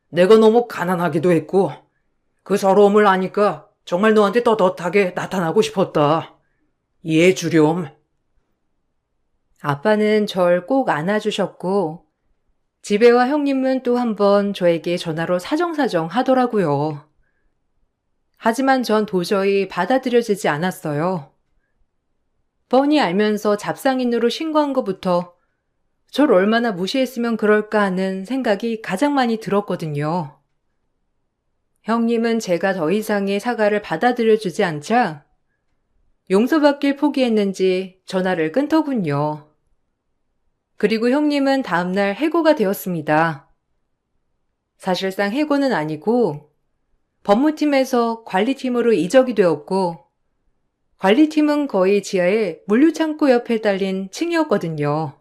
내가 너무 가난하기도 했고 그 서러움을 아니까 정말 너한테 떳떳하게 나타나고 싶었다. 이해해 주렴. 아빠는 절 꼭 안아주셨고 집에와 형님은 또 한 번 저에게 전화로 사정사정 하더라고요. 하지만 전 도저히 받아들여지지 않았어요. 뻔히 알면서 잡상인으로 신고한 것부터 절 얼마나 무시했으면 그럴까 하는 생각이 가장 많이 들었거든요. 형님은 제가 더 이상의 사과를 받아들여주지 않자 용서받길 포기했는지 전화를 끊더군요. 그리고 형님은 다음날 해고가 되었습니다. 사실상 해고는 아니고 법무팀에서 관리팀으로 이적이 되었고 관리팀은 거의 지하에 물류창고 옆에 딸린 층이었거든요.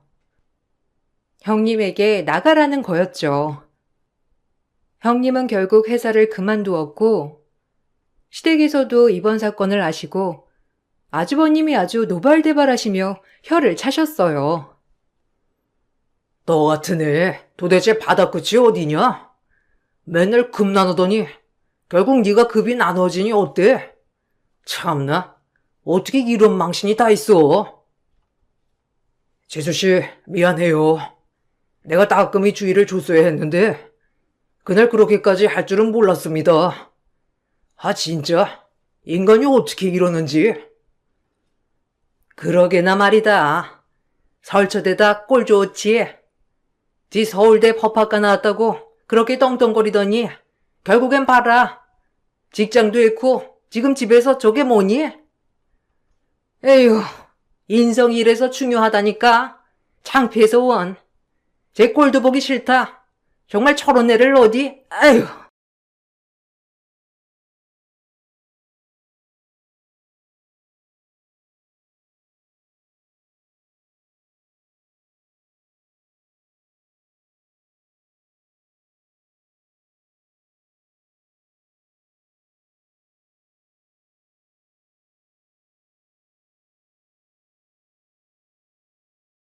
형님에게 나가라는 거였죠. 형님은 결국 회사를 그만두었고 시댁에서도 이번 사건을 아시고 아주버님이 아주 노발대발하시며 혀를 차셨어요. 너 같은 애 도대체 바닥끝이 어디냐? 맨날 급 나누더니 결국 네가 급이 나눠지니 어때? 참나, 어떻게 이런 망신이 다 있어? 재수씨, 미안해요. 내가 따끔히 주의를 줬어야 했는데 그날 그렇게까지 할 줄은 몰랐습니다. 아, 진짜 인간이 어떻게 이러는지. 그러게나 말이다. 설쳐대다 꼴 좋지. 네 서울대 법학과 나왔다고 그렇게 떵떵거리더니 결국엔 봐라. 직장도 잃고 지금 집에서 저게 뭐니? 에휴, 인성이 이래서 중요하다니까. 창피해서 원. 제 꼴도 보기 싫다. 정말 저런 애를 어디? 아휴.